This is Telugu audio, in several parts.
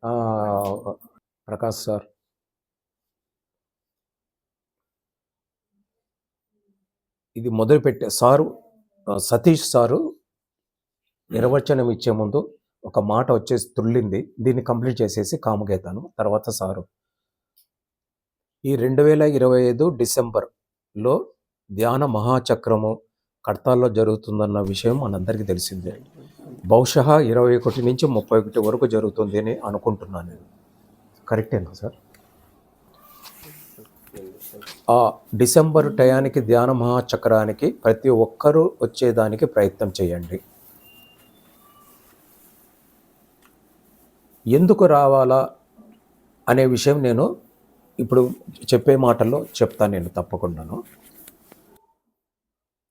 ఆ, ప్రకాష్ సార్, ఇది మొదలుపెట్టే సారు సతీష్ సారు నిర్వచనం ఇచ్చే ముందు ఒక మాట వచ్చేసి తుళ్ళింది. దీన్ని కంప్లీట్ చేసేసి కాముగేతాను. తర్వాత సారు ఈ 2025 డిసెంబర్లో ధ్యాన మహాచక్రము కడతాల్లో జరుగుతుందన్న విషయం మనందరికీ తెలిసిందే. బహుశా 21 నుంచి 31 వరకు జరుగుతుంది అని అనుకుంటున్నాను నేను. కరెక్టేనా సార్? ఆ డిసెంబర్ టయానికి ధ్యాన మహాచక్రానికి ప్రతి ఒక్కరూ వచ్చేదానికి ప్రయత్నం చేయండి. ఎందుకు రావాలా అనే విషయం నేను ఇప్పుడు చెప్పే మాటల్లో చెప్తాను నేను తప్పకుండాను.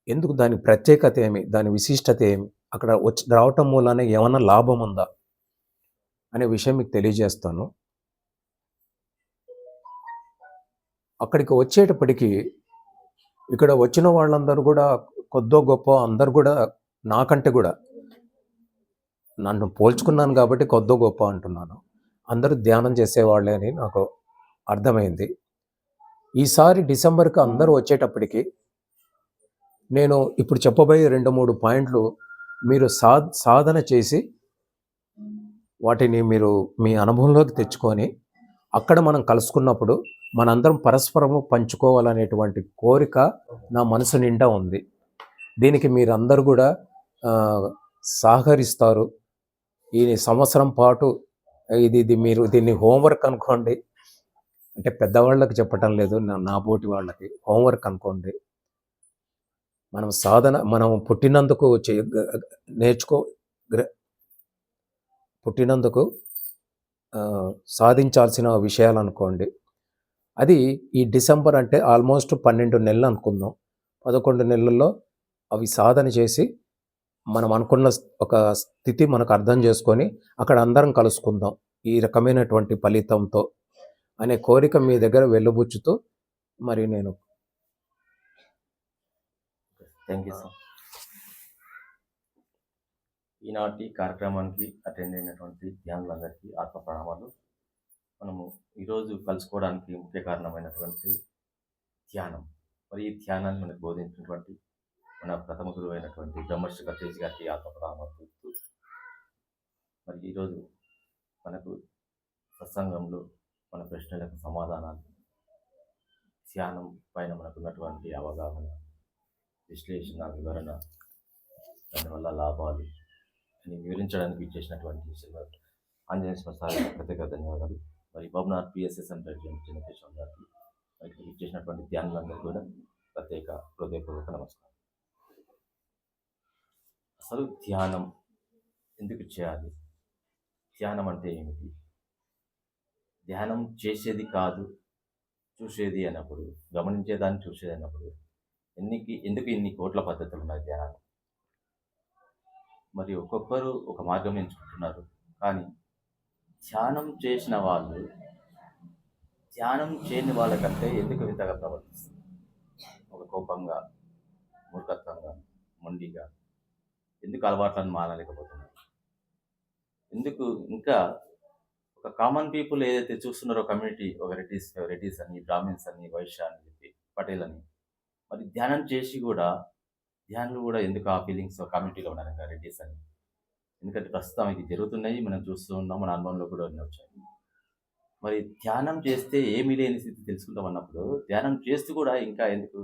ఎందుకు, దాని ప్రత్యేకత ఏమి, దాని విశిష్టత ఏమి, అక్కడ రావటం మూలాన ఏమన్నా లాభం ఉందా అనే విషయం మీకు తెలియజేస్తాను. అక్కడికి వచ్చేటప్పటికి ఇక్కడ వచ్చిన వాళ్ళందరూ కూడా కొద్దో గొప్ప అందరు కూడా నాకంటే కూడా, నన్ను పోల్చుకున్నాను కాబట్టి కొద్దో గొప్ప అంటున్నాను, అందరూ ధ్యానం చేసేవాళ్ళే అని నాకు అర్థమైంది. ఈసారి డిసెంబర్కి అందరూ వచ్చేటప్పటికి నేను ఇప్పుడు చెప్పబోయే 2-3 పాయింట్లు మీరు సాధన చేసి వాటిని మీరు మీ అనుభవంలోకి తెచ్చుకొని అక్కడ మనం కలుసుకున్నప్పుడు మనందరం పరస్పరము పంచుకోవాలనేటువంటి కోరిక నా మనసు నిండా ఉంది. దీనికి మీరందరూ కూడా సహకరిస్తారు. ఈ సంవత్సరం పాటు ఇది మీరు దీన్ని హోంవర్క్ అనుకోండి, అంటే పెద్దవాళ్ళకి చెప్పటం లేదు, నా పోటీ వాళ్ళకి హోంవర్క్ అనుకోండి. మనం సాధన, మనం పుట్టినందుకు పుట్టినందుకు సాధించాల్సిన విషయాలు అనుకోండి. అది ఈ డిసెంబర్ అంటే ఆల్మోస్ట్ 12 నెలలు అనుకుందాం. 11 నెలల్లో అవి సాధన చేసి మనం అనుకున్న ఒక స్థితి మనకు అర్థం చేసుకొని అక్కడ అందరం కలుసుకుందాం ఈ రకమైనటువంటి ఫలితంతో అనే కోరిక మీ దగ్గర వెలుబుచ్చుతూ మరి నేను థ్యాంక్ యూ సార్. ఈనాటి కార్యక్రమానికి అటెండ్ అయినటువంటి ధ్యానులందరికీ ఆత్మ ప్రణామాలు. మనము ఈరోజు కలుసుకోవడానికి ముఖ్య కారణమైనటువంటి ధ్యానం. మరి ఈ ధ్యానాన్ని మనకు బోధించినటువంటి మన ప్రథమ గురువు అయినటువంటి బ్రహ్మర్షి కటేజ్ గారికి ఆత్మ ప్రణామాలు. మరి ఈరోజు మనకు సత్సంగంలో మన ప్రశ్నలకు సమాధానాలు, ధ్యానం పైన మనకున్నటువంటి అవగాహన, విశ్లేషణ, వివరణ, దానివల్ల లాభాలు అని వివరించడానికి ఇచ్చేసినటువంటి ఆంజనేయ స్వామి ప్రత్యేక ధన్యవాదాలు. మరి బబ్నార్ పిఎస్ఎస్ సెంటర్ చిన్నకేశ్వర గారికి మరి ఇచ్చేసినటువంటి ధ్యానులందరూ కూడా ప్రత్యేక హృదయపూర్వక నమస్కారం. అసలు ధ్యానం ఎందుకు చేయాలి? ధ్యానం అంటే ఏమిటి? ధ్యానం చేసేది కాదు, చూసేది అన్నప్పుడు, గమనించేదాన్ని చూసేది అన్నప్పుడు ఎందుకు ఇన్ని కోట్ల పద్ధతులు ఉన్నాయి ధ్యానాలు? మరి ఒక్కొక్కరు ఒక మార్గం ఎంచుకుంటున్నారు. కానీ ధ్యానం చేసిన వాళ్ళు ధ్యానం చేయని వాళ్ళకంటే ఎందుకు వింతగా ప్రవర్తిస్తారు? ఒక కోపంగా, మూర్ఖత్వంగా, మొండిగా ఎందుకు అలవాట్లను మానలేకపోతున్నారు? ఎందుకు ఇంకా ఒక కామన్ పీపుల్ ఏదైతే చూస్తున్నారో కమ్యూనిటీ, ఒక రెడ్డిస్ అని, బ్రాహ్మిన్స్ అని, వైశ్య అని చెప్పి, పటేల్ అని, మరి ధ్యానం చేసి కూడా ధ్యానులు కూడా ఎందుకు ఆ ఫీలింగ్స్ కమ్యూనిటీలో ఉన్నారు ఇంకా రెడ్డిస్ అని? ఎందుకంటే ప్రస్తుతం ఇది జరుగుతున్నాయి, మనం చూస్తూ ఉన్నాం, మన అనుభవంలో కూడా వచ్చాయి. మరి ధ్యానం చేస్తే ఏమీ లేని స్థితి తెలుసుకుంటాం అన్నప్పుడు ధ్యానం చేస్తూ కూడా ఇంకా ఎందుకు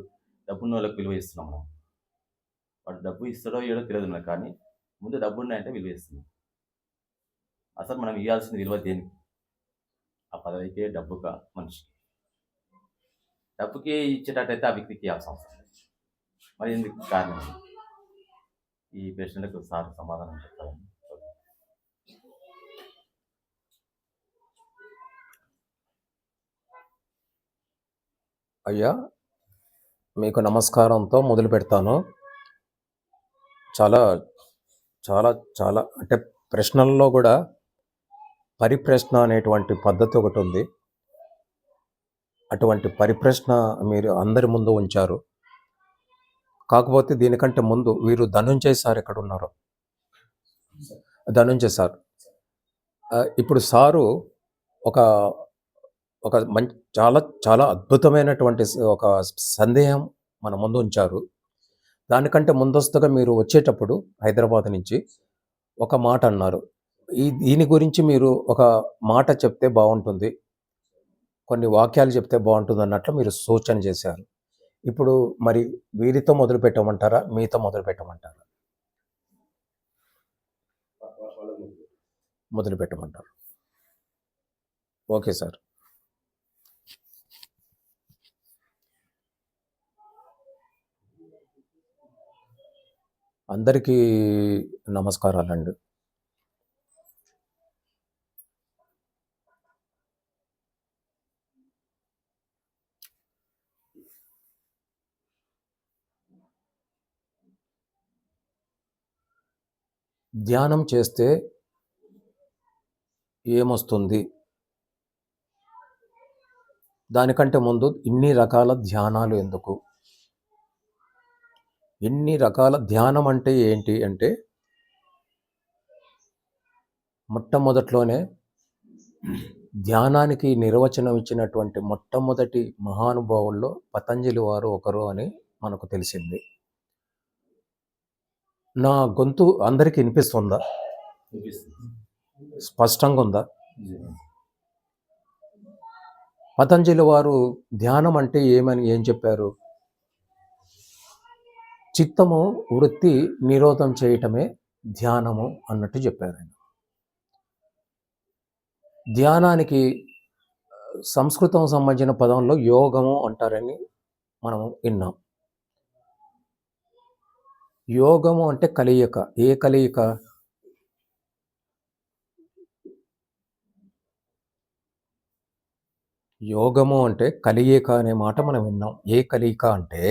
డబ్బున్న వాళ్ళకి విలువ ఇస్తున్నాం? మనం వాడు డబ్బు ఇస్తాడో ఏడో తెలియదు మనకు, కానీ ముందు డబ్బు ఉన్నాయంటే విలువ ఇస్తున్నాం. అసలు మనం ఇవ్వాల్సిన విలువ దేనికి? ఆ పదవికే, డబ్బుగా, మనిషికి. డబ్బుకే ఇచ్చేటట్టయితే ఆ వ్యక్తికి ఇవ్వాల్సిన అవసరం లేదు. మరి ఎందుకు కారణం? ఈ ప్రశ్నలకు సార్ సమాధానం చెప్తారని. అయ్యా, మీకు నమస్కారంతో మొదలు పెడతాను. చాలా చాలా చాలా అంటే ప్రశ్నల్లో కూడా పరిప్రశ్న అనేటువంటి పద్ధతి ఒకటి ఉంది. అటువంటి పరిప్రశ్న మీరు అందరి ముందు ఉంచారు. కాకపోతే దీనికంటే ముందు వీరు ధనుంజయ్ సార్ ఎక్కడ ఉన్నారు? ధనుంజయ్ సార్, ఇప్పుడు సారు ఒక ఒక చాలా చాలా అద్భుతమైనటువంటి ఒక సందేహం మన ముందు ఉంచారు. దానికంటే ముందస్తుగా మీరు వచ్చేటప్పుడు హైదరాబాద్ నుంచి ఒక మాట అన్నారు. దీని గురించి మీరు ఒక మాట చెప్తే బావుంటుంది. కొన్ని వాక్యాలు చెప్తే బావుంటుందన్నట్లు మీరు సూచన చేశారు. ఇప్పుడు మరి వీరితో మొదలుపెట్టమంటారా? మీతో మొదలుపెట్టమంటారా? మొదలుపెట్టమంటారు. Okay sir. అందరికీ నమస్కారాలండి. ధ్యానం చేస్తే ఏమొస్తుంది? దానికంటే ముందు ఇన్ని రకాల ధ్యానాలు ఎందుకు? ఇన్ని రకాల ధ్యానం అంటే ఏంటి అంటే, మొట్టమొదట్లోనే ధ్యానానికి నిర్వచనం ఇచ్చినటువంటి మొట్టమొదటి మహానుభావుల్లో పతంజలి వారు ఒకరు అని మనకు తెలిసింది. నా గొంతు అందరికీ వినిపిస్తుందా? స్పష్టంగా ఉందా? పతంజలి వారు ధ్యానం అంటే ఏం చెప్పారు? చిత్తము వృత్తి నిరోధం చేయటమే ధ్యానము అన్నట్టు చెప్పారు ఆయన. ధ్యానానికి సంస్కృతం సంబంధించిన పదంలో యోగము అంటారని మనము విన్నాం. యోగము అంటే కలయిక. ఏ కలయిక? యోగము అంటే కలయిక అనే మాట మనం విన్నాం. ఏ కలయిక అంటే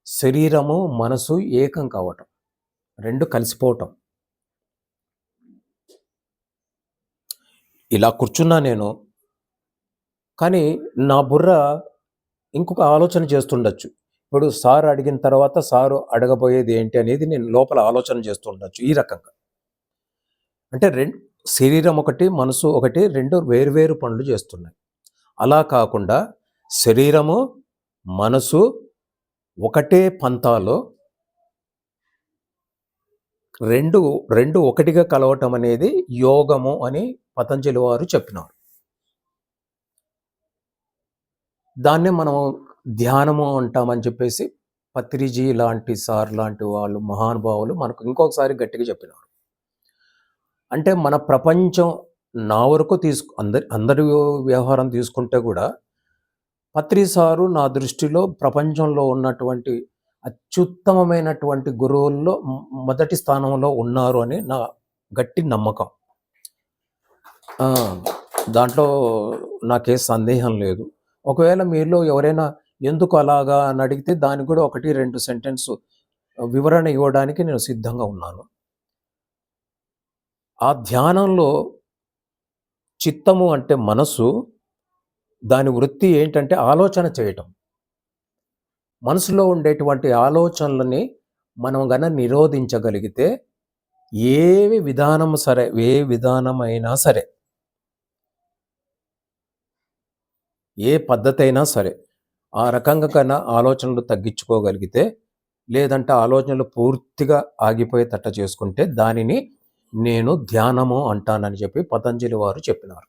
శరీరము మనసు ఏకం కావటం, రెండు కలిసిపోవటం. ఇలా కూర్చున్నా నేను, కానీ నా బుర్ర ఇంకొక ఆలోచన చేస్తుండొచ్చు. ఇప్పుడు సార్ అడిగిన తర్వాత సారు అడగబోయేది ఏంటి అనేది నేను లోపల ఆలోచన చేస్తుండొచ్చు. ఈ రకంగా అంటే శరీరం ఒకటి, మనసు ఒకటి, రెండు వేరువేరు పనులు చేస్తున్నాయి. అలా కాకుండా శరీరము మనసు ఒకటే పంతాలో రెండు ఒకటిగా కలవటం అనేది యోగము అని పతంజలి వారు చెప్పినారు. దాన్నే మనం ధ్యానము అంటామని చెప్పేసి పత్రిజీ లాంటి సార్ లాంటి వాళ్ళు మహానుభావులు మనకు ఇంకొకసారి గట్టిగా చెప్పినారు. అంటే మన ప్రపంచం నా వరకు అందరి వ్యవహారం తీసుకుంటే కూడా పత్రి సారు నా దృష్టిలో ప్రపంచంలో ఉన్నటువంటి అత్యుత్తమమైనటువంటి గురువుల్లో మొదటి స్థానంలో ఉన్నారు అని నా గట్టి నమ్మకం. దాంట్లో నాకే సందేహం లేదు. ఒకవేళ మీలో ఎవరైనా ఎందుకు అలాగా అని అడిగితే దానికి కూడా 1-2 సెంటెన్స్ వివరణ ఇవ్వడానికి నేను సిద్ధంగా ఉన్నాను. ఆ ధ్యానంలో చిత్తము అంటే మనసు, దాని వృత్తి ఏంటంటే ఆలోచన చేయటం. మనసులో ఉండేటువంటి ఆలోచనలని మనం నిరోధించగలిగితే ఏ విధానమైనా సరే, ఏ పద్ధతి అయినా సరే, ఆ రకంగా ఆలోచనలు తగ్గించుకోగలిగితే, లేదంటే ఆలోచనలు పూర్తిగా ఆగిపోయేటట్టు చేసుకుంటే దానిని నేను ధ్యానము అంటానని చెప్పి పతంజలి వారు చెప్పినారు.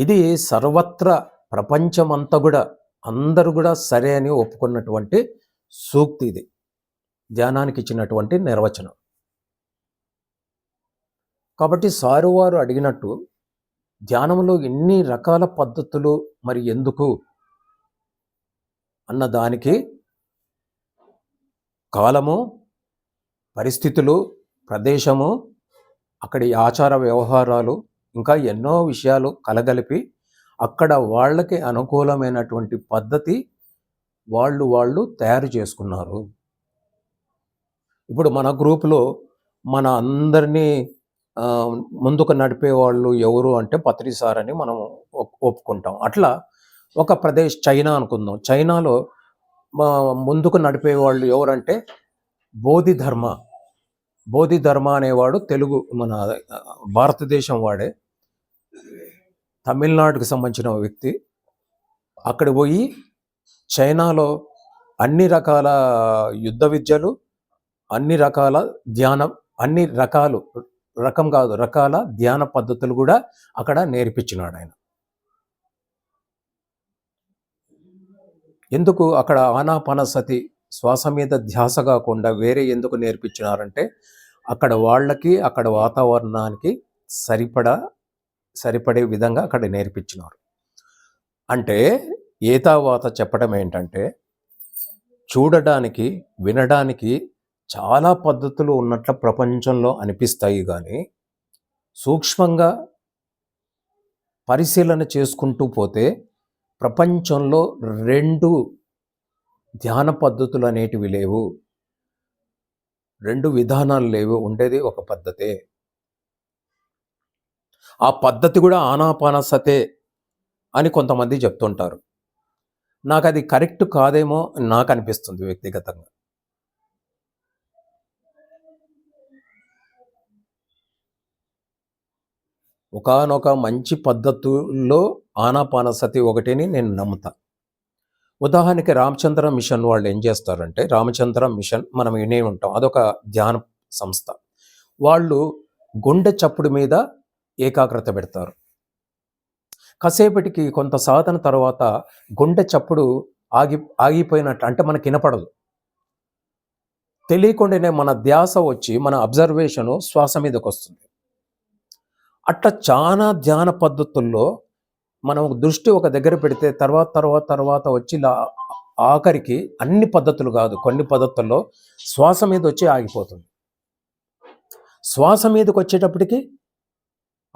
ఇది సర్వత్రా ప్రపంచమంతా కూడా అందరూ కూడా సరే అని ఒప్పుకున్నటువంటి సూక్తి. ఇది ధ్యానానికి ఇచ్చినటువంటి నిర్వచనం. కాబట్టి సారు వారు అడిగినట్టు ధ్యానంలో ఎన్ని రకాల పద్ధతులు మరి ఎందుకు అన్న దానికి కాలము, పరిస్థితులు, ప్రదేశము, అక్కడి ఆచార వ్యవహారాలు, ఇంకా ఎన్నో విషయాలు కలగలిపి అక్కడ వాళ్ళకి అనుకూలమైనటువంటి పద్ధతి వాళ్ళు తయారు చేసుకున్నారు. ఇప్పుడు మన గ్రూపులో మన అందరినీ ముందుకు నడిపే వాళ్ళు ఎవరు అంటే పత్రి సార్ అని మనం ఒప్పుకుంటాం. అట్లా ఒక ప్రదేశ్ చైనా అనుకుందాం. చైనాలో ముందుకు నడిపే వాళ్ళు ఎవరంటే బోధిధర్మ బోధిధర్మ అనేవాడు తెలుగు మన భారతదేశం వాడే, తమిళనాడుకు సంబంధించిన వ్యక్తి. అక్కడ పోయి చైనాలో అన్ని రకాల యుద్ధ విద్యలు, అన్ని రకాల ధ్యానం, అన్ని రకాలు, రకం కాదు రకాల ధ్యాన పద్ధతులు కూడా అక్కడ నేర్పించినాడు ఆయన. ఎందుకు అక్కడ ఆనాపానసతి శ్వాస మీద ధ్యాస కాకుండా వేరే ఎందుకు నేర్పించినారంటే అక్కడ వాళ్ళకి అక్కడ వాతావరణానికి సరిపడే విధంగా అక్కడ నేర్పించినారు. అంటే ఏతావాత చెప్పడం ఏంటంటే చూడడానికి వినడానికి చాలా పద్ధతులు ఉన్నట్లు ప్రపంచంలో అనిపిస్తాయి, కానీ సూక్ష్మంగా పరిశీలన చేసుకుంటూ పోతే ప్రపంచంలో 2 ధ్యాన పద్ధతులు అనేటివి లేవు, 2 విధానాలు లేవు, ఉండేది ఒక పద్ధతే. ఆ పద్ధతి కూడా ఆనాపానసతే అని కొంతమంది చెప్తుంటారు. నాకు అది కరెక్ట్ కాదేమో అని నాకు అనిపిస్తుంది వ్యక్తిగతంగా. ఒకానొక మంచి పద్ధతుల్లో ఆనాపానసతి ఒకటిని నేను నమ్ముతా. ఉదాహరణకి రామచంద్ర మిషన్ వాళ్ళు ఏం చేస్తారంటే, రామచంద్ర మిషన్ మనం వినే ఉంటాం, అదొక ధ్యాన సంస్థ. వాళ్ళు గుండె చప్పుడు మీద ఏకాగ్రత పెడతారు. కాసేపటికి కొంత సాధన తర్వాత గుండె చప్పుడు ఆగిపోయినట్లు, అంటే మనకి వినపడదు, తెలియకుండానే మన ధ్యాస వచ్చి మన అబ్జర్వేషను శ్వాస మీదకి వస్తుంది. అట్లా చాలా ధ్యాన పద్ధతుల్లో మనం దృష్టి ఒక దగ్గర పెడితే తర్వాత వచ్చి ఆఖరికి అన్ని పద్ధతులు కాదు, కొన్ని పద్ధతుల్లో శ్వాస మీద వచ్చి ఆగిపోతుంది. శ్వాస మీదకి వచ్చేటప్పటికి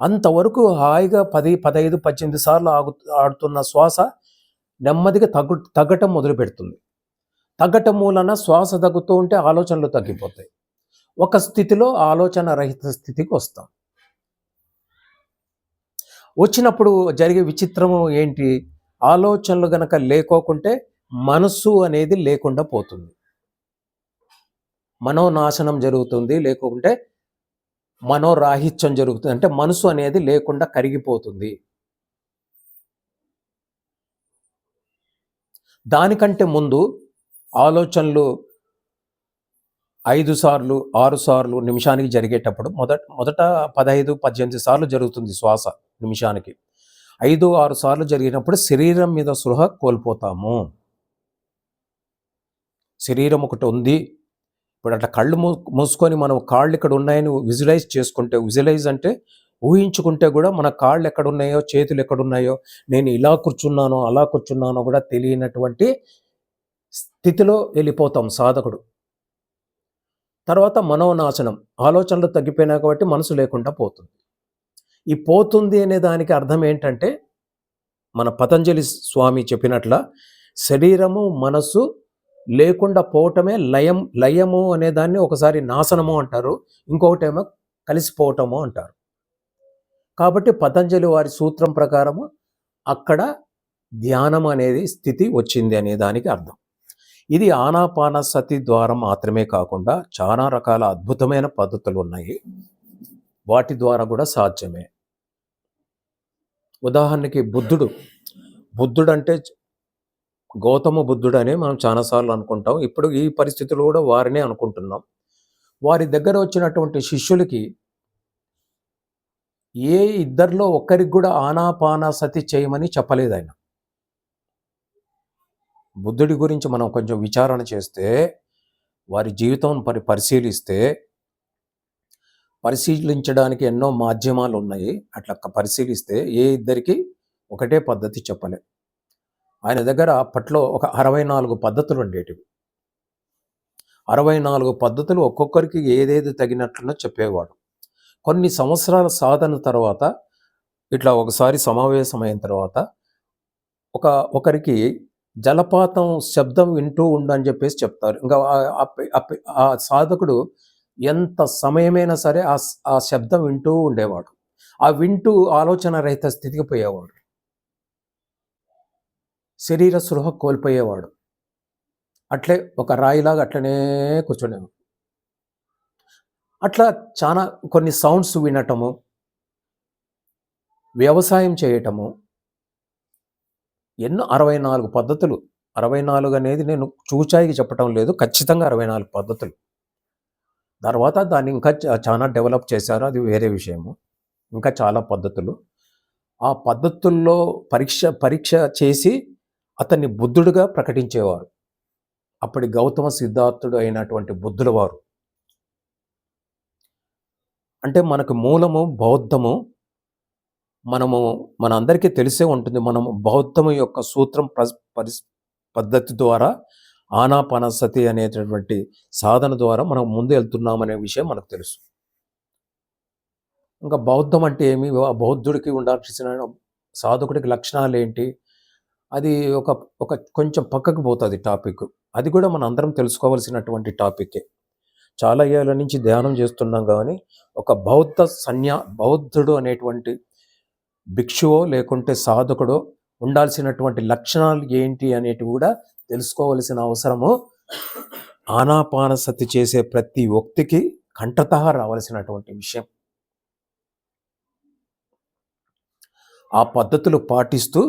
అంతవరకు హాయిగా 10, 15, 18 సార్లు ఆడుతున్న శ్వాస నెమ్మదిగా తగ్గటం మొదలు పెడుతుంది. తగ్గటం మూలన శ్వాస తగ్గుతూ ఉంటే ఆలోచనలు తగ్గిపోతాయి. ఒక స్థితిలో ఆలోచన రహిత స్థితికి వస్తాం. వచ్చినప్పుడు జరిగే విచిత్రము ఏంటి, ఆలోచనలు గనక లేకోకుంటే మనస్సు అనేది లేకుండా పోతుంది, మనోనాశనం జరుగుతుంది. లేకుంటే మనోరాహిత్యం జరుగుతుంది, అంటే మనసు అనేది లేకుండా కరిగిపోతుంది. దానికంటే ముందు ఆలోచనలు 5 సార్లు 6 సార్లు నిమిషానికి జరిగేటప్పుడు మొదట 15, 18 సార్లు జరుగుతుంది శ్వాస నిమిషానికి. 5, 6 సార్లు జరిగినప్పుడు శరీరం మీద స్పృహ కోల్పోతాము. శరీరం ఒకటి ఉంది, ఇప్పుడు అట్లా కళ్ళు మూసుకొని మనం కాళ్ళు ఇక్కడ ఉన్నాయని విజువలైజ్ చేసుకుంటే, విజువలైజ్ అంటే ఊహించుకుంటే కూడా మన కాళ్ళు ఎక్కడున్నాయో చేతులు ఎక్కడున్నాయో, నేను ఇలా కూర్చున్నానో అలా కూర్చున్నానో కూడా తెలియనటువంటి స్థితిలో వెళ్ళిపోతాం సాధకుడు. తర్వాత మనోనాశనం, ఆలోచనలు తగ్గిపోయినా కాబట్టి మనసు లేకుండా పోతుంది. ఈ పోతుంది అనే దానికి అర్థం ఏంటంటే మన పతంజలి స్వామి చెప్పినట్ల శరీరము మనసు లేకుండా పోవటమే లయము అనే దాన్ని ఒకసారి నాశనము అంటారు, ఇంకొకటేమో కలిసిపోవటము అంటారు. కాబట్టి పతంజలి వారి సూత్రం ప్రకారము అక్కడ ధ్యానం అనేది స్థితి వచ్చింది అనే దానికి అర్థం. ఇది ఆనాపానసతి ద్వారా మాత్రమే కాకుండా చాలా రకాల అద్భుతమైన పద్ధతులు ఉన్నాయి, వాటి ద్వారా కూడా సాధ్యమే. ఉదాహరణకి బుద్ధుడు అంటే గౌతమ బుద్ధుడు అని మనం చాలాసార్లు అనుకుంటాం. ఇప్పుడు ఈ పరిస్థితులు కూడా వారినే అనుకుంటున్నాం. వారి దగ్గర వచ్చినటువంటి శిష్యులకి ఏ ఇద్దరిలో ఒక్కరికి కూడా ఆనాపానసతి చేయమని చెప్పలేదు ఆయన. బుద్ధుడి గురించి మనం కొంచెం విచారణ చేస్తే, వారి జీవితం పరిశీలించడానికి ఎన్నో మాధ్యమాలు ఉన్నాయి. అట్లా పరిశీలిస్తే ఏ ఇద్దరికి ఒకటే పద్ధతి చెప్పలే. ఆయన దగ్గర అప్పట్లో ఒక 64 పద్ధతులు ఉండేటివి. 64 పద్ధతులు ఒక్కొక్కరికి ఏదేది తగినట్లునో చెప్పేవాడు. కొన్ని సంవత్సరాల సాధన తర్వాత ఇట్లా ఒకసారి సమావేశమైన తర్వాత ఒకరికి జలపాతం శబ్దం వింటూ ఉండని చెప్పేసి చెప్తారు. ఇంకా ఆ సాధకుడు ఎంత సమయమైనా సరే ఆ శబ్దం వింటూ ఉండేవాడు. ఆ వింటూ ఆలోచన రహిత స్థితికి పోయేవాడు, శరీర స్పృహ కోల్పోయేవాడు. అట్లే ఒక రాయిలాగా అట్లనే కూర్చునేవాడు. అట్లా చాలా కొన్ని సౌండ్స్ వినటము, వ్యవసాయం చేయటము, ఎన్నో 64 పద్ధతులు. 64 అనేది నేను చూచాయికి చెప్పటం లేదు. ఖచ్చితంగా 64 పద్ధతులు. తర్వాత దాన్ని ఇంకా చానా డెవలప్ చేశారు. అది వేరే విషయము. ఇంకా చాలా పద్ధతులు. ఆ పద్ధతుల్లో పరీక్ష చేసి అతన్ని బుద్ధుడుగా ప్రకటించేవారు. అప్పటి గౌతమ సిద్ధార్థుడు అయినటువంటి బుద్ధుల వారు. అంటే మనకు మూలము బౌద్ధము. మనందరికీ తెలిసే ఉంటుంది. మనము బౌద్ధము యొక్క సూత్రం పద్ధతి ద్వారా ఆనాపానసతి అనేటటువంటి సాధన ద్వారా మనం ముందు వెళ్తున్నామనే విషయం మనకు తెలుసు. ఇంకా బౌద్ధం అంటే ఏమి? ఆ బౌద్ధుడికి ఉండాల్సిన సాధకుడికి లక్షణాలు ఏంటి? అది ఒక కొంచెం పక్కకు పోతుంది టాపిక్. అది కూడా మన అందరం తెలుసుకోవాల్సినటువంటి టాపికే. చాలా ఏళ్ళ నుంచి ధ్యానం చేస్తున్నాం కానీ ఒక బౌద్ధుడు అనేటువంటి భిక్షువో లేకుంటే సాధకుడో ఉండాల్సినటువంటి లక్షణాలు ఏంటి అనేటివి కూడా తెలుసుకోవలసిన అవసరము ఆనాపానసతి చేసే ప్రతి వ్యక్తికి కంఠతః రావాల్సినటువంటి విషయం. ఆ పద్ధతులు పాటిస్తూ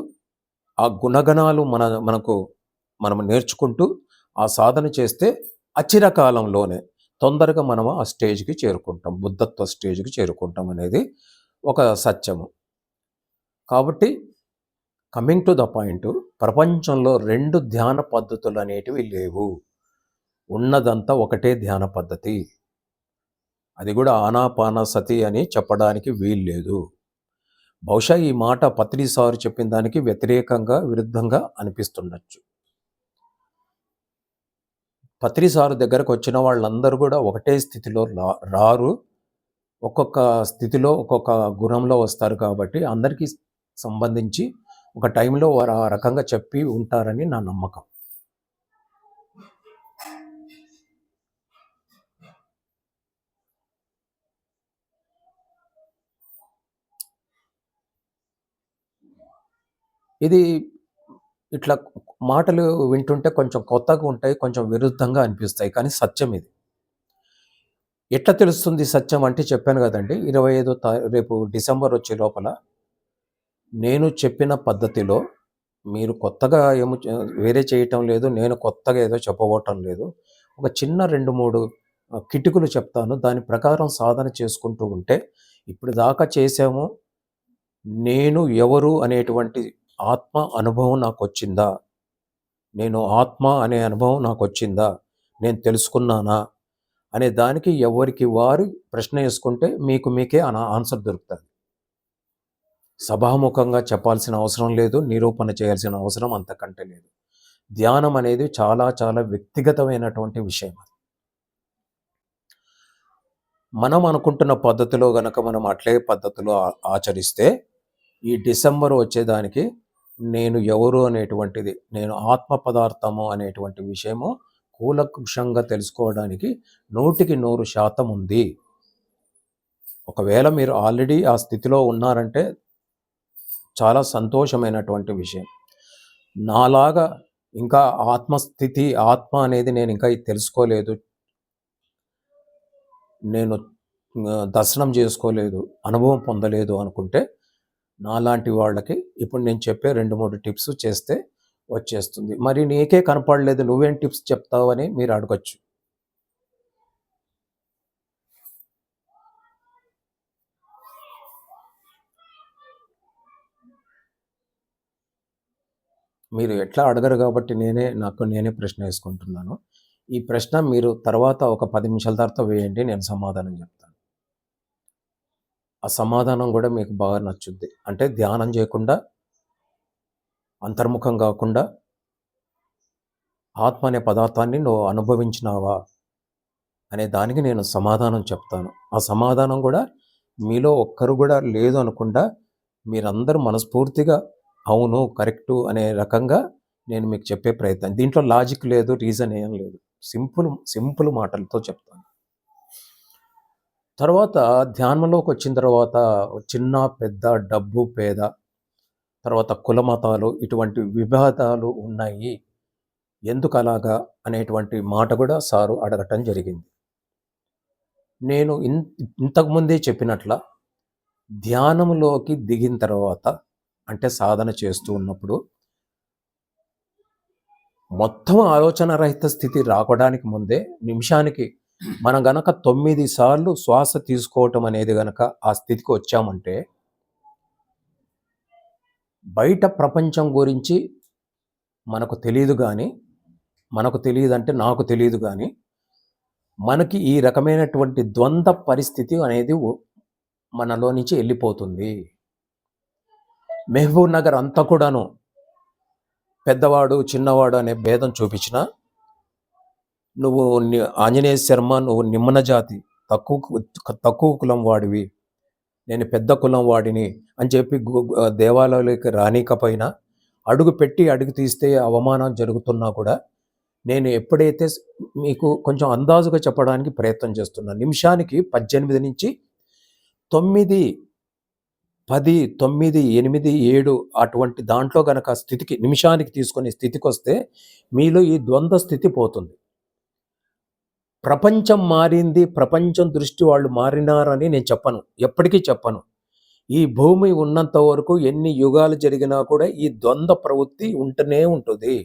ఆ గుణగణాలు మనం నేర్చుకుంటూ ఆ సాధన చేస్తే అచిరకాలంలోనే తొందరగా మనం ఆ స్టేజ్కి చేరుకుంటాం, బుద్ధత్వ స్టేజ్కి చేరుకుంటాం అనేది ఒక సత్యము. కాబట్టి కమింగ్ టు ద పాయింట్, ప్రపంచంలో 2 ధ్యాన పద్ధతులు అనేటివి లేవు. ఉన్నదంతా ఒకటే ధ్యాన పద్ధతి. అది కూడా ఆనాపానసతి అని చెప్పడానికి వీల్లేదు. బహుశా ఈ మాట పత్రి సారు చెప్పిన దానికి విరుద్ధంగా అనిపిస్తుండొచ్చు. పత్రి సారు దగ్గరకు వచ్చిన వాళ్ళందరూ కూడా ఒకటే స్థితిలో రారు. ఒక్కొక్క స్థితిలో ఒక్కొక్క గుణంలో వస్తారు. కాబట్టి అందరికీ సంబంధించి ఒక టైంలో వారు ఆ రకంగా చెప్పి ఉంటారని నా నమ్మకం. ఇది ఇట్లా మాటలు వింటుంటే కొంచెం కొత్తగా ఉంటాయి, కొంచెం విరుద్ధంగా అనిపిస్తాయి. కానీ సత్యం ఇది. ఎట్లా తెలుస్తుంది సత్యం అంటే చెప్పాను కదండి, 25 రేపు డిసెంబర్ వచ్చే లోపల నేను చెప్పిన పద్ధతిలో మీరు కొత్తగా వేరే చేయటం లేదు, నేను కొత్తగా ఏదో చెప్పబోవటం లేదు. ఒక చిన్న 2-3 కిటుకులు చెప్తాను. దాని ప్రకారం సాధన చేసుకుంటూ ఉంటే ఇప్పుడు దాకా చేసాము. నేను ఎవరు అనేటువంటి ఆత్మ అనుభవం నాకు వచ్చిందా? నేను ఆత్మ అనే అనుభవం నాకు వచ్చిందా? నేను తెలుసుకున్నానా? అనే దానికి ఎవరికి వారు ప్రశ్న వేసుకుంటే మీకే ఆన్సర్ దొరుకుతుంది. సభాముఖంగా చెప్పాల్సిన అవసరం లేదు, నిరూపణ చేయాల్సిన అవసరం అంతకంటే లేదు. ధ్యానం అనేది చాలా చాలా వ్యక్తిగతమైనటువంటి విషయం. మనం అనుకుంటున్న పద్ధతిలో గనక మనం అట్లే పద్ధతిలో ఆచరిస్తే ఈ డిసెంబర్ వచ్చేదానికి నేను ఎవరు అనేటువంటిది, నేను ఆత్మ పదార్థము అనేటువంటి విషయము కూలంకషంగా తెలుసుకోవడానికి 100% ఉంది. ఒకవేళ మీరు ఆల్రెడీ ఆ స్థితిలో ఉన్నారంటే చాలా సంతోషమైనటువంటి విషయం. నాలాగా ఇంకా ఆత్మ అనేది నేను ఇంకా తెలుసుకోలేదు, నేను దర్శనం చేసుకోలేదు, అనుభవం పొందలేదు అనుకుంటే నాలాంటి వాళ్ళకి ఇప్పుడు నేను చెప్పే 2-3 టిప్స్ చేస్తే వచ్చేస్తుంది. మరి నీకే కనపడలేదు, నువ్వేం టిప్స్ చెప్తావు అని మీరు అడగచ్చు. మీరు ఎట్లా అడగరు కాబట్టి నేనే ప్రశ్న వేసుకుంటున్నాను. ఈ ప్రశ్న మీరు తర్వాత ఒక 10 నిమిషాల తర్వాత వేయండి, నేను సమాధానం చెప్తాను. ఆ సమాధానం కూడా మీకు బాగా నచ్చుద్ది. అంటే ధ్యానం చేయకుండా, అంతర్ముఖం కాకుండా ఆత్మ అనే పదార్థాన్ని నువ్వు అనుభవించినావా అనే దానికి నేను సమాధానం చెప్తాను. ఆ సమాధానం కూడా మీలో ఒక్కరు కూడా లేదు అనకుండా మీరందరూ మనస్ఫూర్తిగా అవును, కరెక్టు అనే రకంగా నేను మీకు చెప్పే ప్రయత్నం. దీంట్లో లాజిక్ లేదు, రీజన్ ఏం లేదు. సింపుల్ మాటలతో చెప్తాను. తర్వాత ధ్యానంలోకి వచ్చిన తర్వాత చిన్న పెద్ద, డబ్బు పేద, తర్వాత కులమతాలు ఇటువంటి విభేదాలు ఉన్నాయి, ఎందుకు అలాగా అనేటువంటి మాట కూడా సారు అడగటం జరిగింది. 2 ధ్యాన పద్ధతులు ఉన్నాయి. ఒకటి నేను ఇంతకుముందే చెప్పినట్ల ధ్యానంలోకి దిగిన తర్వాత అంటే సాధన చేస్తూ ఉన్నప్పుడు మొత్తం ఆలోచన రహిత స్థితి రావడానికి ముందే నిమిషానికి మనం గనక 9 సార్లు శ్వాస తీసుకోవటం అనేది గనక ఆ స్థితికి వచ్చామంటే బయట ప్రపంచం గురించి మనకు తెలియదు కానీ నాకు తెలియదు కానీ మనకి ఈ రకమైనటువంటి ద్వంద్వ పరిస్థితి అనేది మనలో నుంచి వెళ్ళిపోతుంది. మహబూబ్ నగర్ అంతా కూడాను పెద్దవాడు చిన్నవాడు అనే భేదం చూపించిన నువ్వు ఆంజనేయ శర్మ నువ్వు నిమ్మన జాతి తక్కువ కులం వాడివి, నేను పెద్ద కులం వాడిని అని చెప్పి దేవాలయాలకు రానికపోయినా అడుగు పెట్టి అడుగు తీస్తే అవమానం జరుగుతున్నా కూడా నేను ఎప్పుడైతే మీకు కొంచెం అందాజుగా చెప్పడానికి ప్రయత్నం చేస్తున్నా, నిమిషానికి 18 నుంచి 9, 10, 9, 8, 7 అటువంటి దాంట్లో గనక స్థితికి నిమిషానికి తీసుకునే స్థితికి వస్తే మీలో ఈ ద్వంద్వ స్థితి పోతుంది. ప్రపంచం మారింది, ప్రపంచం దృష్టి వాళ్ళు మారినారని నేను చెప్పను, ఎప్పటికీ చెప్పను. ఈ భూమి ఉన్నంత వరకు ఎన్ని యుగాలు జరిగినా కూడా ఈ ద్వంద్వ ప్రవృత్తి ఉంటూనే ఉంటుంది.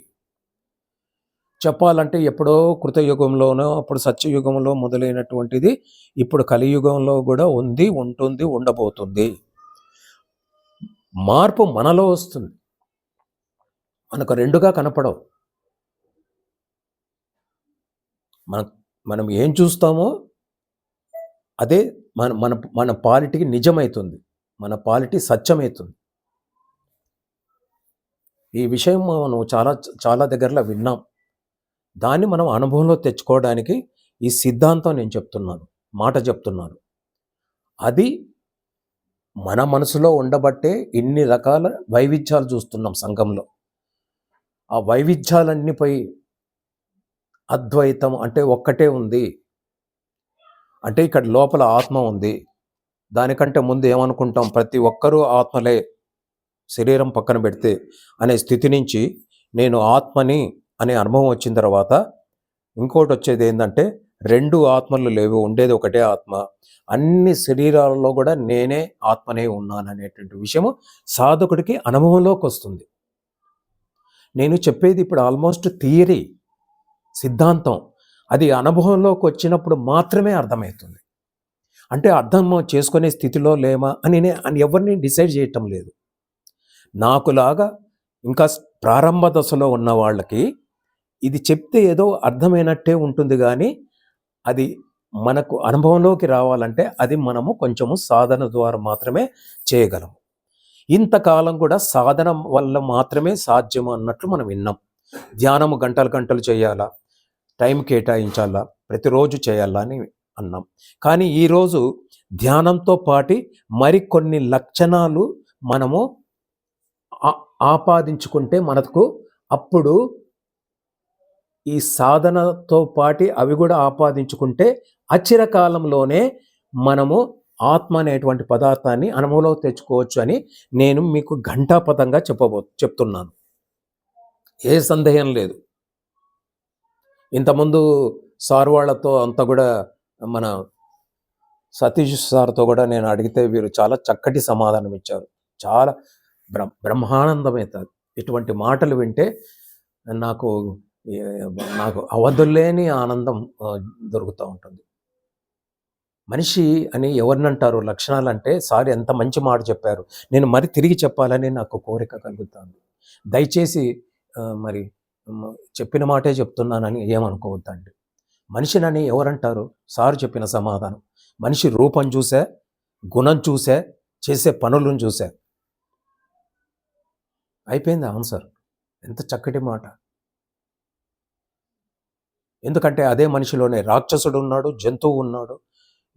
చెప్పాలంటే ఎప్పుడో కృతయుగంలోనో అప్పుడు సత్యయుగంలో మొదలైనటువంటిది ఇప్పుడు కలియుగంలో కూడా ఉంది, ఉంటుంది, ఉండబోతుంది. మార్పు మనలో వస్తుంది, మనకు రెండుగా కనపడవు. మనం ఏం చూస్తామో అదే మన మన మన పాలిటికి నిజమవుతుంది, మన పాలిటీ సత్యమవుతుంది. ఈ విషయం మనం చాలా చాలా దగ్గరలో విన్నాం. దాన్ని మనం అనుభవంలో తెచ్చుకోవడానికి ఈ సిద్ధాంతం నేను చెప్తున్నాను, మాట చెప్తున్నాను. అది మన మనసులో ఉండబట్టే ఇన్ని రకాల వైవిధ్యాలు చూస్తున్నాం సంఘంలో. ఆ వైవిధ్యాలన్నీపై అద్వైతం అంటే ఒక్కటే ఉంది, అంటే ఇక్కడ లోపల ఆత్మ ఉంది. దానికంటే ముందు ఏమనుకుంటాం, ప్రతి ఒక్కరూ ఆత్మలే శరీరం పక్కన పెడితే అనే స్థితి నుంచి నేను ఆత్మని అనే అనుభవం వచ్చిన తర్వాత ఇంకోటి వచ్చేది ఏంటంటే 2 ఆత్మలు లేవు, ఉండేది ఒకటే ఆత్మ, అన్ని శరీరాలలో కూడా నేనే ఆత్మనే ఉన్నాను అనేటువంటి విషయము సాధకుడికి అనుభవంలోకి వస్తుంది. నేను చెప్పేది ఇప్పుడు ఆల్మోస్ట్ థియరీ, సిద్ధాంతం. అది అనుభవంలోకి వచ్చినప్పుడు మాత్రమే అర్థమవుతుంది. అంటే అర్థం చేసుకునే స్థితిలో లేమా అని ఎవరిని డిసైడ్ చేయటం లేదు. నాకులాగా ఇంకా ప్రారంభ దశలో ఉన్న వాళ్ళకి ఇది చెప్తే ఏదో అర్థమైనట్టే ఉంటుంది, కానీ అది మనకు అనుభవంలోకి రావాలంటే అది మనము కొంచెము సాధన ద్వారా మాత్రమే చేయగలము. ఇంతకాలం కూడా సాధన వల్ల మాత్రమే సాధ్యము అన్నట్లు మనం విన్నాం. ధ్యానము గంటలు గంటలు చేయాలా, టైం కేటాయించాలా, ప్రతిరోజు చేయాలా అని అన్నాం. కానీ ఈరోజు ధ్యానంతో పాటు మరికొన్ని లక్షణాలు మనము ఆపాదించుకుంటే మనకు అప్పుడు ఈ సాధనతో పాటు అవి కూడా ఆపాదించుకుంటే అచిరకాలంలోనే మనము ఆత్మ అనేటువంటి పదార్థాన్ని అనుభవంలో తెచ్చుకోవచ్చు అని నేను మీకు ఘంటాపథంగా చెప్తున్నాను. ఏ సందేహం లేదు. ఇంతకుముందు సార్ వాళ్ళతో అంతా కూడా మన సతీష్ సార్తో కూడా నేను అడిగితే వీరు చాలా చక్కటి సమాధానం ఇచ్చారు. చాలా బ్రహ్మానందమవుతుంది. ఇటువంటి మాటలు వింటే నాకు అవధుల్లేని ఆనందం దొరుకుతూ ఉంటుంది. మనిషి అని ఎవరినంటారు లక్షణాలు అంటే, సార్ ఎంత మంచి మాట చెప్పారు, నేను మరి తిరిగి చెప్పాలని నాకు కోరిక కలుగుతుంది. దయచేసి మరి చెప్పిన మాటే చెప్తున్నానని ఏమనుకోవద్దండి. మనిషినని ఎవరంటారు? సారు చెప్పిన సమాధానం, మనిషి రూపం చూసే, గుణం చూసే, చేసే పనులను చూసే. అయిపోయింది ఆన్సర్. ఎంత చక్కటి మాట. ఎందుకంటే అదే మనిషిలోనే రాక్షసుడు ఉన్నాడు, జంతువు ఉన్నాడు,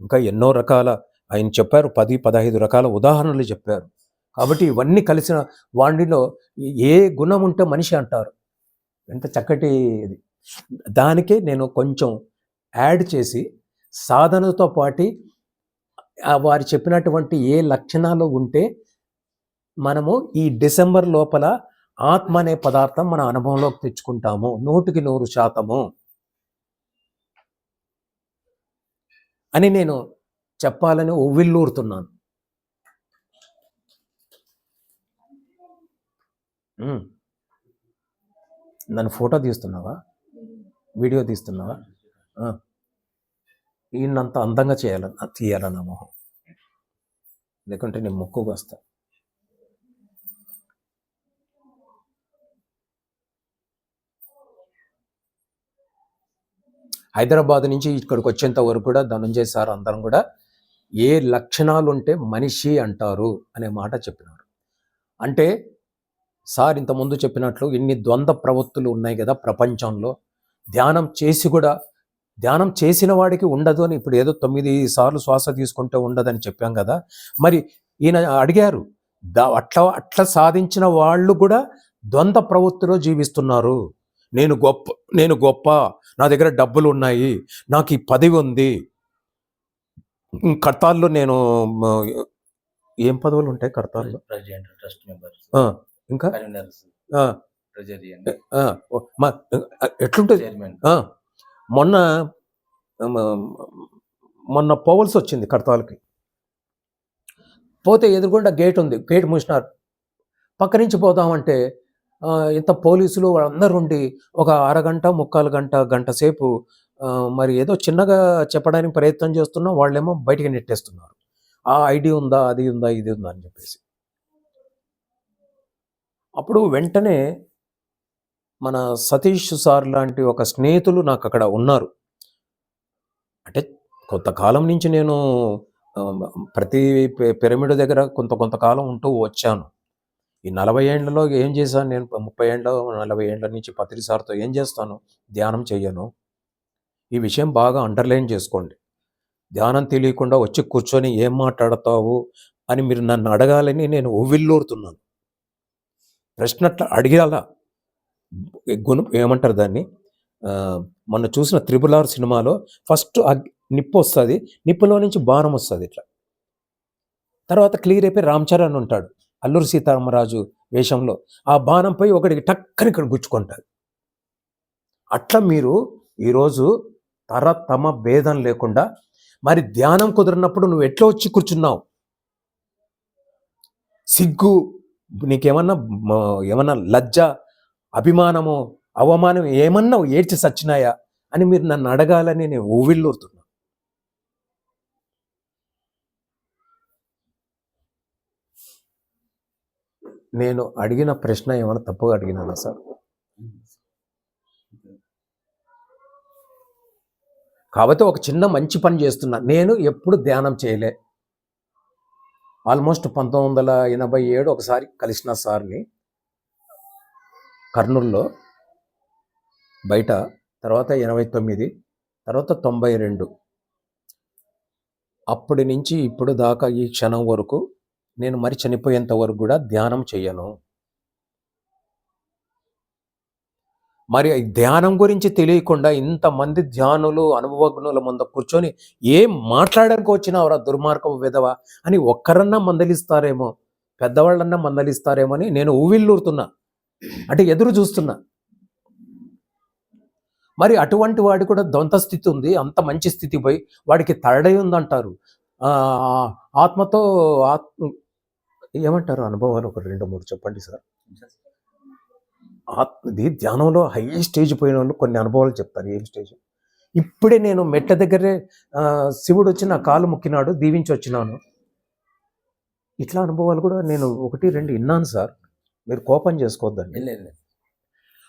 ఇంకా ఎన్నో రకాల ఆయన చెప్పారు, 10-15 రకాల ఉదాహరణలు చెప్పారు. కాబట్టి ఇవన్నీ కలిసిన వాడిలో ఏ గుణం ఉంటే మనిషి అంటారు. ఎంత చక్కటి ఇది. దానికే నేను కొంచెం యాడ్ చేసి సాధనతో పాటు వారు చెప్పినటువంటి ఏ లక్షణాలు ఉంటే మనము ఈ డిసెంబర్ లోపల ఆత్మ అనే పదార్థం మన అనుభవంలోకి తెచ్చుకుంటాము 100% అని నేను చెప్పాలని ఉవ్విళ్ళూరుతున్నాను. నన్ను ఫోటో తీస్తున్నావా, వీడియో తీస్తున్నావా? ఈయనంత అందంగా తీయాలన్నా మొహం, లేకుంటే నేను మొక్కుకు వస్తా. హైదరాబాద్ నుంచి ఇక్కడికి వచ్చేంత వరకు కూడా ధనంజయ్ సార్ అందరం కూడా ఏ లక్షణాలు ఉంటే మనిషి అంటారు అనే మాట చెప్పినారు. అంటే సార్ ఇంతకుముందు చెప్పినట్లు ఇన్ని ద్వంద్వ ప్రవృత్తులు ఉన్నాయి కదా ప్రపంచంలో, ధ్యానం చేసి కూడా ధ్యానం చేసిన వాడికి ఉండదు అని, ఇప్పుడు ఏదో 9 సార్లు శ్వాస తీసుకుంటే ఉండదని చెప్పాం కదా. మరి ఈయన అడిగారు, అట్లా సాధించిన వాళ్ళు కూడా ద్వంద్వ ప్రవృత్తిలో జీవిస్తున్నారు. నేను గొప్ప, నా దగ్గర డబ్బులు ఉన్నాయి, నాకు ఈ పదవి ఉంది, కర్తాల్లో నేను ఏం పదవులు ఉంటాయి కర్తాల్లో, ప్రెసిడెంట్, ట్రస్ట్ మెంబర్స్, ఇంకా కన్వీనర్స్, ట్రెజరీ, ఎట్లుంటుంది. మొన్న పోవలసి వచ్చింది కర్తాలకి, పోతే ఎదురుగుండా గేట్ ఉంది, గేట్ మూసినారు. పక్క నుంచి పోదామంటే ఇంత పోలీసులు వాళ్ళందరూ ఉండి ఒక అరగంట, ముక్కాలు గంట, గంట సేపు మరి ఏదో చిన్నగా చెప్పడానికి ప్రయత్నం చేస్తున్నాం, వాళ్ళేమో బయటికి నెట్టేస్తున్నారు. ఆ ఐడి ఉందా, అది ఉందా, ఇది ఉందా అని చెప్పేసి. అప్పుడు వెంటనే మన సతీష్ సార్ లాంటి ఒక స్నేహితులు నాకు అక్కడ ఉన్నారు. అంటే కొంతకాలం నుంచి నేను ప్రతి పిరమిడ్ దగ్గర కొంతకాలం ఉంటూ వచ్చాను. ఈ 40 ఏళ్లలో ఏం చేశాను నేను? 30 ఏళ్ళ 40 ఏళ్ల నుంచి పత్రి సార్తో ఏం చేస్తాను? ధ్యానం చెయ్యను. ఈ విషయం బాగా అండర్లైన్ చేసుకోండి. ధ్యానం తెలియకుండా వచ్చి కూర్చొని ఏం మాట్లాడతావు అని మీరు నన్ను అడగాలని నేను ఉవ్విళ్ళూరుతున్నాను. ప్రశ్న అట్లా అడిగాల, ఏమంటారు దాన్ని, మొన్న చూసిన 3RR సినిమాలో ఫస్ట్ నిప్పు వస్తుంది, నిప్పులో నుంచి బాణం వస్తుంది ఇట్లా, తర్వాత క్లియర్ అయిపోయి రామ్ చరణ్ ఉంటాడు అల్లూరి సీతారామరాజు వేషంలో, ఆ బాణంపై ఒకటికి టక్కని ఇక్కడ గుచ్చుకుంటుంది. అట్లా మీరు ఈరోజు తమ భేదం లేకుండా మరి ధ్యానం కుదిరినప్పుడు నువ్వు ఎట్లా వచ్చి కూర్చున్నావు? సిగ్గు, నీకేమన్నా లజ్జ, అభిమానము, అవమానం ఏమన్నా ఏడ్చి సచ్చినాయా అని మీరు నన్ను అడగాలని నేను ఊవిళ్ళూరుతున్నా. నేను అడిగిన ప్రశ్న ఏమైనా తప్పుగా అడిగినానా సార్? కాబట్టి ఒక చిన్న మంచి పని చేస్తున్నా. నేను ఎప్పుడు ధ్యానం చేయలే. ఆల్మోస్ట్ 1987 ఒకసారి కలిసిన సార్ని కర్నూలులో బయట, తర్వాత 89, తర్వాత 92. అప్పటి నుంచి ఇప్పుడు దాకా ఈ క్షణం వరకు నేను మరి చనిపోయేంత వరకు కూడా ధ్యానం చెయ్యను. మరి ధ్యానం గురించి తెలియకుండా ఇంతమంది ధ్యానులు, అనుభవజ్ఞుల ముందు కూర్చొని ఏం మాట్లాడడానికి వచ్చినావురా దుర్మార్గం విధవ అని ఒక్కరన్నా మందలిస్తారేమో, పెద్దవాళ్ళన్నా మందలిస్తారేమో అని నేను ఊవిళ్ళూరుతున్నా, అంటే ఎదురు చూస్తున్నా. మరి అటువంటి వాడి కూడా దొంత స్థితి ఉంది, అంత మంచి స్థితి పోయి వాడికి తరడై ఉందంటారు. ఆత్మతో ఏమంటారు అనుభవాలు? ఒక 2-3 చెప్పండి సార్. ఇది ధ్యానంలో హై స్టేజ్ పోయిన వాళ్ళు కొన్ని అనుభవాలు చెప్తారు. ఏం స్టేజ్? ఇప్పుడే నేను మెట్ల దగ్గరే శివుడు వచ్చి నా కాలు ముక్కినాడు, దీవించి వచ్చినాను. ఇట్లా అనుభవాలు కూడా నేను 1-2 విన్నాను సార్, మీరు కోపం చేసుకోవద్దండి.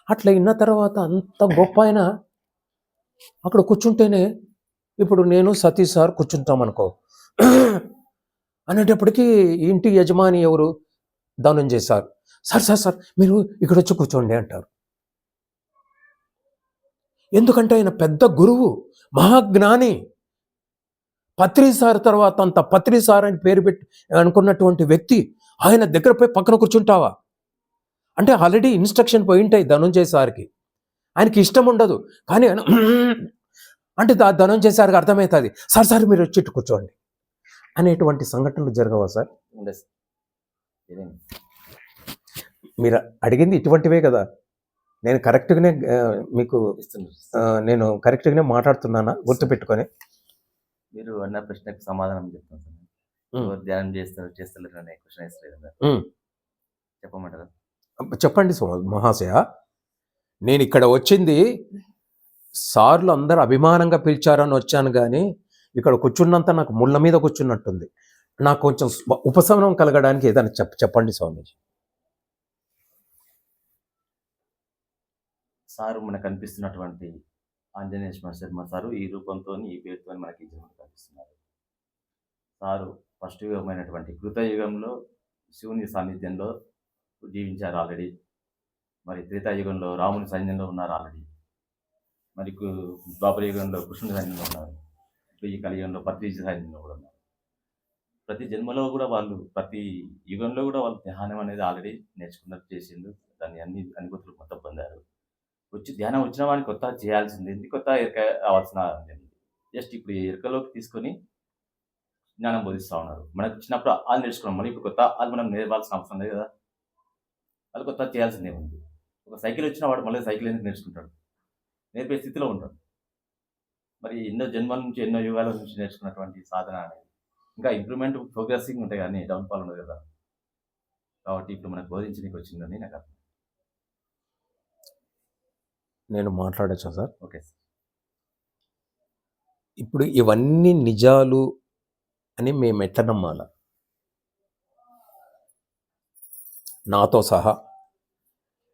అట్లా విన్న తర్వాత అంత గొప్ప ఆయన అక్కడ కూర్చుంటేనే, ఇప్పుడు నేను సతీష్ సార్ కూర్చుంటాం అనుకో, అనేటప్పటికీ ఇంటి యజమాని ఎవరు? ధనంజయ్ సార్. సార్ మీరు ఇక్కడ వచ్చి కూర్చోండి అంటారు. ఎందుకంటే ఆయన పెద్ద గురువు, మహాజ్ఞాని, పత్రి సార్ తర్వాత అంత పత్రి సార్ అని పేరు పెట్టి అనుకున్నటువంటి వ్యక్తి, ఆయన దగ్గర పోయి పక్కన కూర్చుంటావా? అంటే ఆల్రెడీ ఇన్స్ట్రక్షన్ పోయి ఉంటాయి ధనంజయ్ సార్కి, ఆయనకి ఇష్టం ఉండదు, కానీ ఆయన అంటే ధనంజయ్ సార్కి అర్థమవుతుంది, సార్ మీరు వచ్చి కూర్చోండి అనేటువంటి సంఘటనలు జరగవా సార్? మీరు అడిగింది ఇటువంటివే కదా. నేను కరెక్ట్గానే మీకు నేను కరెక్ట్గానే మాట్లాడుతున్నానా? గుర్తుపెట్టుకొని మీరు అన్న ప్రశ్నకు సమాధానం చెప్తాను సార్. ఉమ్, ఎవరు ధ్యానం చేస్తారు చేస్తలేరు అనే క్వశ్చన్ వేస్తారు కదా, ఉమ్. చెప్పమంటారా? చెప్పండి మహాశయ. నేను ఇక్కడ వచ్చింది సార్లు అందరూ అభిమానంగా పిలిచారని వచ్చాను, కానీ ఇక్కడ కూర్చున్నంత నాకు ముళ్ళ మీద కూర్చున్నట్టుంది. నాకు కొంచెం ఉపశమనం కలగడానికి ఏదైనా చెప్పండి స్వామీజీ. సారు మనకు కనిపిస్తున్నటువంటి ఆంజనేయ శర్మ సారు ఈ రూపంతో ఈ పేరుతో మనకి ఈ జన్మలో కనిపిస్తున్నారు. సారు ఫస్ట్ యుగమైనటువంటి కృతయుగంలో శివుని సాన్నిధ్యంలో జీవించారు ఆల్రెడీ. మరి త్రేతాయుగంలో రాముని సైన్యంలో ఉన్నారు ఆల్రెడీ. మరి ద్వాపర యుగంలో కృష్ణుని సైన్యంలో ఉన్నారు. ఇప్పుడు ఈ కలియుగంలో పత్రిజీ సైన్యంలో కూడా ఉన్నారు. ప్రతి జన్మలో కూడా వాళ్ళు, ప్రతి యుగంలో కూడా వాళ్ళు ధ్యానం అనేది ఆల్రెడీ నేర్చుకున్నట్టు చేసిండు. దాన్ని అన్ని అనుభూతులు మొత్తం పొందారు. ధ్యానం వచ్చిన వాడిని కొత్త చేయాల్సింది ఏంటి, కొత్త ఎరక రావాల్సిన జస్ట్ ఇప్పుడు ఈ ఎరకలోకి తీసుకొని జ్ఞానం బోధిస్తూ ఉన్నారు. మనకు చిన్నప్పుడు వాళ్ళు నేర్చుకున్నాం, మళ్ళీ ఇప్పుడు కొత్త వాళ్ళు మనం నేర్వాల్సిన అవసరం లేదు కదా. వాళ్ళు కొత్త చేయాల్సిందే ఉంది. ఒక సైకిల్ వచ్చిన వాడు మళ్ళీ సైకిల్ ఎందుకు నేర్చుకుంటాడు? నేర్పే స్థితిలో ఉంటాడు. మరి ఎన్నో జన్మల నుంచి, ఎన్నో యుగాల నుంచి నేర్చుకున్నటువంటి సాధన అనేది ఇంకా ఇంప్రూవ్మెంట్, ప్రోగ్రెసింగ్ ఉంటాయి కానీ డౌన్ఫాల్ ఉండదు కదా. కాబట్టి ఇప్పుడు మనకు బోధించడానికి వచ్చిందని నాకు అర్థం. నేను మాట్లాడచ్చా సార్? Okay sir. ఇప్పుడు ఇవన్నీ నిజాలు అని మేము ఎట్లా నమ్మాల? నాతో సహా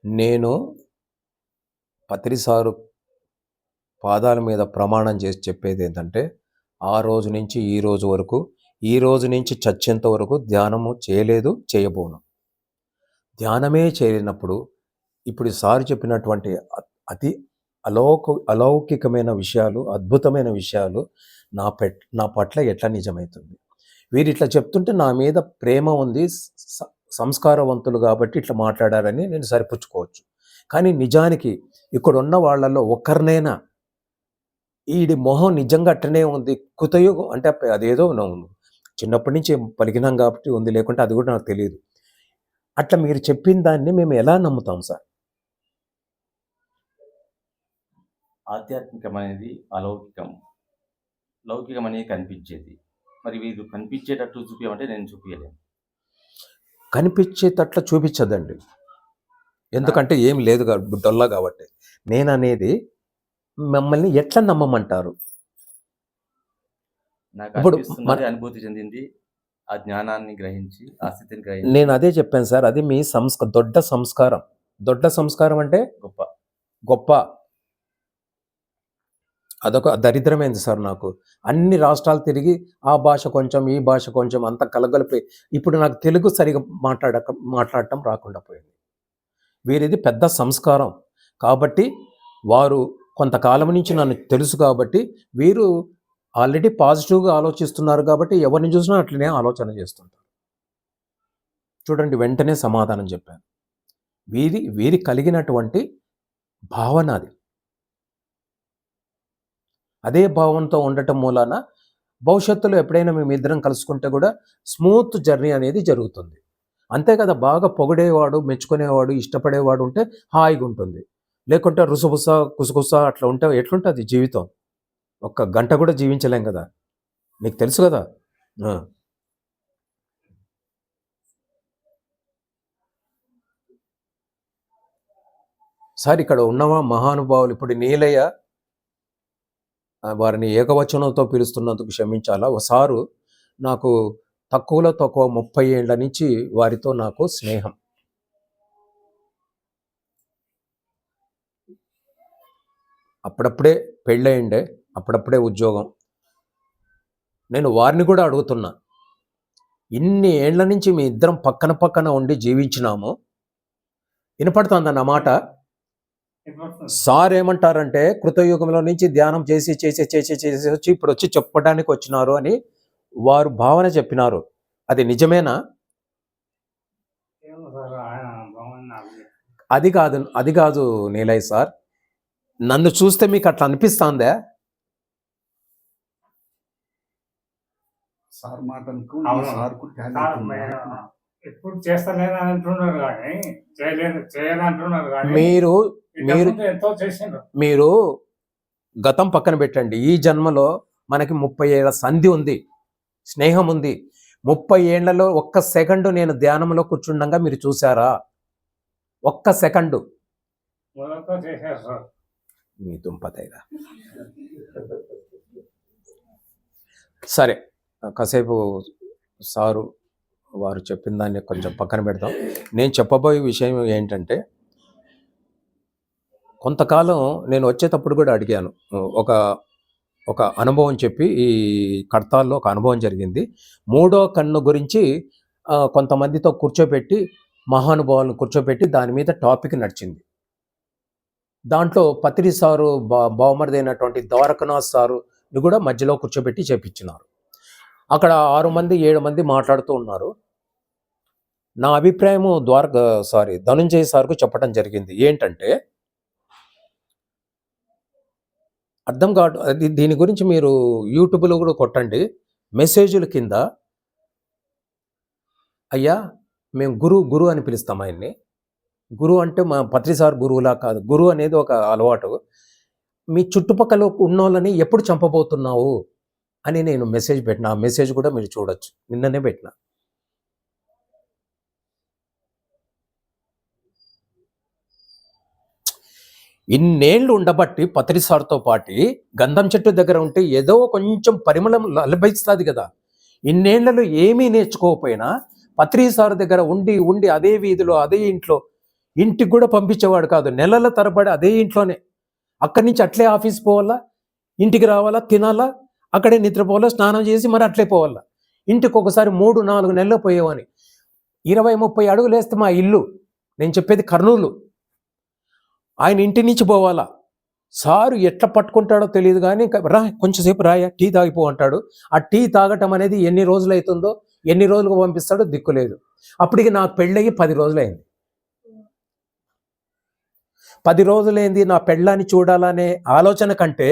నేను పత్రిసారు పాదాల మీద ప్రమాణం చేసి చెప్పేది ఏంటంటే, ఆ రోజు నుంచి ఈ రోజు వరకు, ఈ రోజు నుంచి చచ్చేంత వరకు ధ్యానము చేయలేదు, చేయబోను. ధ్యానమే చేయలేనప్పుడు ఇప్పుడు సారు చెప్పినటువంటి అతి అలౌకికమైన విషయాలు, అద్భుతమైన విషయాలు నా పట్ల ఎట్లా నిజమవుతుంది? వీరు ఇట్లా చెప్తుంటే నా మీద ప్రేమ ఉంది, సంస్కారవంతులు కాబట్టి ఇట్లా మాట్లాడారని నేను సరిపుచ్చుకోవచ్చు. కానీ నిజానికి ఇక్కడ ఉన్న వాళ్ళల్లో ఒక్కరినైనా ఈడి మొహం నిజంగా అట్టనే ఉంది, కృతయుగం అంటే అదేదో చిన్నప్పటి నుంచి పలికినాం కాబట్టి ఉంది, లేకుంటే అది కూడా నాకు తెలియదు. అట్లా మీరు చెప్పిన దాన్ని మేము ఎలా నమ్ముతాం సార్? ఆధ్యాత్మికం అనేది అలౌకికం, లౌకికం అనేది కనిపించేది. మరి వీరు కనిపించేటట్టు చూపించమంటే నేను చూపించలేను. కనిపించేటట్ల చూపించదండి, ఎందుకంటే ఏం లేదు డొల్లా కాబట్టి. నేను అనేది మమ్మల్ని ఎట్లా నమ్మమంటారు? నాకు ఇప్పుడు అనిపిస్తున్నది, అనుభూతి చెందింది, ఆ జ్ఞానాన్ని గ్రహించి, ఆ స్థితిని గ్రహించి. నేను అదే చెప్పాను సార్, అది మీ దొడ్డ సంస్కారం. దొడ్డ సంస్కారం అంటే గొప్ప గొప్ప. అదొక దరిద్రమైంది సార్ నాకు. అన్ని రాష్ట్రాలు తిరిగి ఆ భాష కొంచెం, ఈ భాష కొంచెం, అంత కలగలిపి ఇప్పుడు నాకు తెలుగు సరిగా మాట్లాడటం రాకుండా పోయింది. వీరిది పెద్ద సంస్కారం కాబట్టి, వారు కొంతకాలం నుంచి నన్ను తెలుసు కాబట్టి, వీరు ఆల్రెడీ పాజిటివ్గా ఆలోచిస్తున్నారు కాబట్టి ఎవరిని చూసినా అట్లనే ఆలోచన చేస్తుంటారు. చూడండి, వెంటనే సమాధానం చెప్పాను. వీరి కలిగినటువంటి భావన అది. అదే భావంతో ఉండటం మూలాన భవిష్యత్తులో ఎప్పుడైనా మేము ఇద్దరం కలుసుకుంటే కూడా స్మూత్ జర్నీ అనేది జరుగుతుంది. అంతే కదా. బాగా పొగిడేవాడు, మెచ్చుకునేవాడు, ఇష్టపడేవాడు ఉంటే హాయిగా ఉంటుంది. లేకుంటే రుసబుస, కుసగుస అట్లా ఉంటే ఎట్లుంటుంది జీవితం? ఒక్క గంట కూడా జీవించలేం కదా, నీకు తెలుసు కదా. సార్, ఇక్కడ ఉన్నవా మహానుభావులు, ఇప్పుడు నీలయ్య వారిని ఏకవచనంతో పిలుస్తున్నందుకు క్షమించాలా. ఒకసారు నాకు తక్కువలో తక్కువ 30 ఏళ్ల నుంచి వారితో నాకు స్నేహం. అప్పుడప్పుడే పెళ్ళయిండే, అప్పుడప్పుడే ఉద్యోగం. నేను వారిని కూడా అడుగుతున్నా, ఇన్ని ఏళ్ల నుంచి మీ ఇద్దరం పక్కన పక్కన ఉండి జీవించినాము, వినపడుతుందన్న మాట. సార్ ఏమంటారంటే, కృతయుగంలో నుంచి ధ్యానం చేసి చేసి చేసి చేసి వచ్చి ఇప్పుడు వచ్చి చెప్పడానికి వచ్చినారు అని వారు భావన చెప్పినారు. అది నిజమేనా? అది కాదు నీలయ్య సార్, నన్ను చూస్తే మీకు అట్లా అనిపిస్తుందా? సార్ మాటలకు ఎప్పుడు చేస్తలేదు అంటున్నారు కానీ చేయాలంటున్నారు కానీ మీరు ఎంతో చేసిండ్రు. మీరు గతం పక్కన పెట్టండి. ఈ జన్మలో మనకి 30 ఏళ్ల సంధి ఉంది, స్నేహం ఉంది. 30 ఏళ్లలో ఒక్క సెకండు నేను ధ్యానంలో కూర్చుండగా మీరు చూసారా? ఒక్క సెకండు. మొదలుతో చేశారు సార్. మీ దుంపతైగా. సరే, కాసేపు సారు వారు చెప్పిన దాన్ని కొంచెం పక్కన పెడదాం. నేను చెప్పబోయే విషయం ఏంటంటే, కొంతకాలం నేను వచ్చేటప్పుడు కూడా అడిగాను. ఒక అనుభవం చెప్పి, ఈ కడతాల్లో ఒక అనుభవం జరిగింది. మూడో కన్ను గురించి కొంతమందితో కూర్చోబెట్టి, మహానుభావులను కూర్చోబెట్టి దాని మీద టాపిక్ నడిచింది. దాంట్లో పత్రి సారు బావమరిది అయినటువంటి ద్వారకనాథ్ సారుని కూడా మధ్యలో కూర్చోబెట్టి చేపించినారు. అక్కడ 6 మంది 7 మంది మాట్లాడుతూ ఉన్నారు. నా అభిప్రాయము ధనుంజయ సార్కు చెప్పడం జరిగింది. ఏంటంటే, అర్థం కాదు. దీని గురించి మీరు యూట్యూబ్లో కూడా కొట్టండి. మెసేజ్ల కింద, అయ్యా మేము గురు అని పిలుస్తాం ఆయన్ని. గురువు అంటే మా పత్రి సార్ గురువులా కాదు. గురువు అనేది ఒక అలవాటు. మీ చుట్టుపక్కల ఉన్నోళ్ళని ఎప్పుడు చంపబోతున్నావు అని నేను మెసేజ్ పెట్టిన. ఆ మెసేజ్ కూడా మీరు చూడొచ్చు, నిన్ననే పెట్టిన. ఇన్నేళ్ళు ఉండబట్టి పత్రి సార్తో పాటి గంధం చెట్టు దగ్గర ఉంటే ఏదో కొంచెం పరిమళం లభిస్తుంది కదా. ఇన్నేళ్లలో ఏమీ నేర్చుకోకపోయినా పత్రి సార్ దగ్గర ఉండి ఉండి అదే వీధిలో అదే ఇంటికి కూడా పంపించేవాడు కాదు. నెలల తరబడి అదే ఇంట్లోనే. అక్కడి నుంచి అట్లే ఆఫీస్ పోవాలా, ఇంటికి రావాలా, తినాలా, అక్కడే నిద్రపోవాలా, స్నానం చేసి మరి అట్లే పోవాలా. ఇంటికి ఒకసారి 3-4 నెలలు పోయేవాని. 20-30 అడుగులు వేస్తే మా ఇల్లు, నేను చెప్పేది కర్నూలు. ఆయన ఇంటి నుంచి పోవాలా. సారు ఎట్లా పట్టుకుంటాడో తెలియదు కానీ, కొంచెంసేపు రాయా, టీ తాగిపో అంటాడు. ఆ టీ తాగటం అనేది ఎన్ని రోజులు అవుతుందో, ఎన్ని రోజులకు పంపిస్తాడో దిక్కులేదు. అప్పటికి నాకు పెళ్ళయి 10 రోజులైంది. 10 రోజులైంది నా పెళ్ళాన్ని చూడాలనే ఆలోచన కంటే,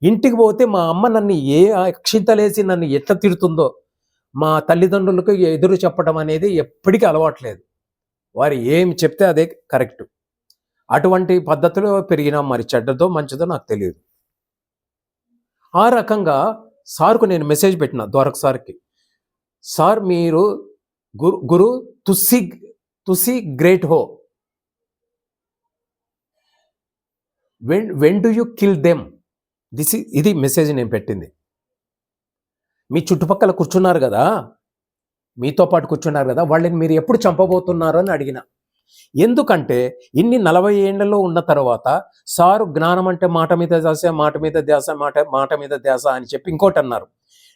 ఇంటికి పోతే మా అమ్మ నన్ను ఏ అక్షింతలేసి నన్ను ఎట్లా తిడుతుందో, మా తల్లిదండ్రులకు ఎదురు చెప్పడం అనేది ఎప్పటికీ అలవాట్లేదు. వారు ఏమి చెప్తే అదే కరెక్ట్. అటువంటి పద్ధతిలో పెరిగినా, మరి చెడ్డదో మంచిదో నాకు తెలియదు. ఆ రకంగా సార్కు నేను మెసేజ్ పెట్టిన, ద్వారక సార్కి. సార్ మీరు గురు తుసి గ్రేట్ హో, when do you kill them. ఇది మెసేజ్ నేను పెట్టింది. మీ చుట్టుపక్కల కూర్చున్నారు కదా, మీతో పాటు కూర్చున్నారు కదా, వాళ్ళని మీరు ఎప్పుడు చంపబోతున్నారు అని అడిగిన. ఎందుకంటే ఇన్ని 40 ఏళ్లలో ఉన్న తర్వాత సారు జ్ఞానం అంటే మాట మీద ధ్యాస, మాట మీద ధ్యాస, మాట మీద ధ్యాస అని చెప్పి ఇంకోటి అన్నారు.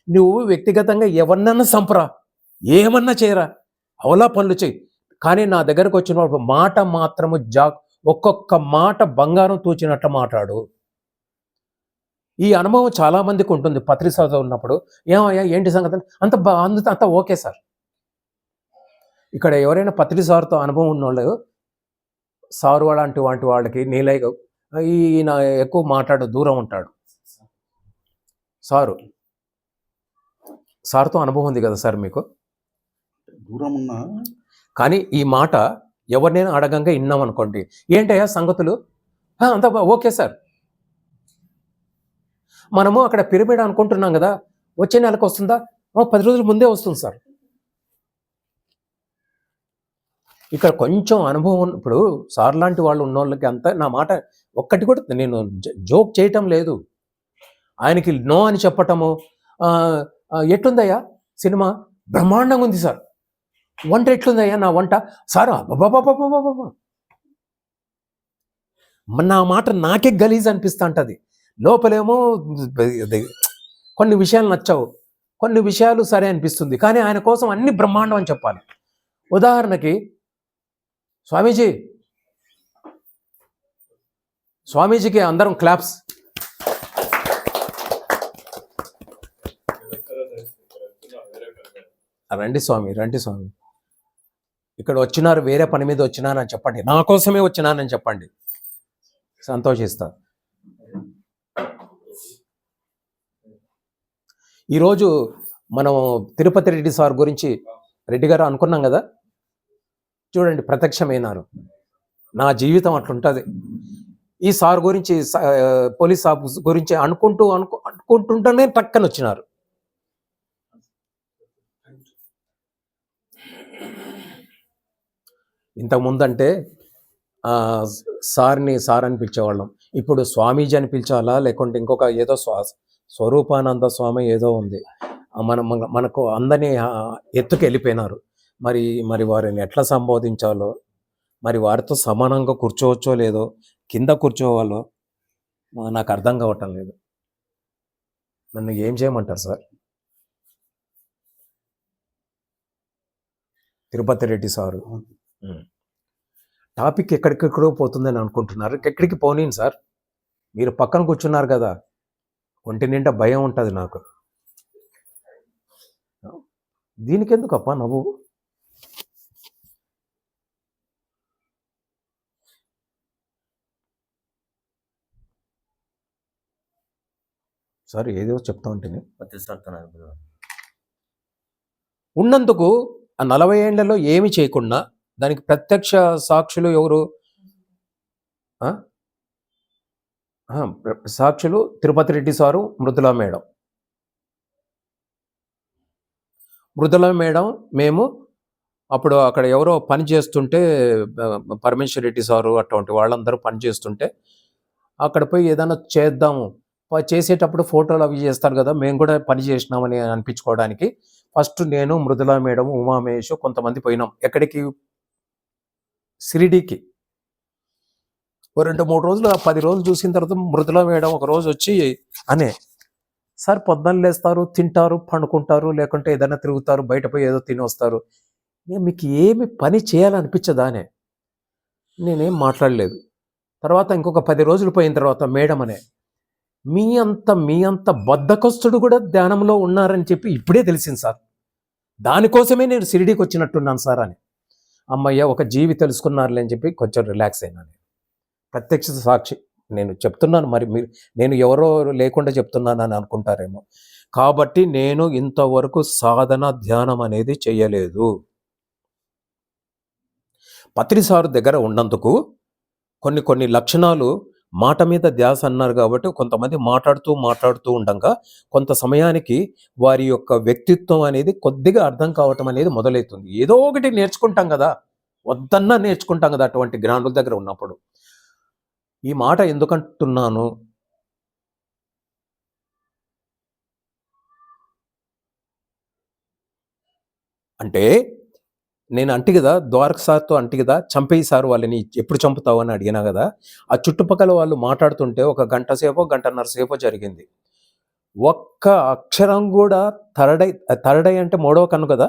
నువ్వు వ్యక్తిగతంగా ఎవరినన్నా చంపరా, ఏమన్నా చేయరా, అవలా పనులు చేయి, కానీ నా దగ్గరకు వచ్చిన మాట మాత్రము ఒక్కొక్క మాట బంగారం తూచినట్లు మాట్లాడు. ఈ అనుభవం చాలా మందికి ఉంటుంది. పత్రి సార్ ఉన్నప్పుడు, ఏమయ్యా ఏంటి సంగతి, అంత ఓకే సార్. ఇక్కడ ఎవరైనా పత్రి సార్తో అనుభవం ఉన్నవాళ్ళు, సారు అలాంటి వాళ్ళకి నీలై ఈయన ఎక్కువ మాట్లాడు, దూరం ఉంటాడు. సార్తో అనుభవం ఉంది కదా సార్ మీకు. దూరం ఉన్నా కానీ ఈ మాట ఎవరినైనా అడగంగా విన్నాం అనుకోండి, ఏంటయ్యా సంగతులు, అంత ఓకే సార్. మనము అక్కడ పిరమిడ్ అనుకుంటున్నాం కదా, వచ్చే నెలకు వస్తుందా, 10 రోజుల ముందే వస్తుంది సార్. ఇక్కడ కొంచెం అనుభవం ఇప్పుడు సార్ లాంటి వాళ్ళు ఉన్నోళ్ళకి అంతా నా మాట ఒక్కటి కూడా నేను జోక్ చేయటం లేదు. ఆయనకి నో అని చెప్పటము, ఎట్లుందయ్యా సినిమా, బ్రహ్మాండంగా ఉంది సార్. వంట ఎట్లుందయ్యా నా వంట సార్, బాబా నా మాట నాకే గలీజ్ అనిపిస్తా ఉంటుంది. లోపలేమో కొన్ని విషయాలు నచ్చవు, కొన్ని విషయాలు సరే అనిపిస్తుంది, కానీ ఆయన కోసం అన్ని బ్రహ్మాండం అని చెప్పాలి. ఉదాహరణకి స్వామీజీకి అందరం క్లాప్స్. రండి స్వామి, ఇక్కడ వచ్చినారు, వేరే పని మీద వచ్చినానని చెప్పండి, నా కోసమే వచ్చినానని చెప్పండి, సంతోషిస్తా. ఈరోజు మనం తిరుపతి రెడ్డి సార్ గురించి, రెడ్డి గారు అనుకున్నాం కదా, చూడండి ప్రత్యక్షమైనారు. నా జీవితం అట్లుంటుంది. ఈ సార్ గురించి, పోలీస్ సార్ గురించి అనుకుంటూ మాట్లాడుకుంటుంటేనే టక్కన వచ్చినారు. ఇంతకుముందంటే సార్ని సార్ అని పిలిచేవాళ్ళం. ఇప్పుడు స్వామీజీ అని పిలిచాలా, లేకుంటే ఇంకొక ఏదో స్వరూపానంద స్వామి ఏదో ఉంది. మనకు అందని ఎత్తుకు వెళ్ళిపోయినారు. మరి వారిని ఎట్లా సంబోధించాలో, మరి వారితో సమానంగా కూర్చోవచ్చో లేదో, కింద కూర్చోవాలో నాకు అర్థం కావటం లేదు. నన్ను ఏం చేయమంటారు sir? Tirupati Reddy sir topic ఎక్కడికెక్కడో పోతుందని అనుకుంటున్నారు. ఎక్కడికి పోనీను సార్. మీరు పక్కన కూర్చున్నారు కదా, ఒంటి నిండా భయం ఉంటుంది నాకు. దీనికెందుకప్ప నవ్వు? సార్ ఏదో చెప్తా ఉంటుంది. ఉన్నందుకు ఆ 40 ఏళ్లలో ఏమి చేయకుండా దానికి ప్రత్యక్ష సాక్షులు ఎవరు? సాక్షులు తిరుపతి రెడ్డి సారు, మృదులా మేడం. మృదులా మేడం మేము అప్పుడు అక్కడ ఎవరో పని చేస్తుంటే, పరమేశ్వర్ రెడ్డి సారు అటువంటి వాళ్ళందరూ పని చేస్తుంటే అక్కడ పోయి ఏదైనా చేద్దాము, చేసేటప్పుడు ఫోటోలు అవి చేస్తారు కదా, మేము కూడా పని చేసినామని అనిపించుకోవడానికి ఫస్ట్ నేను, మృదులా మేడం, ఉమామేష్ కొంతమంది పోయినాం. ఎక్కడికి? షిరిడీకి. 2-3 రోజులు, 10 రోజులు చూసిన తర్వాత మృదులా మేడం ఒక రోజు వచ్చి సార్ పొద్దున్న లేస్తారు, తింటారు, పండుకుంటారు, లేకుంటే ఏదైనా తిరుగుతారు, బయట పోయి ఏదో తిని వస్తారు, మీకు ఏమి పని చేయాలనిపించదానే. నేనేం మాట్లాడలేదు. తర్వాత ఇంకొక 10 రోజులు పోయిన తర్వాత మేడం మీ అంత బద్ధకస్తుడు కూడా ధ్యానంలో ఉన్నారని చెప్పి ఇప్పుడే తెలిసింది సార్. దానికోసమే నేను షిరిడీకి వచ్చినట్టున్నాను సార్ అని. అమ్మయ్య, ఒక జీవి తెలుసుకున్నారులే అని చెప్పి కొంచెం రిలాక్స్ అయినాను. ప్రత్యక్ష సాక్షి నేను చెప్తున్నాను. మరి నేను ఎవరో లేకుండా చెప్తున్నానని అనుకుంటారేమో. కాబట్టి నేను ఇంతవరకు సాధన ధ్యానం అనేది చేయలేదు. పత్రి సారు దగ్గర ఉన్నందుకు కొన్ని లక్షణాలు, మాట మీద ధ్యాస అన్నారు కాబట్టి కొంతమంది మాట్లాడుతూ ఉండగా కొంత సమయానికి వారి యొక్క వ్యక్తిత్వం అనేది కొద్దిగా అర్థం కావటం అనేది మొదలవుతుంది. ఏదో ఒకటి నేర్చుకుంటాం కదా, వద్దన్నా నేర్చుకుంటాం కదా అటువంటి జ్ఞానుల దగ్గర ఉన్నప్పుడు. ఈ మాట ఎందుకంటున్నాను అంటే, నేను అంటి కదా, ద్వారక సార్తో అంటి కదా, చంపేయి సార్ వాళ్ళని ఎప్పుడు చంపుతావు అని అడిగినా కదా, ఆ చుట్టుపక్కల వాళ్ళు మాట్లాడుతుంటే 1 గంట సేపో 1.5 సేపో జరిగింది. ఒక్క అక్షరం కూడా థర్డ్ ఐ అంటే 3వ కన్ను కదా.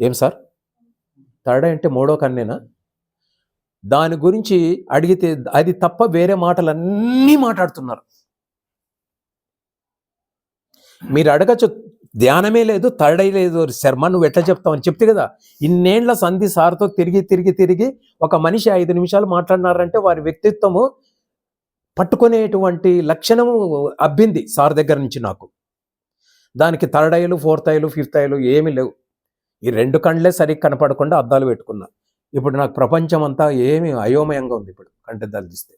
ఏం సార్, థర్డ్ ఐ అంటే 3వ కన్నేనా? దాని గురించి అడిగితే అది తప్ప వేరే మాటలన్నీ మాట్లాడుతున్నారు. మీరు అడగచ్చు, ధ్యానమే లేదు, థర్డ్ ఐ లేదు, శర్మ నువ్వు ఎట్లా చెప్తావని చెప్తే కదా. ఇన్నేళ్ల సంధి సార్తో తిరిగి ఒక మనిషి 5 నిమిషాలు మాట్లాడినారంటే వారి వ్యక్తిత్వము పట్టుకునేటువంటి లక్షణము అబ్బింది సార్ దగ్గర నుంచి నాకు. దానికి థర్డ్ ఐలు, ఫోర్త్ ఐలు, ఫిఫ్త్ ఐలు ఏమీ లేవు. ఈ 2 కళ్ళే సరిగ్గా కనపడకుండా అద్దాలు పెట్టుకున్నా. ఇప్పుడు నాకు ప్రపంచం అంతా ఏమి అయోమయంగా ఉంది. ఇప్పుడు కంటెద్దాలు తీస్తే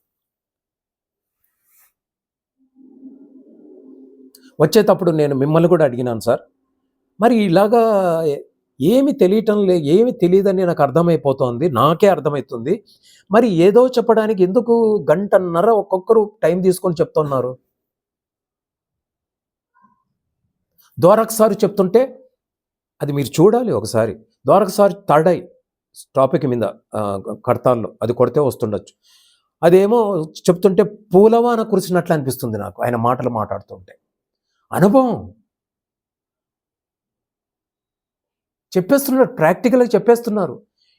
వచ్చేటప్పుడు నేను మిమ్మల్ని కూడా అడిగినాను సార్, మరి ఇలాగా ఏమి తెలియదని నాకు అర్థమైపోతుంది, నాకే అర్థమవుతుంది. మరి ఏదో చెప్పడానికి ఎందుకు 1.5 గంట ఒక్కొక్కరు టైం తీసుకొని చెప్తున్నారు? ద్వారక సార్ చెప్తుంటే అది మీరు చూడాలి ఒకసారి. Dwaraka sir third eye topic మీద కడతాల్లో అది కొడితే వస్తుండొచ్చు. అదేమో చెప్తుంటే పూలవాన కురిసినట్లు అనిపిస్తుంది నాకు ఆయన మాటలు మాట్లాడుతుంటే. అనుభవం చెప్పేస్తున్నారు, ప్రాక్టికల్గా చెప్పేస్తున్నారు.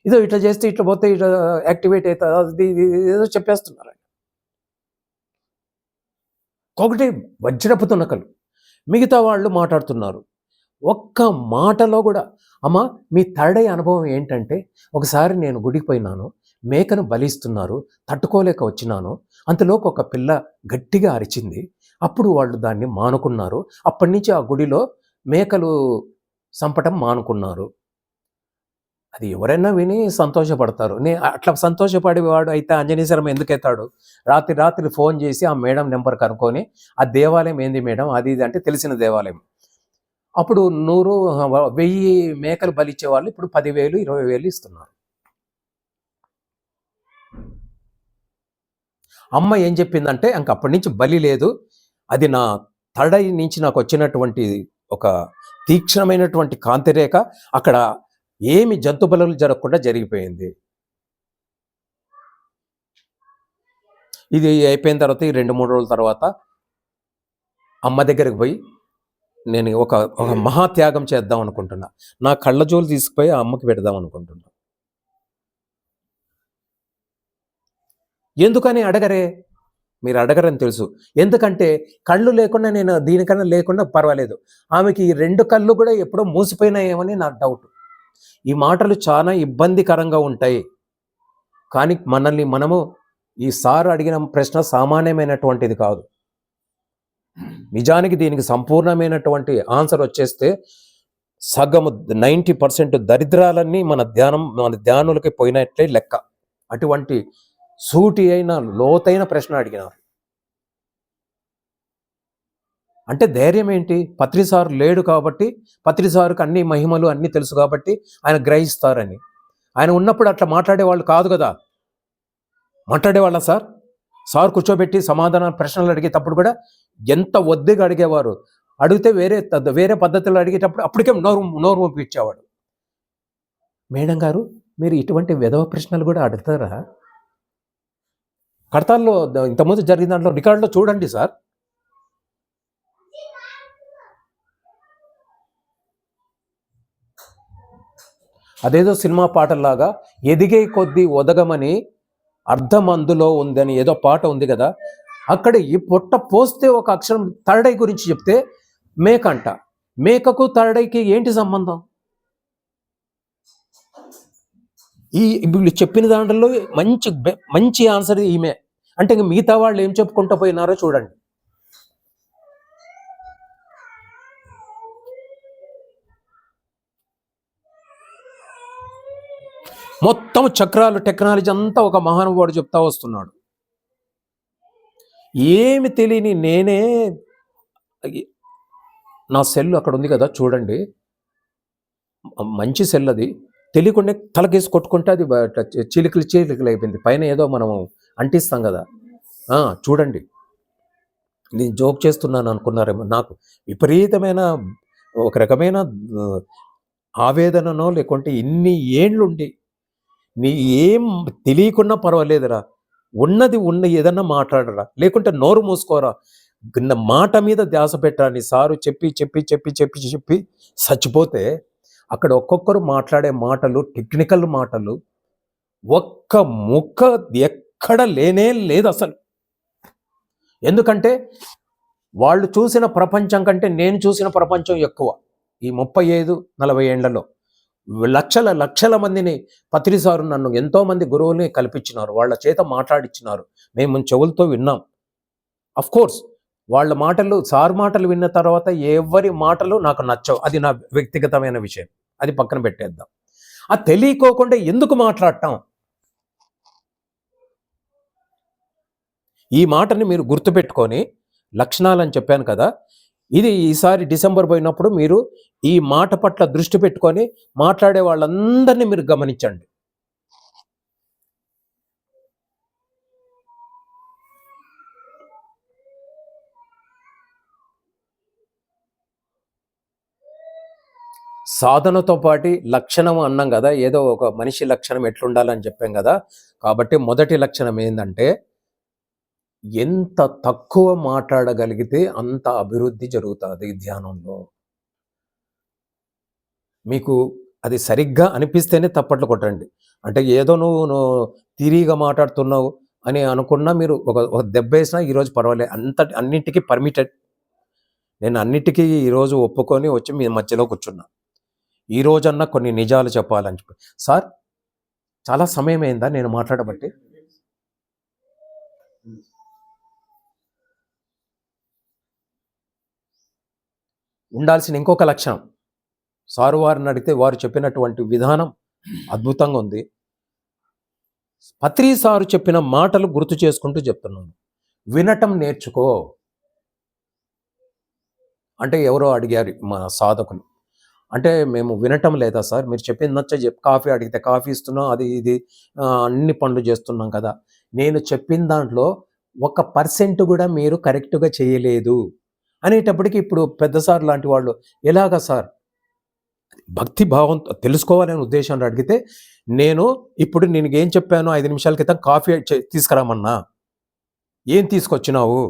ఇదో ఇట్లా చేస్తే ఇట్లా పోతే ఇట్లా యాక్టివేట్ అవుతుంది, ఏదో చెప్పేస్తున్నారు. ఒకటి వజ్రపు తునకలు, మిగతా వాళ్ళు మాట్లాడుతున్నారు. ఒక్క మాటలో కూడా అమ్మ మీ థర్డ్ ఐ అనుభవం ఏంటంటే, ఒకసారి నేను గుడికి పోయినాను, మేకను బలిస్తున్నారు, తట్టుకోలేక వచ్చినాను, అంతలోకి ఒక పిల్ల గట్టిగా అరిచింది, అప్పుడు వాళ్ళు దాన్ని మానుకున్నారు, అప్పటి నుంచి ఆ గుడిలో మేకలు చంపటం మానుకున్నారు అది ఎవరైనా విని సంతోషపడతారు. అట్లా సంతోషపడేవాడు అయితే ఆంజనేయ శర్మ ఎందుకెత్తాడు? రాత్రి రాత్రి ఫోన్ చేసి ఆ మేడం నెంబర్ కనుక్కొని, ఆ దేవాలయం ఏంది మేడం అది ఇది అంటే తెలిసిన దేవాలయం. అప్పుడు 100, 1000 మేకలు బలిచ్చేవాళ్ళు ఇప్పుడు 10,000, 20,000 ఇస్తున్నారు. అమ్మ ఏం చెప్పిందంటే ఇంక అప్పటి నుంచి బలి లేదు. అది నా తడై నుంచి నాకు వచ్చినటువంటి ఒక తీక్షణమైనటువంటి కాంతిరేఖ. అక్కడ ఏమి జంతు బలులు జరగకుండా జరిగిపోయింది. ఇది అయిపోయిన తర్వాత ఈ 2-3 రోజుల తర్వాత అమ్మ దగ్గరికి పోయి నేను ఒక మహాత్యాగం చేద్దాం అనుకుంటున్నా. నా కళ్ళజోలు తీసుకుపోయి ఆ అమ్మకి పెడదాం అనుకుంటున్నా. ఎందుకని అడగరే? మీరు అడగరని తెలుసు. ఎందుకంటే కళ్ళు లేకుండా నేను దీనికన్నా లేకుండా పర్వాలేదు. ఆమెకి ఈ 2 కళ్ళు కూడా ఎప్పుడో మూసిపోయినాయేమని నాకు డౌట్. ఈ మాటలు చాలా ఇబ్బందికరంగా ఉంటాయి. కానీ మనము ఈ సార్ అడిగిన ప్రశ్న సామాన్యమైనటువంటిది కాదు. నిజానికి దీనికి సంపూర్ణమైనటువంటి ఆన్సర్ వచ్చేస్తే సగము 90% దరిద్రాలన్నీ మన ధ్యానులకి పోయినట్లే లెక్క. అటువంటి సూటి అయిన లోతైన ప్రశ్న అడిగినారు. అంటే ధైర్యం ఏంటి? పత్రిసారు లేడు కాబట్టి, పత్రిసారుకు అన్ని మహిమలు అన్నీ తెలుసు కాబట్టి ఆయన గ్రహిస్తారని. ఆయన ఉన్నప్పుడు అట్లా మాట్లాడేవాళ్ళు కాదు కదా. మాట్లాడేవాళ్ళ సార్ కూర్చోబెట్టి సమాధాన ప్రశ్నలు అడిగేటప్పుడు కూడా ఎంత ఒద్దిగా అడిగేవారు. అడిగితే వేరే పద్ధతులు అడిగేటప్పుడు అప్పటికే నోరు పంపించేవాడు. మేడం గారు మీరు ఇటువంటి విధవ ప్రశ్నలు కూడా అడుగుతారా? కడతాల్లో ఇంతకుముందు జరిగిన దాంట్లో రికార్డులో చూడండి సార్. అదేదో సినిమా పాటల్లాగా ఎదిగే కొద్దీ ఒదగమని అర్థం అందులో ఉందని ఏదో పాట ఉంది కదా. అక్కడ ఈ పొట్ట పోస్తే ఒక అక్షరం తరడై గురించి చెప్తే మేక అంట. మేకకు తరడైకి ఏంటి సంబంధం? వీళ్ళు చెప్పిన దాంట్లో మంచి ఆన్సర్ ఈమె. అంటే ఇంక మిగతా వాళ్ళు ఏం చెప్పుకుంటూ పోయినారో చూడండి. మొత్తం చక్రాలు టెక్నాలజీ అంతా ఒక మహానుభావుడు చెప్తా వస్తున్నాడు. ఏమి తెలియని నేనే నా సెల్ అక్కడ ఉంది కదా చూడండి, మంచి సెల్ అది. తెలియకుండా తలకేసి కొట్టుకుంటే అది చీలికలు అయిపోయింది. పైన ఏదో మనం అంటిస్తాం కదా, చూడండి. నేను జోక్ చేస్తున్నాను అనుకున్నారేమో. నాకు విపరీతమైన ఒక రకమైన ఆవేదననో లేకుంటే ఇన్ని ఏండ్లుండి నీ ఏం తెలియకున్నా పర్వాలేదురా, ఉన్నది ఏదన్నా మాట్లాడరా, లేకుంటే నోరు మూసుకోరా, మాట మీద ధ్యాస పెట్టాలని సారు చెప్పి చెప్పి చెప్పి చెప్పి చెప్పి చచ్చిపోతే అక్కడ ఒక్కొక్కరు మాట్లాడే మాటలు టెక్నికల్ మాటలు ఒక్క ముక్క ఎక్కడ లేనే లేదు అసలు. ఎందుకంటే వాళ్ళు చూసిన ప్రపంచం కంటే నేను చూసిన ప్రపంచం ఎక్కువ. ఈ 35-40 ఏండ్లలో లక్షల మందిని పత్రిసారు నన్ను ఎంతోమంది గురువుల్ని కల్పించినారు, వాళ్ళ చేత మాట్లాడించినారు, మేము చెవులతో విన్నాం. అఫ్ కోర్స్ వాళ్ళ మాటలు, సార్ మాటలు విన్న తర్వాత ఎవరి మాటలు నాకు నచ్చవు, అది నా వ్యక్తిగతమైన విషయం, అది పక్కన పెట్టేద్దాం. ఆ తెలియకోకుండా ఎందుకు మాట్లాడటం? ఈ మాటని మీరు గుర్తుపెట్టుకొని, లక్షణాలని చెప్పాను కదా, ఇది ఈసారి డిసెంబర్ పోయినప్పుడు మీరు ఈ మాట పట్ల దృష్టి పెట్టుకొని మాట్లాడే వాళ్ళందరినీ మీరు గమనించండి. సాధనతో పాటు లక్షణం అన్నాం కదా, ఏదో ఒక మనిషి లక్షణం ఎట్లుండాలని చెప్పాం కదా. కాబట్టి మొదటి లక్షణం ఏంటంటే ఎంత తక్కువ మాట్లాడగలిగితే అంత అభివృద్ధి జరుగుతుంది ధ్యానంలో. మీకు అది సరిగ్గా అనిపిస్తేనే తప్పట్లు కొట్టండి. అంటే ఏదో నువ్వు తిరిగిగా మాట్లాడుతున్నావు అని అనుకున్నా మీరు ఒక దెబ్బ వేసినా ఈరోజు పర్వాలేదు, అన్నింటికీ పర్మిటెడ్. నేను అన్నిటికీ ఈరోజు ఒప్పుకొని వచ్చి మీ మధ్యలో కూర్చున్నా. ఈ రోజన్నా కొన్ని నిజాలు చెప్పాలని చెప్పి. సార్ చాలా సమయం అయిందా నేను మాట్లాడబట్టి? ఉండాల్సిన ఇంకొక లక్షణం, సారు వారిని అడిగితే వారు చెప్పినటువంటి విధానం అద్భుతంగా ఉంది. పత్రి సారు చెప్పిన మాటలు గుర్తు చేసుకుంటూ చెప్తున్నాను. వినటం నేర్చుకో అంటే ఎవరో అడిగారు మా సాధకులు. అంటే మేము వినటం లేదా సార్, మీరు చెప్పింది చెప్పి కాఫీ అడిగితే కాఫీ ఇస్తున్నాం, అది ఇది అన్ని పనులు చేస్తున్నాం కదా. నేను చెప్పిన దాంట్లో 1% కూడా మీరు కరెక్ట్గా చేయలేదు అనేటప్పటికి ఇప్పుడు పెద్ద సార్ లాంటి వాళ్ళు ఎలాగా సార్ భక్తి భావం తెలుసుకోవాలనే ఉద్దేశంలో అడిగితే, నేను ఇప్పుడు నేను ఏం చెప్పాను 5 నిమిషాల క్రితం కాఫీ తీసుకురామన్నా, ఏం తీసుకొచ్చినావు?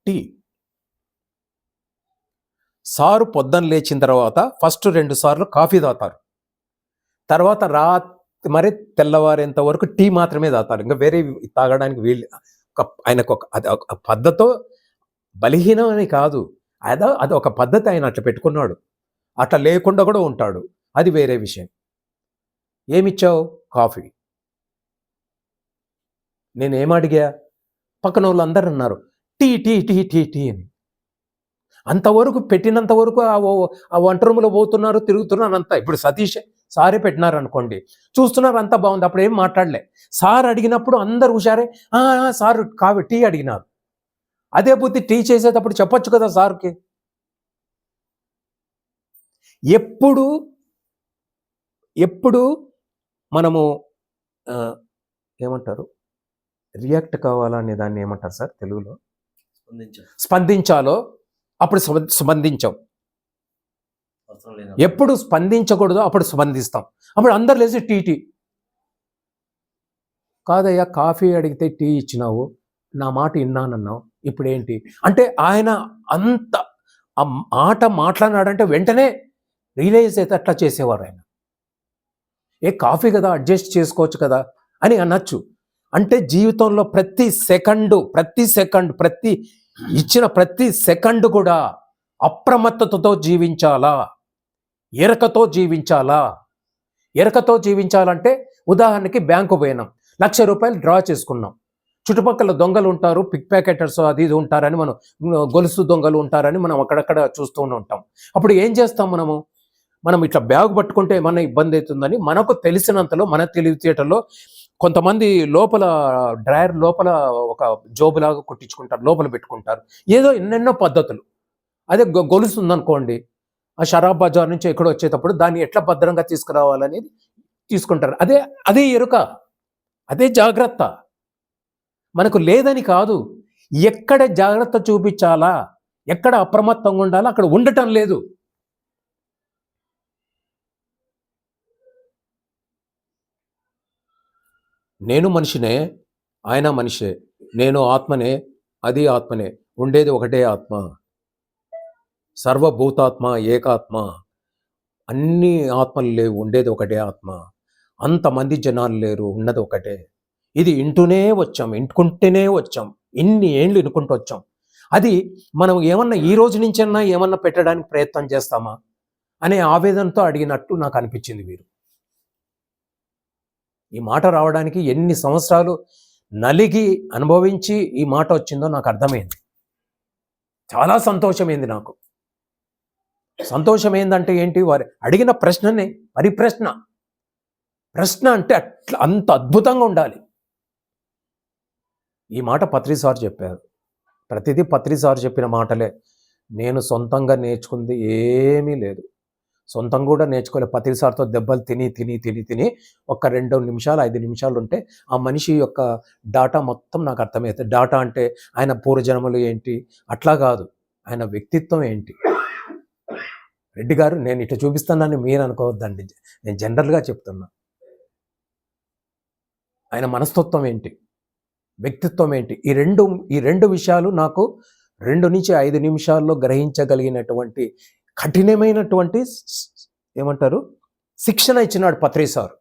టీ. సారు పొద్దున్న లేచిన తర్వాత ఫస్ట్ 2 సార్లు కాఫీ తాగుతారు, తర్వాత మరి తెల్లవారేంత వరకు టీ మాత్రమే తాగుతారు. ఇంకా వేరే తాగడానికి వీళ్ళు ఆయనకు ఒక పద్ధతో బలహీనం అని కాదు, అది ఒక పద్ధతి ఆయన అట్లా పెట్టుకున్నాడు. అట్లా లేకుండా కూడా ఉంటాడు, అది వేరే విషయం. ఏమిచ్చావు? కాఫీ. నేనేమడిగా? పక్కన వాళ్ళు అందరు అన్నారు tea tea tea tea tea అని. అంతవరకు పెట్టినంత వరకు ఆ వంట రూమ్లో పోతున్నారు, తిరుగుతున్నారు అంతా. ఇప్పుడు సతీష్ సారే పెట్టినారు అనుకోండి, చూస్తున్నారు, అంతా బాగుంది, అప్పుడు ఏం మాట్లాడలే. సార్ అడిగినప్పుడు అందరు హుషారే, సార్ కాఫీ టీ అడిగినారు. అదే బుద్ధి టీ చేసేటప్పుడు చెప్పొచ్చు కదా సార్కి. ఎప్పుడు మనము ఏమంటారు, రియాక్ట్ కావాలా అనే దాన్ని ఏమంటారు సార్ తెలుగులో? స్పందించాలో అప్పుడు స్పందించాం. ఎప్పుడు స్పందించకూడదో అప్పుడు స్పందిస్తాం. అప్పుడు అందరు లేచి టీ కాదయ్యా, కాఫీ అడిగితే టీ ఇచ్చినావు, నా మాట విన్నానన్నావు, ఇప్పుడేంటి అంటే ఆయన అంత ఆ మాట మాట్లాడినాడంటే వెంటనే రియలైజ్ అయితే అట్లా చేసేవారు ఆయన. కాఫీ కదా, అడ్జస్ట్ చేసుకోవచ్చు కదా అని అనొచ్చు. అంటే జీవితంలో ప్రతి ఇచ్చిన ప్రతి సెకండ్ కూడా అప్రమత్తతతో జీవించాలా, ఎరకతో జీవించాలంటే ఉదాహరణకి బ్యాంకు పోయినాం, 1,00,000 రూపాయలు డ్రా చేసుకున్నాం. చుట్టుపక్కల దొంగలు ఉంటారు, పిక్ ప్యాకెటర్స్ అది ఇది ఉంటారని, మనం గొలుసు దొంగలు ఉంటారని మనం అక్కడక్కడ చూస్తూ ఉంటాం. అప్పుడు ఏం చేస్తాం మనం ఇట్లా బ్యాగ్ పట్టుకుంటే ఏమన్నా ఇబ్బంది అవుతుందని మనకు తెలిసినంతలో, మన తెలివితేటలో కొంతమంది లోపల డ్రాయర్ లోపల ఒక జోబులాగా కుట్టించుకుంటారు, లోపల పెట్టుకుంటారు, ఏదో ఎన్నెన్నో పద్ధతులు. అదే గొలుసు ఉందనుకోండి, ఆ షరాబ్ బజార్ నుంచి ఎక్కడో వచ్చేటప్పుడు దాన్ని ఎట్లా భద్రంగా తీసుకురావాలనేది తీసుకుంటారు. అదే ఎరుక, అదే జాగ్రత్త. మనకు లేదని కాదు, ఎక్కడ జాగ్రత్త చూపించాలా, ఎక్కడ అప్రమత్తంగా ఉండాలా అక్కడ ఉండటం లేదు. నేను మనిషినే, ఆయన మనిషే, నేను ఆత్మనే, అది ఆత్మనే, ఉండేది ఒకటే ఆత్మ, సర్వభూతాత్మ ఏకాత్మ, అన్ని ఆత్మలు లేవు, ఉండేది ఒకటే ఆత్మ, అంతమంది జనాలు లేరు, ఉన్నది ఒకటే. ఇది ఇంటుకుంటూనే వచ్చాం, ఇన్ని ఏండ్లు ఇనుకుంటూ వచ్చాం. అది మనం ఏమన్నా ఈ రోజు నుంచన్నా ఏమన్నా పెట్టడానికి ప్రయత్నం చేస్తామా అనే ఆవేదనతో అడిగినట్టు నాకు అనిపించింది. వీరు ఈ మాట రావడానికి ఎన్ని సంవత్సరాలు నలిగి అనుభవించి ఈ మాట వచ్చిందో నాకు అర్థమైంది. చాలా సంతోషమైంది నాకు. సంతోషం ఏందంటే ఏంటి, వారు అడిగిన ప్రశ్ననే ప్రశ్న అంటే అట్లా అంత అద్భుతంగా ఉండాలి. ఈ మాట పత్రి సార్ చెప్పారు, ప్రతిదీ పత్రి సార్ చెప్పిన మాటలే. నేను సొంతంగా నేర్చుకుంది ఏమీ లేదు, సొంతంగా కూడా నేర్చుకోలే. పత్రి సార్తో దెబ్బలు తిని ఒక 2 నిమిషాలు 5 నిమిషాలు ఉంటే ఆ మనిషి యొక్క డాటా మొత్తం నాకు అర్థమవుతుంది. డాటా అంటే ఆయన పూర్వజన్మలు ఏంటి అట్లా కాదు, ఆయన వ్యక్తిత్వం ఏంటి. రెడ్డి గారు, నేను ఇట్లా చూపిస్తున్నానని మీరు అనుకోవద్దండి, నేను జనరల్గా చెప్తున్నా. ఆయన మనస్తత్వం ఏంటి, వ్యక్తిత్వం ఏంటి, ఈ రెండు విషయాలు నాకు 2 నుంచి 5 నిమిషాల్లో గ్రహించగలిగినటువంటి కఠినమైనటువంటి ఏమంటారు శిక్షణ ఇచ్చినాడు పత్రి సార్.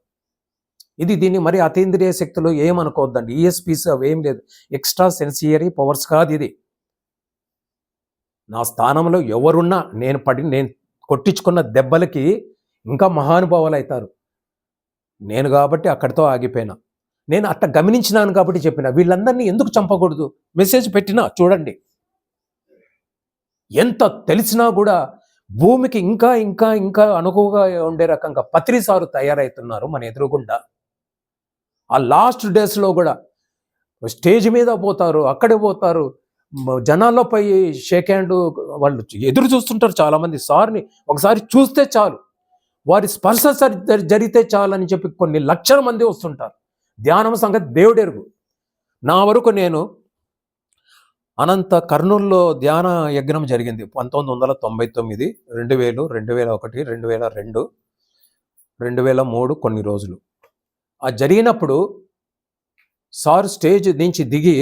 దీన్ని మరి అతీంద్రియ శక్తులు ఏమనుకోవద్దండి, ఈఎస్పీస్ అవేం లేదు, ఎక్స్ట్రా సెన్సియరీ పవర్స్ కాదు. ఇది నా స్థానంలో ఎవరున్నా నేను కొట్టించుకున్న దెబ్బలకి ఇంకా మహానుభావాలు అవుతారు. నేను కాబట్టి అక్కడితో ఆగిపోయినా. నేను అట్లా గమనించినాను కాబట్టి చెప్పిన. వీళ్ళందరినీ ఎందుకు చంపకూడదు, మెసేజ్ పెట్టినా చూడండి. ఎంత తెలిసినా కూడా భూమికి ఇంకా ఇంకా ఇంకా అనుకువగా ఉండే రకంగా పత్రి సారు తయారవుతున్నారు మన ఎదురుగుండా. ఆ లాస్ట్ డేస్లో కూడా స్టేజ్ మీద పోతారు, అక్కడే పోతారు, జనాల్లో పోయి షేక్ హ్యాండ్, వాళ్ళు ఎదురు చూస్తుంటారు చాలామంది. సార్ని ఒకసారి చూస్తే చాలు, వారి స్పర్శ జరిగితే చాలు అని చెప్పి కొన్ని లక్షల మంది వస్తుంటారు. ధ్యానం సంగతి దేవుడెరుగు. నా వరకు నేను అనంత కర్నూలులో ధ్యాన యజ్ఞం జరిగింది 1999, 2000, 2001, 2002, 2003 కొన్ని రోజులు. ఆ జరిగినప్పుడు సార్ స్టేజ్ నుంచి దిగి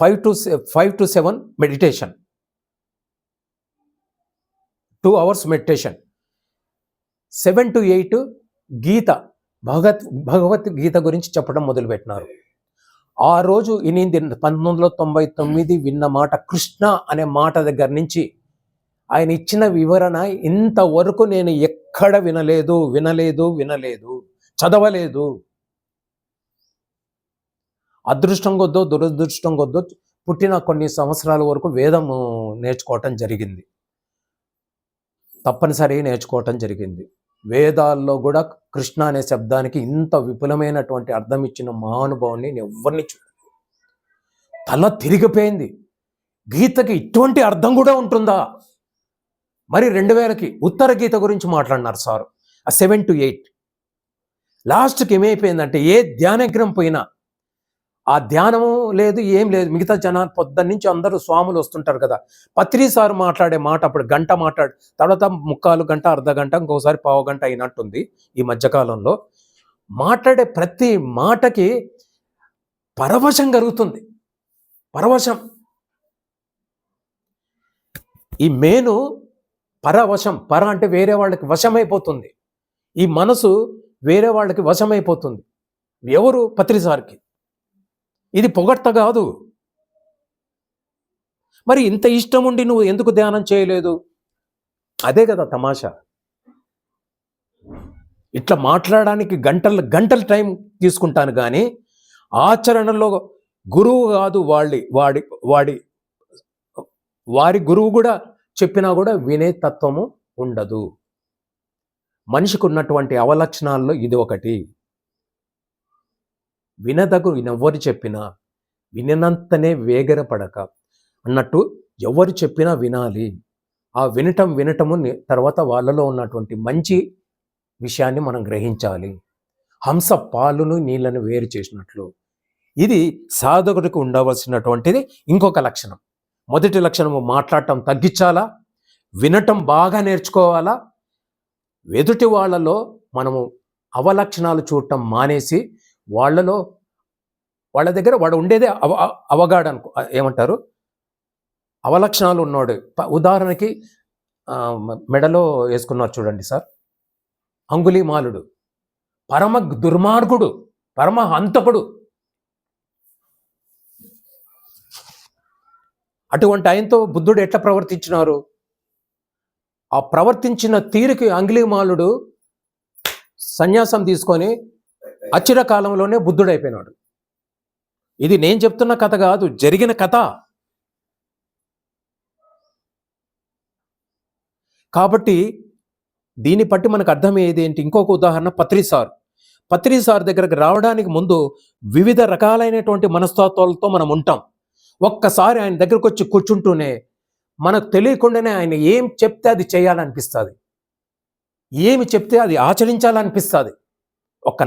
5 to 7 meditation, 2 hours meditation, 7 to 8 గీత, భగవద్గీత గురించి చెప్పడం మొదలుపెట్టినారు. ఆ రోజు ఇనింది 1999 విన్న మాట కృష్ణ అనే మాట దగ్గర నుంచి ఆయన ఇచ్చిన వివరణ ఇంతవరకు నేను ఎక్కడ వినలేదు, చదవలేదు. అదృష్టం కొద్దో దురదృష్టం కొద్దో పుట్టిన కొన్ని సంవత్సరాల వరకు వేదము నేర్చుకోవటం జరిగింది, తప్పనిసరిగా నేర్చుకోవటం జరిగింది. వేదాల్లో కూడా కృష్ణ అనే శబ్దానికి ఇంత విపులమైనటువంటి అర్థం ఇచ్చిన మహానుభావుని నేను ఎవరిని చూడలేదు. తల తిరిగిపోయింది. గీతకి ఇటువంటి అర్థం కూడా ఉంటుందా? మరి 2000కి ఉత్తర గీత గురించి మాట్లాడినారు సార్. ఆ 7 to 8 లాస్ట్కి ఏమైపోయిందంటే, ఏ ధ్యానగ్రం పోయినా ఆ ధ్యానము లేదు, ఏం లేదు. మిగతా జనాలు పొద్దున్న నుంచి అందరూ స్వాములు వస్తుంటారు కదా, పత్రి సార్ మాట్లాడే మాట అప్పుడు గంట మాట్లాడు, తర్వాత 3/4 గంట, అర్ధ గంట, ఇంకోసారి పావు గంట అయినట్టుంది ఈ మధ్యకాలంలో. మాట్లాడే ప్రతి మాటకి పరవశం కలుగుతుంది, పరవశం. ఈ మేను పరవశం, పర అంటే వేరే వాళ్ళకి వశమైపోతుంది. ఈ మనసు వేరే వాళ్ళకి వశమైపోతుంది. ఎవరు? పత్రి సార్కి. ఇది పొగడ్త కాదు. మరి ఇంత ఇష్టం ఉండి నువ్వు ఎందుకు ధ్యానం చేయలేదు? అదే కదా తమాషా. ఇట్లా మాట్లాడడానికి గంటలు టైం తీసుకుంటాను, కానీ ఆచరణలో గురువు కాదు, వారి గురువు కూడా చెప్పినా కూడా వినే తత్వము ఉండదు. మనిషికి ఉన్నటువంటి అవలక్షణాల్లో ఇది ఒకటి. ఎవరు చెప్పినా వినంతనే వేగరపడక అన్నట్టు, ఎవరు చెప్పినా వినాలి. ఆ వినటము తర్వాత వాళ్ళలో ఉన్నటువంటి మంచి విషయాన్ని మనం గ్రహించాలి. హంస పాలును నీళ్లను వేరు చేసినట్లు. ఇది సాధకుడికి ఉండవలసినటువంటిది ఇంకొక లక్షణం. మొదటి లక్షణము మాట్లాడటం తగ్గించాలా, వినటం బాగా నేర్చుకోవాలా. ఎదుటి వాళ్ళలో మనము అవలక్షణాలు చూడటం మానేసి వాళ్ళ దగ్గర వాడు ఉండేదే అవగాడనుకో, ఏమంటారు, అవలక్షణాలు ఉన్నాడు. ఉదాహరణకి మెడలో వేసుకున్నారు చూడండి సార్, అంగుళీమాలుడు పరమ దుర్మార్గుడు, పరమ హంతకుడు. అటువంటి ఆయనతో బుద్ధుడు ఎట్లా ప్రవర్తించినారు? ఆ ప్రవర్తించిన తీరుకి అంగుళీమాలుడు సన్యాసం తీసుకొని అచిర కాలంలోనే బుద్ధుడైపోయినాడు. ఇది నేను చెప్తున్న కథ కాదు, జరిగిన కథ. కాబట్టి దీన్ని బట్టి మనకు అర్థమయ్యేది ఏంటి? ఇంకొక ఉదాహరణ పత్రి సార్ దగ్గరకు రావడానికి ముందు వివిధ రకాలైనటువంటి మనస్తత్వాలతో మనం ఉంటాం. ఒక్కసారి ఆయన దగ్గరకు వచ్చి కూర్చుంటూనే మనకు తెలియకుండానే ఆయన ఏం చెప్తే అది చేయాలనిపిస్తుంది, ఏమి చెప్తే అది ఆచరించాలనిపిస్తుంది.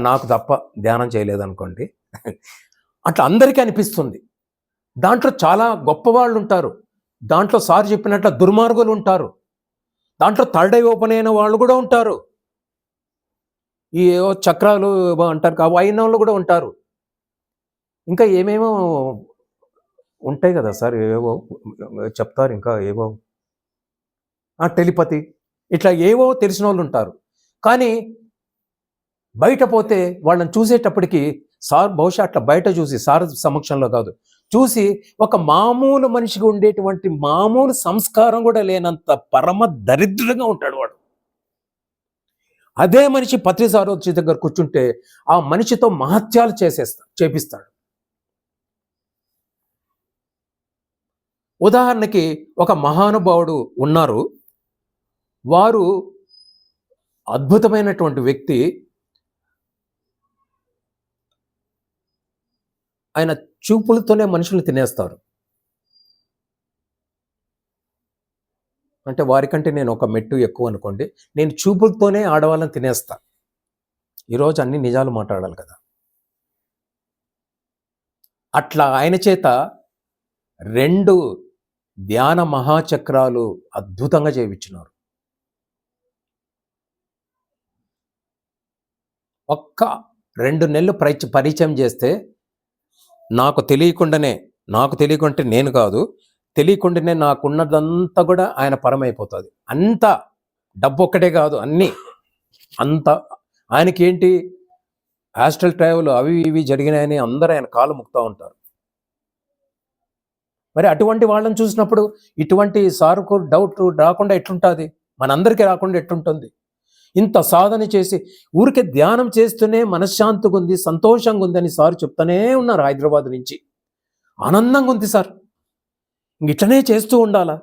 నాకు తప్ప ధ్యానం చేయలేదనుకోండి, అట్లా అందరికీ అనిపిస్తుంది. దాంట్లో చాలా గొప్పవాళ్ళు ఉంటారు, దాంట్లో సార్ చెప్పినట్లు దుర్మార్గులు ఉంటారు, దాంట్లో థర్డ్ ఐ ఓపెన్ అయిన వాళ్ళు కూడా ఉంటారు, ఈ చక్రాలు అంటారు కావు అయిన వాళ్ళు కూడా ఉంటారు. ఇంకా ఏమేమో ఉంటాయి కదా సార్, ఏవో చెప్తారు, ఇంకా ఏవో టెలిపతి, ఇట్లా ఏవో తెలిసిన వాళ్ళు ఉంటారు. కానీ బయట పోతే వాళ్ళని చూసేటప్పటికి సార్ బహుశా అట్లా బయట చూసి, సార్ సమక్షంలో కాదు, చూసి ఒక మామూలు మనిషికి ఉండేటువంటి మామూలు సంస్కారం కూడా లేనంత పరమ దరిద్రంగా ఉంటాడు వాడు. అదే మనిషి పత్రి సార్ వచ్చి దగ్గర కూర్చుంటే ఆ మనిషితో మహత్యాలు చేపిస్తాడు. ఉదాహరణకి ఒక మహానుభావుడు ఉన్నారు, వారు అద్భుతమైనటువంటి వ్యక్తి. ఆయన చూపులతోనే మనుషులు తినేస్తారు. అంటే వారికంటే నేను ఒక మెట్టు ఎక్కువ అనుకోండి, నేను చూపులతోనే ఆడవాళ్ళని తినేస్తా. ఈరోజు అన్ని నిజాలు మాట్లాడాలి కదా. అట్లా ఆయన చేత 2 ధ్యాన మహాచక్రాలు అద్భుతంగా చేయించినారు. ఒక్క 2 నెలలు పరిచయం చేస్తే నాకు తెలియకుంటే నేను కాదు, తెలియకుండానే నాకున్నదంతా కూడా ఆయన పరమైపోతుంది. అంత డబ్బు ఒక్కటే కాదు, అన్నీ అంత. ఆయనకి ఏంటి, ఆస్ట్రల్ ట్రావెల్ అవి ఇవి జరిగినాయని అందరూ ఆయన కాలు ముక్తా ఉంటారు. మరి అటువంటి వాళ్ళని చూసినప్పుడు ఇటువంటి సారుకు డౌట్ రాకుండా ఎట్లుంటుంది, మనందరికీ రాకుండా ఎట్లుంటుంది? ఇంత సాధన చేసి ఊరికే ధ్యానం చేస్తూనే మనశ్శాంతిగా ఉంది, సంతోషంగా ఉంది అని సార్ చెప్తానే ఉన్నారు. హైదరాబాద్ నుంచి ఆనందంగా ఉంది సార్, ఇట్లనే చేస్తూ ఉండాలా.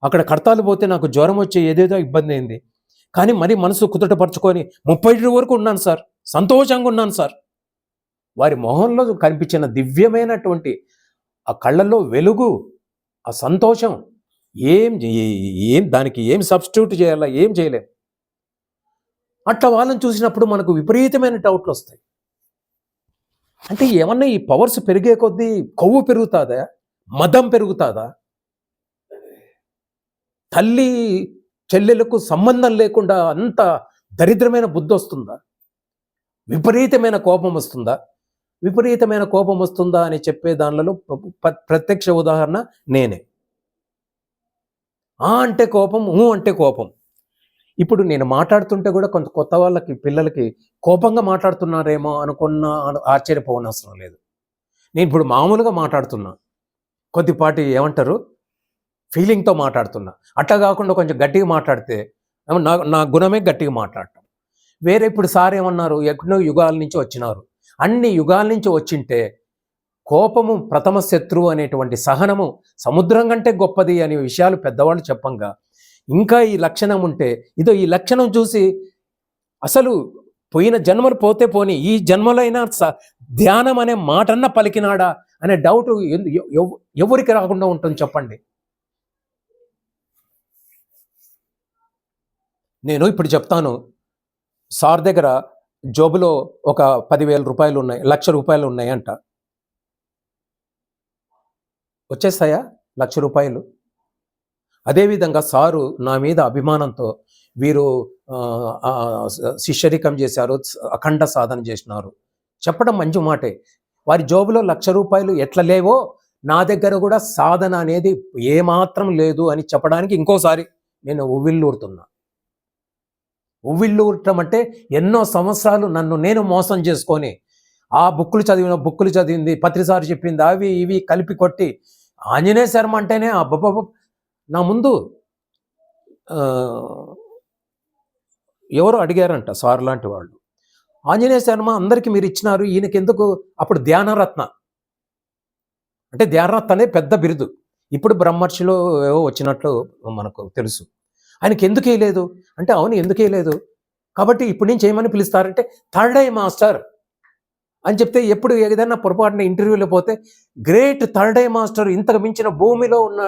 అక్కడ కడతాలు పోతే నాకు జ్వరం వచ్చి ఏదేదో ఇబ్బంది అయింది, కానీ మరి మనసు కుదుటపరుచుకొని 30 వరకు ఉన్నాను సార్, సంతోషంగా ఉన్నాను సార్. వారి మొహంలో కనిపించిన దివ్యమైనటువంటి ఆ కళ్ళల్లో వెలుగు, ఆ సంతోషం ఏం దానికి ఏం సబ్స్టిట్యూట్ చేయాలా, ఏం చేయలేం. అట్లా వాళ్ళని చూసినప్పుడు మనకు విపరీతమైన డౌట్లు వస్తాయి. అంటే ఏమన్నా ఈ పవర్స్ పెరిగే కొద్దీ కొవ్వు పెరుగుతుందా, మదం పెరుగుతుందా, తల్లి చెల్లెలకు సంబంధం లేకుండా అంత దరిద్రమైన బుద్ధి వస్తుందా, విపరీతమైన కోపం వస్తుందా? విపరీతమైన కోపం వస్తుందా అని చెప్పే దానిలో ప్రత్యక్ష ఉదాహరణ నేనే. అంటే కోపం, అంటే కోపం. ఇప్పుడు నేను మాట్లాడుతుంటే కూడా కొంత కొత్త వాళ్ళకి, పిల్లలకి కోపంగా మాట్లాడుతున్నారేమో అనుకున్న ఆశ్చర్యపోవనవసరం లేదు. నేను ఇప్పుడు మామూలుగా మాట్లాడుతున్నా, కొద్దిపాటి ఏమంటారు ఫీలింగ్తో మాట్లాడుతున్నా. అట్లా కాకుండా కొంచెం గట్టిగా మాట్లాడితే నా గుణమే గట్టిగా మాట్లాడటం. వేరే ఇప్పుడు సార్ ఏమన్నారు, ఎన్నో యుగాల నుంచి వచ్చినారు, అన్ని యుగాల నుంచి వచ్చింటే కోపము ప్రథమ శత్రువు అనేటువంటి సహనము సముద్రం కంటే గొప్పది అనే విషయాలు పెద్దవాళ్ళు చెప్పంగా, ఇంకా ఈ లక్షణం ఉంటే, ఇదో ఈ లక్షణం చూసి అసలు పోయిన జన్మలు పోతే పోని, ఈ జన్మలైనా ధ్యానం అనే మాటన్న పలికినాడా అనే డౌట్ ఎవరికి రాకుండా ఉంటుంది చెప్పండి. నేను ఇప్పుడు చెప్తాను, సార్ దగ్గర జోబులో ఒక 10,000 రూపాయలు ఉన్నాయి, 1,00,000 రూపాయలు ఉన్నాయి అంట. వచ్చేస్తాయా 1,00,000 రూపాయలు? అదేవిధంగా సారు నా మీద అభిమానంతో వీరు శిష్యరికం చేశారు, అఖండ సాధన చేసినారు, చెప్పడం మంచి మాటే. వారి జోబులో 1,00,000 రూపాయలు ఎట్లా లేవో నా దగ్గర కూడా సాధన అనేది ఏమాత్రం లేదు అని చెప్పడానికి ఇంకోసారి నేను ఉవ్విళ్ళూరుతున్నా. ఉవ్విళ్ళూరటం అంటే ఎన్నో సంవత్సరాలు నన్ను నేను మోసం చేసుకొని ఆ బుక్కులు చదివింది, పత్రిసారి చెప్పింది, అవి ఇవి కలిపి కొట్టి ఆంజనేయ శర్మ అంటేనే అబ్బబ్బ. నా ముందు ఎవరో అడిగారంట సార్ లాంటి వాళ్ళు, ఆంజనేయ శర్మ అందరికీ మీరు ఇచ్చినారు, ఈయనకి ఎందుకు? అప్పుడు ధ్యానరత్న అంటే ధ్యానరత్న అనే పెద్ద బిరుదు, ఇప్పుడు బ్రహ్మర్షిలో ఏవో వచ్చినట్లు మనకు తెలుసు. ఆయనకి ఎందుకు వేయలేదు అంటే, అవును ఎందుకు వేయలేదు కాబట్టి ఇప్పుడు నుంచి ఏమని పిలుస్తారంటే థర్డ్ ఐ మాస్టర్ అని చెప్తే, ఎప్పుడు ఏదైనా పొరపాటున ఇంటర్వ్యూలో పోతే గ్రేట్ థర్డ్ ఐ మాస్టర్, ఇంతకు మించిన భూమిలో ఉన్న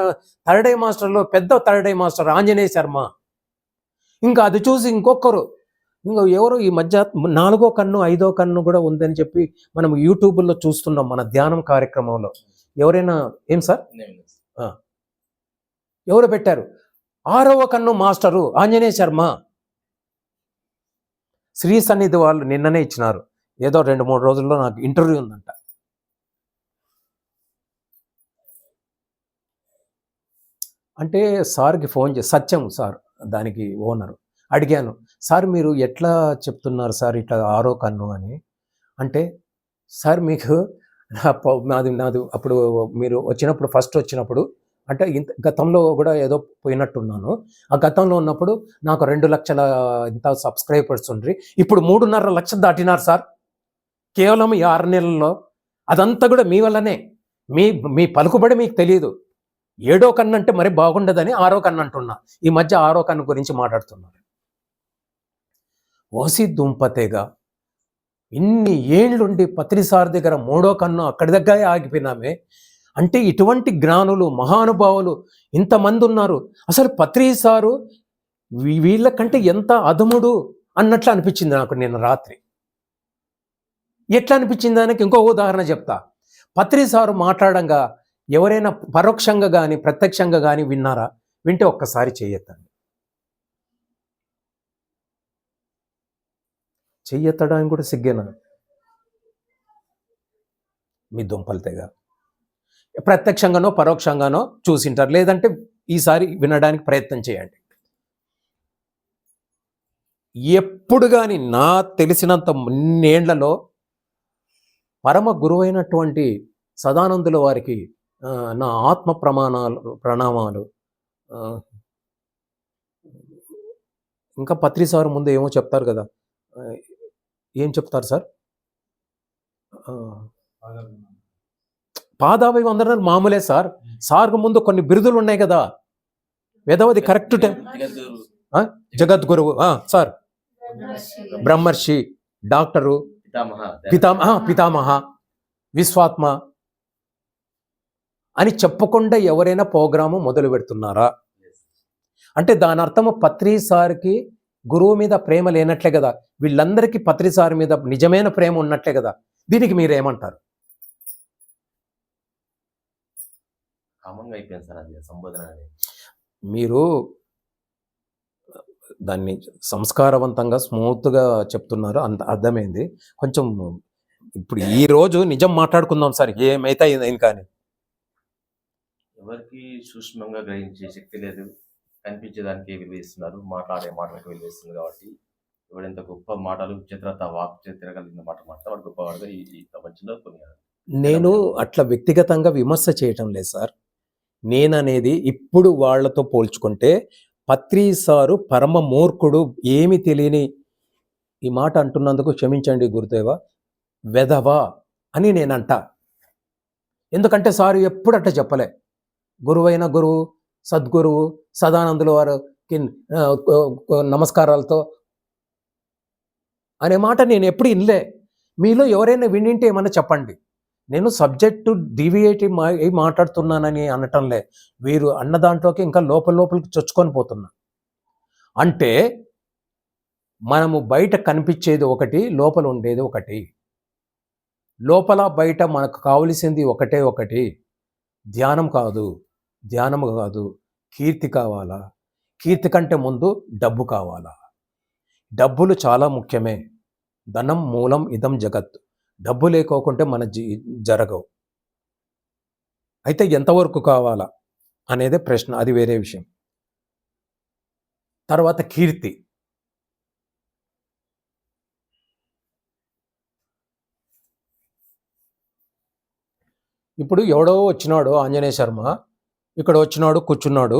థర్డ్ ఐ మాస్టర్లో పెద్ద third I master Anjaneya Sharma. ఇంకా అది చూసి ఇంకొకరు, ఎవరు ఈ మధ్య 4వ కన్ను 5వ కన్ను కూడా ఉందని చెప్పి మనం యూట్యూబ్లో చూస్తున్నాం మన ధ్యానం కార్యక్రమంలో. ఎవరైనా ఏం సార్ ఎవరు పెట్టారు, 6వ కన్ను మాస్టరు ఆంజనేయ శర్మ. శ్రీ సన్నిధి వాళ్ళు నిన్ననే ఇచ్చినారు, ఏదో 2-3 రోజుల్లో నాకు ఇంటర్వ్యూ ఉందంట. అంటే సార్కి ఫోన్ చేసి, సత్యం సార్ దానికి ఓనరు, అడిగాను, సార్ మీరు ఎట్లా చెప్తున్నారు సార్ ఇట్లా 6వ కన్ను అని అంటే, సార్ మీకు నాది అప్పుడు మీరు వచ్చినప్పుడు ఫస్ట్ వచ్చినప్పుడు అంటే గతంలో కూడా ఏదో పోయినట్టున్నాను, ఆ గతంలో ఉన్నప్పుడు నాకు 2 లక్షల ఇంత సబ్స్క్రైబర్స్ ఉండ్రి, ఇప్పుడు 3.5 లక్షలు దాటినారు సార్ కేవలం ఈ 6 నెలల్లో. అదంతా కూడా మీ వల్లనే, మీ పలుకుబడి మీకు తెలియదు, ఏడో కన్ను అంటే మరి బాగుండదని 6వ కన్ను అంటున్నా. ఈ మధ్య 6వ కన్ను గురించి మాట్లాడుతున్నారు. ఓసి దుంపతేగా ఇన్ని ఏళ్ళుండి పత్రిసార్ దగ్గర 3వ కన్ను అక్కడి దగ్గరే ఆగిపోయినామే. అంటే ఇటువంటి జ్ఞానులు మహానుభావులు ఇంతమంది ఉన్నారు. అసలు పత్రిసారు వీళ్ళకంటే ఎంత అధముడు అన్నట్లు అనిపించింది నాకు నిన్న రాత్రి. ఎట్లా అనిపించింది దానికి ఇంకో ఉదాహరణ చెప్తా. పత్రిసారు మాట్లాడంగా ఎవరైనా పరోక్షంగా కానీ ప్రత్యక్షంగా కానీ విన్నారా? వింటే ఒక్కసారి చెయ్యెత్తండి. చెయ్యెత్తడానికి కూడా సిగ్గేనా? మీ దుంపలు తెగ ప్రత్యక్షంగానో పరోక్షంగానో చూసింటారు, లేదంటే ఈసారి వినడానికి ప్రయత్నం చేయండి. ఎప్పుడు కానీ నా తెలిసినంత ఇన్నేళ్లలో పరమ గురువైనటువంటి సదానందుల వారికి నా ఆత్మ ప్రణామాలు. ఇంకా పత్రిసారు ముందు ఏమో చెప్తారు కదా, ఏం చెప్తారు సార్? పాదాభివందనాలు మామూలే సార్. సార్కు ముందు కొన్ని బిరుదులు ఉన్నాయి కదా, వేదవది కరెక్ట్ టైం. జగద్గురువు సార్, బ్రహ్మర్షి, డాక్టరు, పితామహ, విశ్వాత్మ అని చెప్పకుండా ఎవరైనా ప్రోగ్రాము మొదలు పెడుతున్నారా? అంటే దాని అర్థము పత్రిసార్కి గురువు మీద ప్రేమ లేనట్లే కదా, వీళ్ళందరికీ పత్రిసారి మీద నిజమైన ప్రేమ ఉన్నట్లే కదా. దీనికి మీరేమంటారు? కామంగా అయిపోయింది సార్ అది సంబోధన అనేది. మీరు దాన్ని సంస్కారవంతంగా స్మూత్గా చెప్తున్నారు, అంత అర్థమైంది. కొంచెం ఇప్పుడు ఈరోజు నిజం మాట్లాడుకుందాం సార్, ఏమైతే అయింది కానీ. ఎవరికి సూక్ష్మంగా గ్రహించే శక్తి లేదు, కనిపించేదానికి విలువిస్తున్నారు, మాట్లాడే మాటలకు విలువిస్తుంది. కాబట్టి ఎవడెంత గొప్ప మాటలు చిత్రత వాక్ తిరగలిగిన మాట మాట్లాడితే వాడు గొప్పవాడుగా ఈ ప్రపంచంలో కొనియాలి. నేను అట్లా వ్యక్తిగతంగా విమర్శ చేయటం లేదు సార్. నేననేది ఇప్పుడు వాళ్లతో పోల్చుకుంటే పత్రిసారు పరమ మూర్ఖుడు, ఏమి తెలియని, ఈ మాట అంటున్నందుకు క్షమించండి గురుదేవ, వెధవా అని నేనంట. ఎందుకంటే సారు ఎప్పుడు అట్లా చెప్పలే. గురువైన గురువు, సద్గురువు సదానందుల వారికి నమస్కారాలతో అనే మాట నేను ఎప్పుడు వినలే. మీలో ఎవరైనా వినింటే ఏమన్నా చెప్పండి. నేను సబ్జెక్టు డివియేట్ మాట్లాడుతున్నానని అనటంలే, వీరు అన్న దాంట్లోకి ఇంకా లోపలికి చొచ్చుకొని పోతున్నా. అంటే మనము బయట కనిపించేది ఒకటి, లోపల ఉండేది ఒకటి. లోపల బయట మనకు కావలసింది ఒకటి, ధ్యానం కాదు, కీర్తి కావాలా. కీర్తి కంటే ముందు డబ్బు కావాలా. డబ్బులు చాలా ముఖ్యమే. ధనం మూలం ఇదం జగత్. డబ్బు లేకోకుంటే మన జరగవు. అయితే ఎంతవరకు కావాలా అనేదే ప్రశ్న, అది వేరే విషయం. తర్వాత కీర్తి. ఇప్పుడు ఎవడో వచ్చినాడు ఆంజనేయ శర్మ, ఇక్కడ వచ్చినాడు, కూర్చున్నాడు,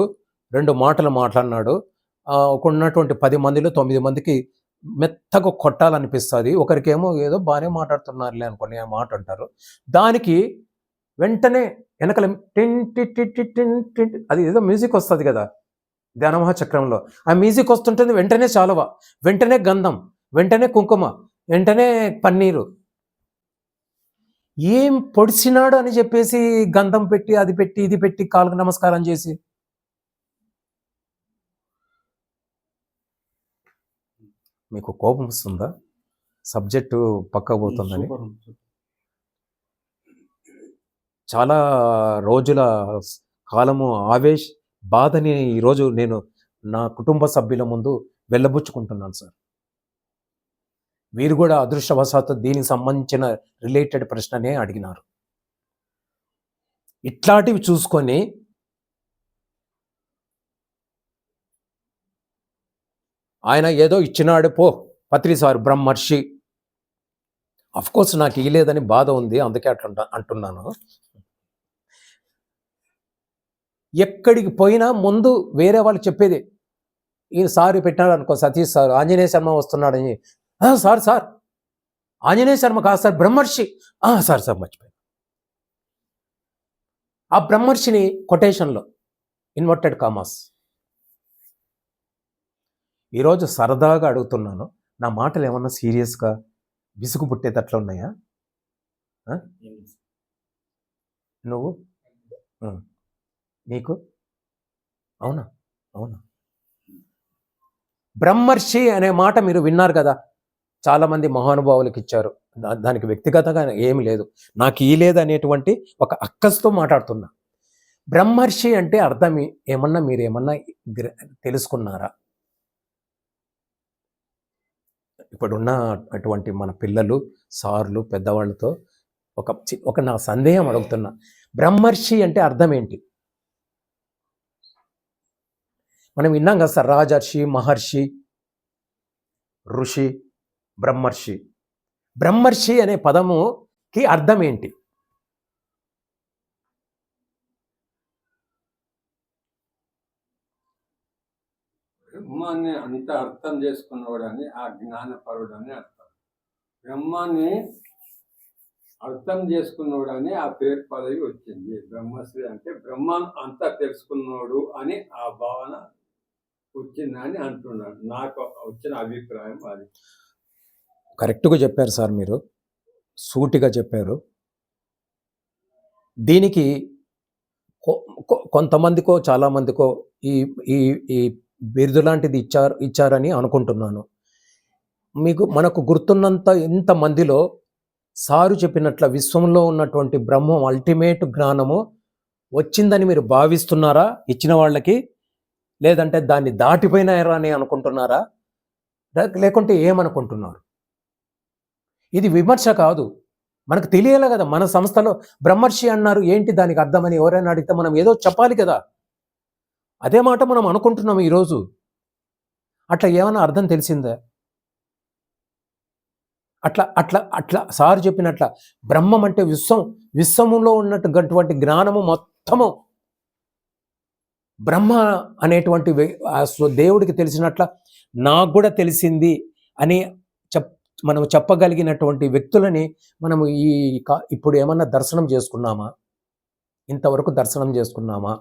2 మాటలు మాట్లాడినాడు. ఉన్నటువంటి 10 మందిలో 9 మందికి మెత్తగా కొట్టాలనిపిస్తుంది. ఒకరికేమో ఏదో బాగానే మాట్లాడుతున్నారులే అనుకుని ఆ మాట అంటారు. దానికి వెంటనే వెనకల టిన్ టిన్ అది ఏదో మ్యూజిక్ వస్తుంది కదా ధ్యానమహా చక్రంలో, ఆ మ్యూజిక్ వస్తుంటుంది. వెంటనే చాలువ, వెంటనే గంధం, వెంటనే కుంకుమ, వెంటనే పన్నీరు. ఏం పొడిచినాడు అని చెప్పేసి గంధం పెట్టి, అది పెట్టి, ఇది పెట్టి, కాళ్ళకు నమస్కారం చేసి. మీకు కోపం వస్తుందా? సబ్జెక్టు పక్క పోతుందని. చాలా రోజుల కాలము బాధని ఈరోజు నేను నా కుటుంబ సభ్యుల ముందు వెళ్ళబుచ్చుకుంటున్నాను సార్. వీరు కూడా అదృష్టవశాత్తు దీనికి సంబంధించిన రిలేటెడ్ ప్రశ్ననే అడిగినారు. ఇట్లాంటివి చూసుకొని ఆయన ఏదో ఇచ్చినాడు పో పత్రిసారు బ్రహ్మర్షి. అఫ్కోర్స్ నాకు ఇయ్యలేదని బాధ ఉంది, అందుకే అట్లా అంటున్నాను. ఎక్కడికి పోయినా ముందు వేరే వాళ్ళు చెప్పేది, ఈయన సారు పెట్టినాడు అనుకో, సతీష్ సార్ ఆంజనేయ శర్మ వస్తున్నాడని, సార్ ఆంజనేయ శర్మ కాదు సార్ బ్రహ్మర్షి, సార్ మర్చిపోయాను. ఆ బ్రహ్మర్షిని కొటేషన్లో ఇన్వర్టెడ్ కామాస్. ఈరోజు సరదాగా అడుగుతున్నాను, నా మాటలు ఏమన్నా సీరియస్గా విసుగు పుట్టేటట్లు ఉన్నాయా? నువ్వు నీకు అవునా? అవునా? బ్రహ్మర్షి అనే మాట మీరు విన్నారు కదా, చాలామంది మహానుభావులకు ఇచ్చారు. దానికి వ్యక్తిగతంగా ఏమి లేదు, నాకు ఈ లేదు అనేటువంటి ఒక అక్కస్తో మాట్లాడుతున్నా. బ్రహ్మర్షి అంటే అర్థం ఏమన్నా మీరు ఏమన్నా తెలుసుకున్నారా? ఇప్పుడున్న అటువంటి మన పిల్లలు, సార్లు, పెద్దవాళ్ళతో ఒక నా సందేహం అడుగుతున్నా, బ్రహ్మర్షి అంటే అర్థం ఏంటి? మనం విన్నాం కదా సార్, రాజర్షి, మహర్షి, ఋషి, బ్రహ్మర్షి. బ్రహ్మర్షి అనే పదముకి అర్థం ఏంటి? బ్రహ్మాన్ని అంత అర్థం చేసుకున్నవాడని ఆ జ్ఞానపరుడని అర్థం. బ్రహ్మాన్ని అర్థం చేసుకున్నవాడని ఆ పేరు పదవి వచ్చింది. బ్రహ్మశ్రీ అంటే బ్రహ్మాన్ని అంతా తెలుసుకున్నాడు అని ఆ భావన వచ్చిందని అంటున్నాడు. నాకు వచ్చిన అభిప్రాయం అది. కరెక్ట్గా చెప్పారు సార్, మీరు సూటిగా చెప్పారు. దీనికి కొంతమందికో చాలామందికో ఈ ఈ ఈ బిరుదు లాంటిది ఇచ్చారని అనుకుంటున్నాను. మనకు గుర్తున్నంత ఇంతమందిలో సారు చెప్పినట్ల విశ్వంలో ఉన్నటువంటి బ్రహ్మం అల్టిమేట్ జ్ఞానము వచ్చిందని మీరు భావిస్తున్నారా ఇచ్చిన వాళ్ళకి? లేదంటే దాన్ని దాటిపోయినారా అని అనుకుంటున్నారా? లేకుంటే ఏమనుకుంటున్నారు? ఇది విమర్శ కాదు, మనకు తెలియాలి కదా. మన సంస్థలో బ్రహ్మర్షి అన్నారు, ఏంటి దానికి అర్థమని ఎవరైనా అడిగితే మనం ఏదో చెప్పాలి కదా. అదే మాట మనం అనుకుంటున్నాం ఈరోజు. అట్లా ఏమైనా అర్థం తెలిసిందా? అట్లా అట్లా అట్లా సార్ చెప్పినట్ల బ్రహ్మం అంటే విశ్వములో ఉన్నటువంటి జ్ఞానము మొత్తము బ్రహ్మ అనేటువంటి దేవుడికి తెలిసినట్ల నాకు కూడా తెలిసింది అని మనం చెప్పగలిగినటువంటి వ్యక్తులని మనము ఇప్పుడు ఏమన్నా దర్శనం చేసుకున్నామా? ఇంతవరకు దర్శనం చేసుకున్నామా?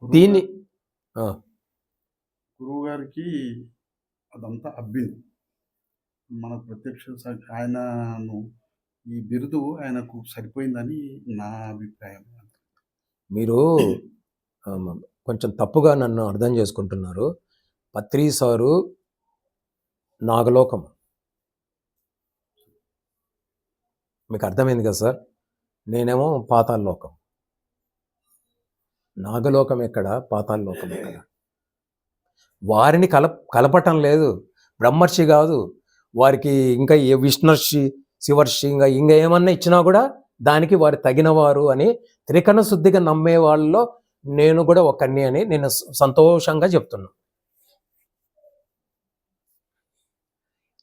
దీన్ని గురువు గారికి అదంతా అబ్బింది. మన ప్రత్యక్ష ఆయనను ఈ బిరుదు ఆయనకు సరిపోయిందని నా అభిప్రాయం. మీరు కొంచెం తప్పుగా నన్ను అర్థం చేసుకుంటున్నారు. పత్రి సారు నాగలోకం, మీకు అర్థమైంది కదా సార్. నేనేమో పాతాళలోకం. నాగలోకం ఎక్కడ, పాతాళలోకం ఎక్కడ? వారిని కలపటం లేదు. బ్రహ్మర్షి కాదు, వారికి ఇంకా విష్ణుర్షి, శివర్షి, ఇంకా ఏమన్నా ఇచ్చినా కూడా దానికి వారు తగినవారు అని త్రికరణ శుద్ధిగా నమ్మే వాళ్ళలో నేను కూడా ఒకరిని అని నేను సంతోషంగా చెప్తున్నా.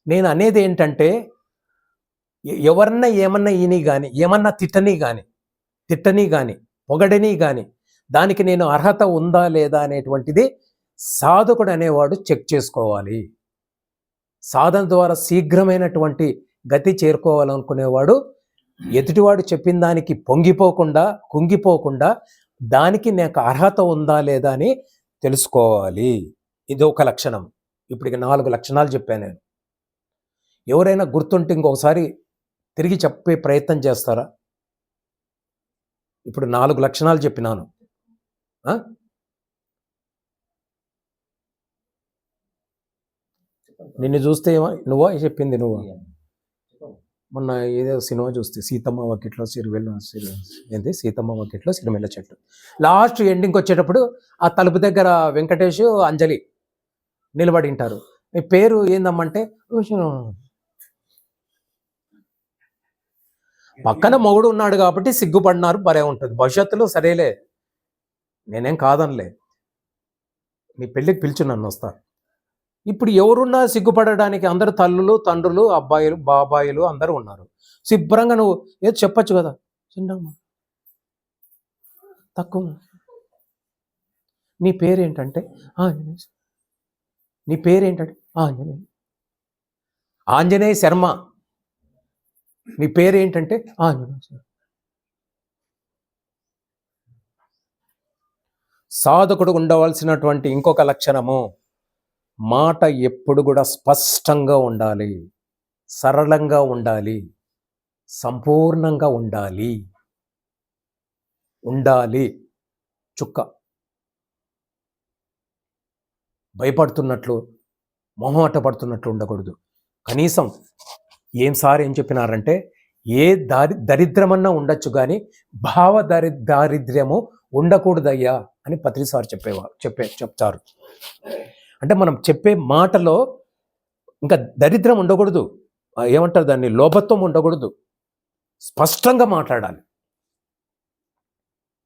నేను అనేది ఏంటంటే, ఎవరన్నా ఏమన్నా ఈని కానీ, ఏమన్నా తిట్టని కానీ పొగడని కానీ దానికి నేను అర్హత ఉందా లేదా అనేటువంటిది సాధకుడు అనేవాడు చెక్ చేసుకోవాలి. సాధన ద్వారా శీఘ్రమైనటువంటి గతి చేరుకోవాలనుకునేవాడు ఎదుటివాడు చెప్పిన దానికి కుంగిపోకుండా దానికి నాకు అర్హత ఉందా లేదా అని తెలుసుకోవాలి. ఇది ఒక లక్షణం. ఇప్పటికి 4 లక్షణాలు చెప్పాను నేను. ఎవరైనా గుర్తుంటే ఇంకొకసారి తిరిగి చెప్పే ప్రయత్నం చేస్తారా? ఇప్పుడు 4 లక్షణాలు చెప్పినాను. నిన్ను చూస్తే నువ్వా చెప్పింది? నువ్వు మొన్న ఏదో సినిమా చూస్తే సీతమ్మ వాకిట్లో సిరిమెల్ల చెట్టు లాస్ట్ ఎండింగ్కి వచ్చేటప్పుడు ఆ తలుపు దగ్గర వెంకటేష్, అంజలి నిలబడి ఉంటారు. మీ పేరు ఏందమ్మంటే పక్కన మొగుడు ఉన్నాడు కాబట్టి సిగ్గుపడినారు, భలే ఉంటుంది. భవిష్యత్తులో సరేలే, నేనేం కాదనిలే, నీ పెళ్ళికి పిలిచి నన్ను వస్తా. ఇప్పుడు ఎవరున్నా సిగ్గుపడడానికి అందరు తల్లులు, తండ్రులు, అబ్బాయిలు, బాబాయిలు అందరూ ఉన్నారు. శుభ్రంగా నువ్వు ఏదో చెప్పచ్చు కదా, చిన్నమ్మ తక్కువ. నీ పేరేంటంటే నీ పేరేంటంటే ఆంజనేయ శర్మ. మీ పేరు ఏంటంటే ఆంజనేయ సార్. సాధకుడు ఉండవలసినటువంటి ఇంకొక లక్షణము, మాట ఎప్పుడు కూడా స్పష్టంగా ఉండాలి, సరళంగా ఉండాలి, సంపూర్ణంగా ఉండాలి. చుక్క భయపడుతున్నట్లు, మొహమాట పడుతున్నట్లు ఉండకూడదు. కనీసం ఏం చెప్పినారంటే, ఏ దరిద్రమన్నా ఉండొచ్చు కానీ దారిద్ర్యము ఉండకూడదయ్యా అని పత్రిసారి చెప్తారు. అంటే మనం చెప్పే మాటలో ఇంకా దరిద్రం ఉండకూడదు, ఏమంటారు దాన్ని, లోభత్వం ఉండకూడదు, స్పష్టంగా మాట్లాడాలి.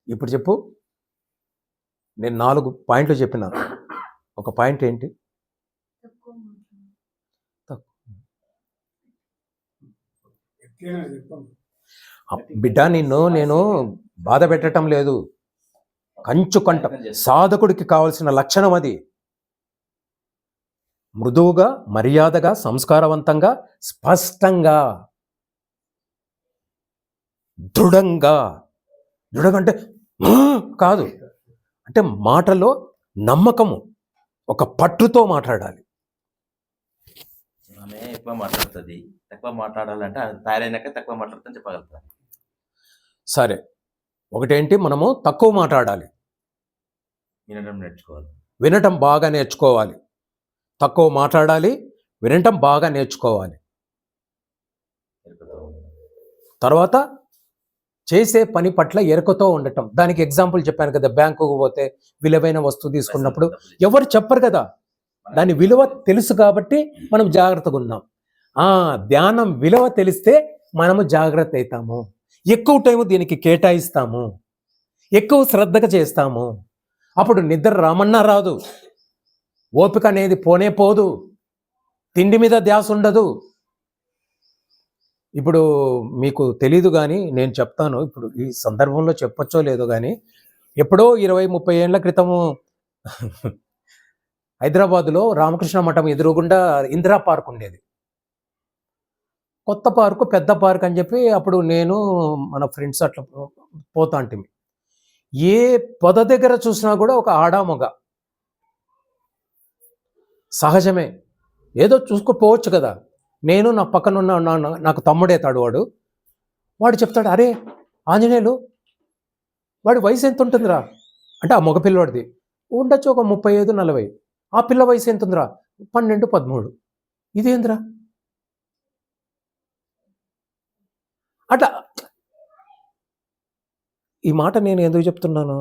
ఇప్పుడు చెప్పు, నేను 4 పాయింట్లు చెప్పిన. ఒక పాయింట్ ఏంటి? బిడ్డ, నేను బాధ పెట్టడం లేదు, కంట సాధకుడికి కావలసిన లక్షణం అది. మృదువుగా, మర్యాదగా, సంస్కారవంతంగా, స్పష్టంగా, దృఢంగా అంటే కాదు, అంటే మాటలో నమ్మకము, ఒక పట్టుతో మాట్లాడాలి. ఆమె ఎక్కువ మాట్లాడుతుంది, తక్కువ మాట్లాడాలంటే అది తయారైనాక తక్కువ మాట్లాడుతుందని చెప్పగలుగుతాను. సరే, ఒకటేంటి, మనము తక్కువ మాట్లాడాలి, వినటం బాగా నేర్చుకోవాలి. తక్కువ మాట్లాడాలి, వినటం బాగా నేర్చుకోవాలి. తర్వాత చేసే పని పట్ల ఎరుకతో ఉండటం. దానికి ఎగ్జాంపుల్ చెప్పాను కదా, బ్యాంకుకు పోతే విలువైన వస్తువు తీసుకున్నప్పుడు ఎవరు చెప్పరు కదా, దాని విలువ తెలుసు కాబట్టి మనం జాగ్రత్తగా ఉన్నాం. ధ్యానం విలువ తెలిస్తే మనము జాగ్రత్త అవుతాము, ఎక్కువ టైం దీనికి కేటాయిస్తాము, ఎక్కువ శ్రద్ధగా చేస్తాము. అప్పుడు నిద్ర రామన్నా రాదు, ఓపిక అనేది పోనే పోదు, తిండి మీద ధ్యాస ఉండదు. ఇప్పుడు మీకు తెలీదు కానీ నేను చెప్తాను, ఇప్పుడు ఈ సందర్భంలో చెప్పొచ్చో లేదో కానీ, ఎప్పుడో 20-30 ఏళ్ల క్రితము హైదరాబాదులో రామకృష్ణ మఠం ఎదురుగుండా ఇందిరా పార్క్ ఉండేది. కొత్త పార్కు, పెద్ద పార్క్ అని చెప్పి అప్పుడు నేను మన ఫ్రెండ్స్ అట్లా పోతా అంటే, ఏ పొద దగ్గర చూసినా కూడా ఒక ఆడామొగ, సహజమే, ఏదో చూసుకోపోవచ్చు కదా. నేను నా పక్కనున్న నాకు తమ్ముడేతాడు, వాడు చెప్తాడు, అరే ఆంజనేయులు, వాడి వయసు ఎంత ఉంటుందిరా అంటే, ఆ మగపిల్లవాడిది ఉండొచ్చు ఒక 35-40. ఆ పిల్ల వయసు ఎంత ఉందిరా, 12-13. ఇదేంద్రా అట్లా. ఈ మాట నేను ఎందుకు చెప్తున్నాను,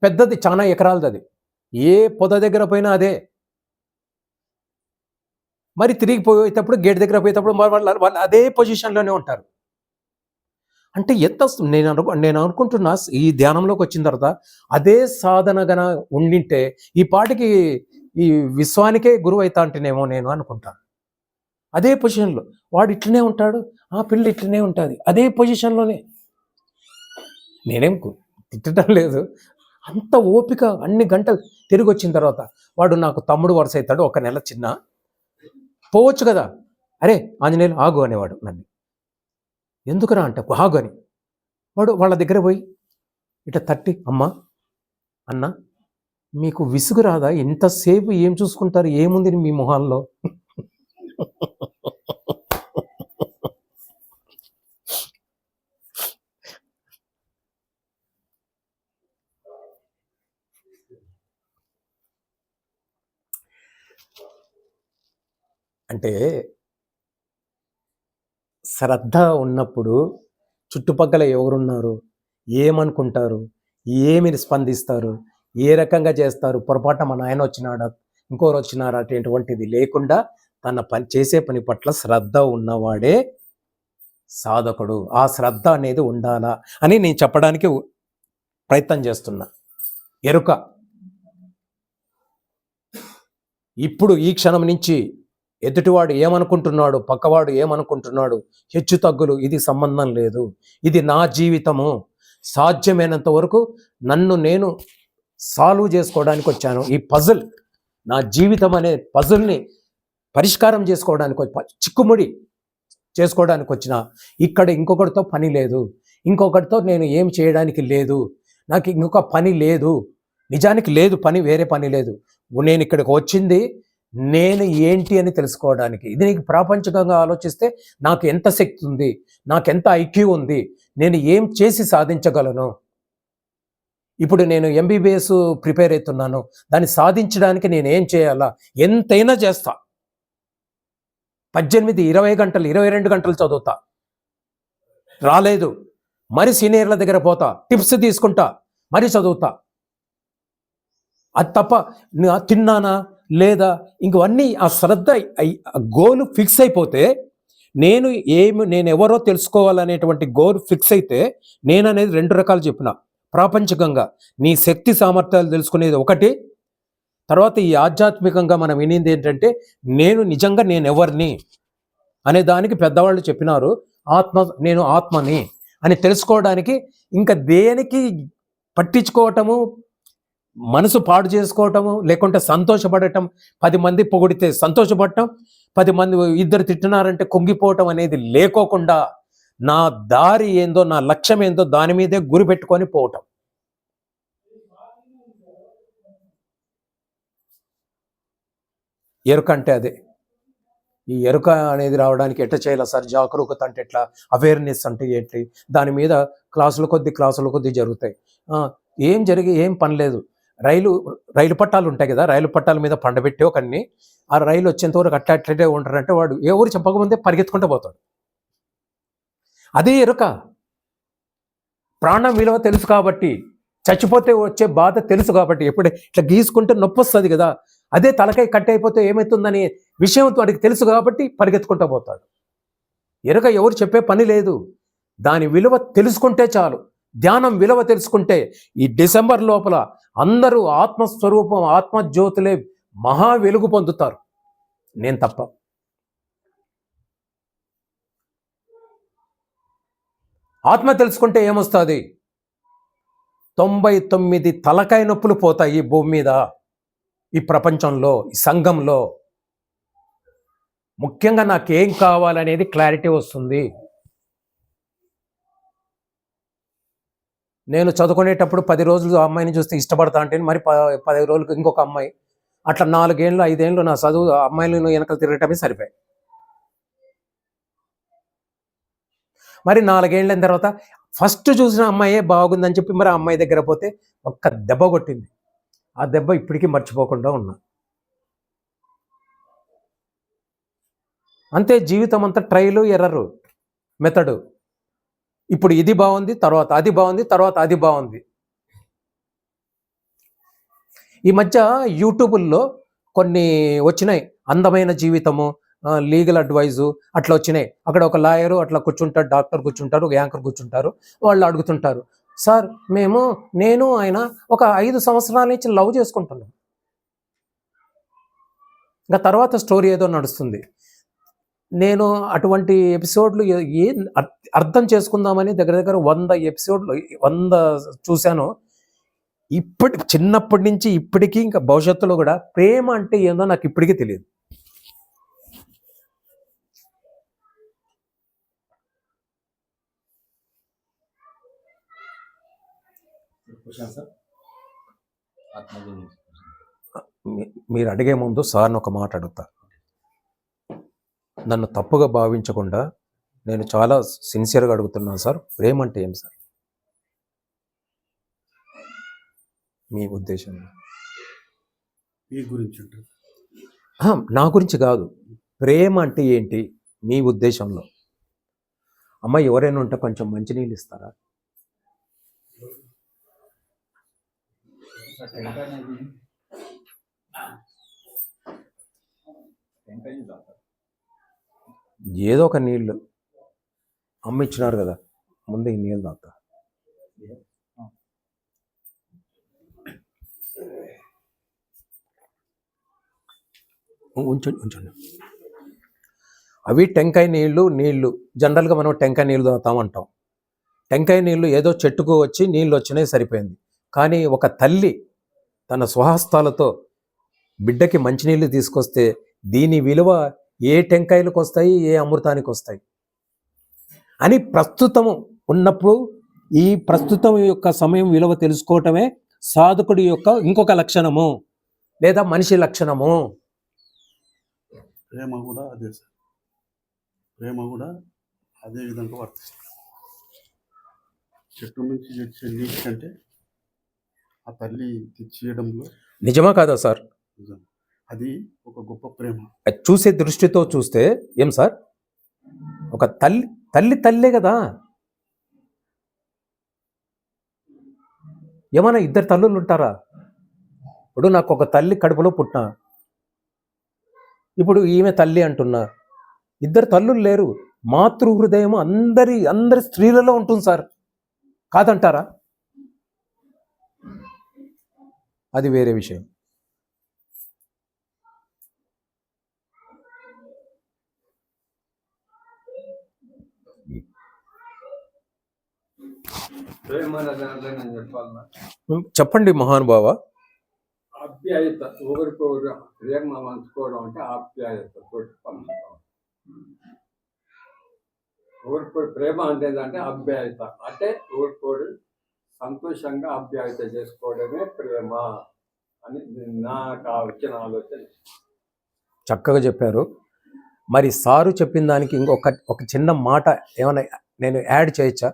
పెద్దది, చాలా ఎకరాలది, అది ఏ పొద దగ్గర పోయినా అదే. మరి తిరిగి పోయేటప్పుడు, గేట్ దగ్గర పోయేటప్పుడు వాళ్ళు అదే పొజిషన్లోనే ఉంటారు. అంటే ఎంత నేను అనుకుంటున్నా, ఈ ధ్యానంలోకి వచ్చిన తర్వాత అదే సాధనగా ఉండింటే ఈ పాటికి ఈ విశ్వానికే గురువు అవుతా అంటేనేమో నేను అనుకుంటాను. అదే పొజిషన్లో వాడు ఇట్లనే ఉంటాడు, ఆ పిల్ల ఇట్లనే ఉంటుంది, అదే పొజిషన్లోనే. నేనేం తిట్టడం లేదు, అంత ఓపిక, అన్ని గంటలు తిరిగి వచ్చిన తర్వాత వాడు నాకు తమ్ముడు వరుస అవుతాడు, 1 నెల చిన్న, పోవచ్చు కదా, అరే ఆంజనేయులు ఆగు అనేవాడు నన్ను. ఎందుకురా అంటే, ఆగు అని. వాడు వాళ్ళ దగ్గర పోయి ఇట్లా తట్టి, అమ్మా అన్న మీకు విసుగు రాదా, ఇంతసేపు ఏం చూసుకుంటారు, ఏముంది మీ మొహాల్లో. అంటే శ్రద్ధ ఉన్నప్పుడు చుట్టుపక్కల ఎవరున్నారు, ఏమనుకుంటారు, ఏమి స్పందిస్తారు, ఏ రకంగా చేస్తారు, పొరపాటు మా నాయన వచ్చినాడా, ఇంకోరు వచ్చినారా అటువంటిది లేకుండా తన పని చేసే పని పట్ల శ్రద్ధ ఉన్నవాడే సాధకుడు. ఆ శ్రద్ధ అనేది ఉండాలా అని నేను చెప్పడానికి ప్రయత్నం చేస్తున్నా. ఎరుక. ఇప్పుడు ఈ క్షణం నుంచి ఎదుటివాడు ఏమనుకుంటున్నాడు, పక్కవాడు ఏమనుకుంటున్నాడు, హెచ్చు తగ్గులు, ఇది సంబంధం లేదు. ఇది నా జీవితము, సాధ్యమైనంత వరకు నన్ను నేను సాల్వ్ చేసుకోవడానికి వచ్చాను. ఈ పజిల్ నా జీవితం అనే పజల్ని పరిష్కారం చేసుకోవడానికి చిక్కుముడి చేసుకోవడానికి వచ్చిన ఇక్కడ ఇంకొకరితో పని లేదు, ఇంకొకరితో నేను ఏం చేయడానికి లేదు, నాకు ఇంకొక పని లేదు, నిజానికి లేదు పని, వేరే పని లేదు. నేను ఇక్కడికి వచ్చింది నేను ఏంటి అని తెలుసుకోవడానికి. ఇది నీకు ప్రాపంచికంగా ఆలోచిస్తే నాకు ఎంత శక్తి ఉంది, నాకు ఎంత ఐక్యూ ఉంది, నేను ఏం చేసి సాధించగలను. ఇప్పుడు నేను ఎంబీబీఎస్ ప్రిపేర్ అవుతున్నాను, దాన్ని సాధించడానికి నేను ఏం చేయాలా, ఎంతైనా చేస్తా. 18, 20 గంటలు 22 గంటలు చదువుతా, రాలేదు మరి సీనియర్ల దగ్గర పోతా, టిప్స్ తీసుకుంటా, మరి చదువుతా. అది తప్ప తిన్నానా లేదా ఇంకవన్నీ ఆ శ్రద్ధ గోల్ ఫిక్స్ అయిపోతే, నేను ఎవరో తెలుసుకోవాలనేటువంటి గోల్ ఫిక్స్ అయితే, నేను అనేది 2 రకాలు చెప్పిన. ప్రాపంచికంగా నీ శక్తి సామర్థ్యాలు తెలుసుకునేది ఒకటి, తర్వాత ఈ ఆధ్యాత్మికంగా మనం వినింది ఏంటంటే నేను ఎవరిని అనే దానికి పెద్దవాళ్ళు చెప్పినారు. నేను ఆత్మని అని తెలుసుకోవడానికి ఇంకా దేనికి పట్టించుకోవటము, మనసు పాడు చేసుకోవటము, లేకుంటే సంతోషపడటం, 10 మంది పొగిడితే సంతోషపడటం, 10 మంది ఇద్దరు తిట్టినారంటే కుంగిపోవటం అనేది లేకోకుండా నా దారి ఏందో, నా లక్ష్యం ఏందో దాని మీదే గురి పెట్టుకొని పోవటం. ఎరుక అంటే అదే. ఈ ఎరుక అనేది రావడానికి ఎట్లా చేయాలి సార్, జాగరూకత అంటే ఎట్లా, అవేర్నెస్ అంటే ఏంటి, దాని మీద క్లాసుల కొద్దీ జరుగుతాయి. ఏం పని లేదు. రైలు పట్టాలు ఉంటాయి కదా, రైలు పట్టాల మీద పండబెట్టి ఒకరిని, ఆ రైలు వచ్చేంత వరకు అట్లే ఉంటారంటే వాడు ఎవరు చెప్పకముందే పరిగెత్తుకుంటూ పోతాడు. అదే ఎరుక. ప్రాణం విలువ తెలుసు కాబట్టి, చచ్చిపోతే వచ్చే బాధ తెలుసు కాబట్టి, ఎప్పుడే ఇట్లా గీసుకుంటే నొప్పి వస్తుంది కదా, అదే తలకాయ కట్ అయిపోతే ఏమవుతుందని విషయం వాడికి తెలుసు కాబట్టి పరిగెత్తుకుంటూ పోతాడు. ఎరుక ఎవరు చెప్పే పని లేదు, దాని విలువ తెలుసుకుంటే చాలు. ధ్యానం విలువ తెలుసుకుంటే ఈ డిసెంబర్ లోపల అందరూ ఆత్మస్వరూపం, ఆత్మజ్యోతులే మహా వెలుగు పొందుతారు, నేను తప్ప. ఆత్మ తెలుసుకుంటే ఏమొస్తుంది? 99 తలకాయ నొప్పులు పోతాయి ఈ భూమి మీద, ఈ ప్రపంచంలో, ఈ సంఘంలో. ముఖ్యంగా నాకేం కావాలనేది క్లారిటీ వస్తుంది. నేను చదువుకునేటప్పుడు 10 రోజులు ఆ అమ్మాయిని చూస్తే ఇష్టపడతా అంటే, మరి 10 రోజులకు ఇంకొక అమ్మాయి, అట్లా 4 ఏళ్ళు 5 ఏళ్ళు నా చదువు అమ్మాయిలను వెనకాల తిరగటమే సరిపోయాయి. మరి 4 ఏళ్ళ తర్వాత ఫస్ట్ చూసిన అమ్మాయే బాగుందని చెప్పి మరి ఆ అమ్మాయి దగ్గర పోతే ఒక్క దెబ్బ కొట్టింది. ఆ దెబ్బ ఇప్పటికీ మర్చిపోకుండా ఉన్నా. అంతే జీవితం అంతా ట్రైలు ఎర్రరు మెథడు. ఇప్పుడు ఇది బాగుంది, తర్వాత అది బాగుంది, తర్వాత అది బాగుంది. ఈ మధ్య యూట్యూబుల్లో కొన్ని వచ్చినాయి, అందమైన జీవితము, లీగల్ అడ్వైజు అట్లా వచ్చినాయి. అక్కడ ఒక లాయరు అట్లా కూర్చుంటాడు, డాక్టర్ కూర్చుంటారు, ఒక యాంకర్ కూర్చుంటారు. వాళ్ళు అడుగుతుంటారు, సార్ నేను ఆయన ఒక 5 సంవత్సరాల నుంచి లవ్ చేసుకుంటున్నాం. ఇంకా తర్వాత స్టోరీ ఏదో నడుస్తుంది. నేను అటువంటి ఎపిసోడ్లు ఏం అర్థం చేసుకుందామని దగ్గర 100 ఎపిసోడ్లు 100 చూశాను. చిన్నప్పటి నుంచి ఇప్పటికీ ఇంకా భవిష్యత్తులో కూడా ప్రేమ అంటే ఏందో నాకు ఇప్పటికీ తెలియదు. మీరు అడిగే ముందు సార్ని ఒక మాట అడుగుతా. నన్ను తప్పుగా భావించకుండా నేను చాలా సిన్సియర్గా అడుగుతున్నాను సార్, ప్రేమ అంటే ఏం సార్ మీ ఉద్దేశంలో? మీ గురించి ఉంటుంది, నా గురించి కాదు, ప్రేమ అంటే ఏంటి మీ ఉద్దేశంలో? అమ్మ ఎవరైనా ఉంటే కొంచెం మంచినీళ్ళు ఇస్తారా? ఏదో ఒక నీళ్ళు అమ్మ ఇచ్చినారు కదా, ముందు ఈ నీళ్ళు తాగుతా. ఉంచండి. అవి టెంకాయ నీళ్ళు జనరల్గా మనం టెంకాయ నీళ్ళు తాగుతామంటాం. టెంకాయ నీళ్ళు ఏదో చెట్టుకు వచ్చి నీళ్ళు వచ్చినాయి సరిపోయింది. కానీ ఒక తల్లి తన స్వహస్తాలతో బిడ్డకి మంచినీళ్ళు తీసుకొస్తే దీని విలువ ఏ టెంకాయలకు వస్తాయి, ఏ అమృతానికి వస్తాయి అని ప్రస్తుతం ఉన్నప్పుడు ఈ ప్రస్తుతం యొక్క సమయం విలువ తెలుసుకోవటమే సాధకుడి యొక్క ఇంకొక లక్షణము లేదా మనిషి లక్షణము. ప్రేమ కూడా అదే సార్, ప్రేమ కూడా అదే విధంగా వర్తిస్తుంది. చెట్టు నుంచి తెచ్చే నీటి కంటే ఆ తల్లి తెచ్చియడంలో నిజమా కాదా సార్? నిజం. అది ఒక గొప్ప ప్రేమ. అది చూసే దృష్టితో చూస్తే ఏం సార్, ఒక తల్లే కదా. ఏమైనా ఇద్దరు తల్లులు ఉంటారా? ఇప్పుడు నాకు ఒక తల్లి కడుపులో పుట్టినా, ఇప్పుడు ఈమె తల్లి అంటున్నా, ఇద్దరు తల్లులు లేరు. మాతృ హృదయం అందరి స్త్రీలలో ఉంటుంది సార్, కాదంటారా? అది వేరే విషయం. ప్రేమ అనే దాంట్లో నేను చెప్పాలన్నా, చెప్పండి మహానుభావ. ఆప్యాయత, ఒకరికొకరు ప్రేమ పంచుకోవడం అంటే ఆప్యాయత తోటి పంచుకోవడం. ఒకరికొకరు ప్రేమ అంటే ఆప్యాయత, అంటే ఒకరికొకరు సంతోషంగా ఆప్యాయత చేసుకోవడమే ప్రేమ అని నాకు వచ్చిన ఆలోచన. చక్కగా చెప్పారు. మరి సారు చెప్పిన దానికి ఒక చిన్న మాట ఏమైనా నేను యాడ్ చేయొచ్చా?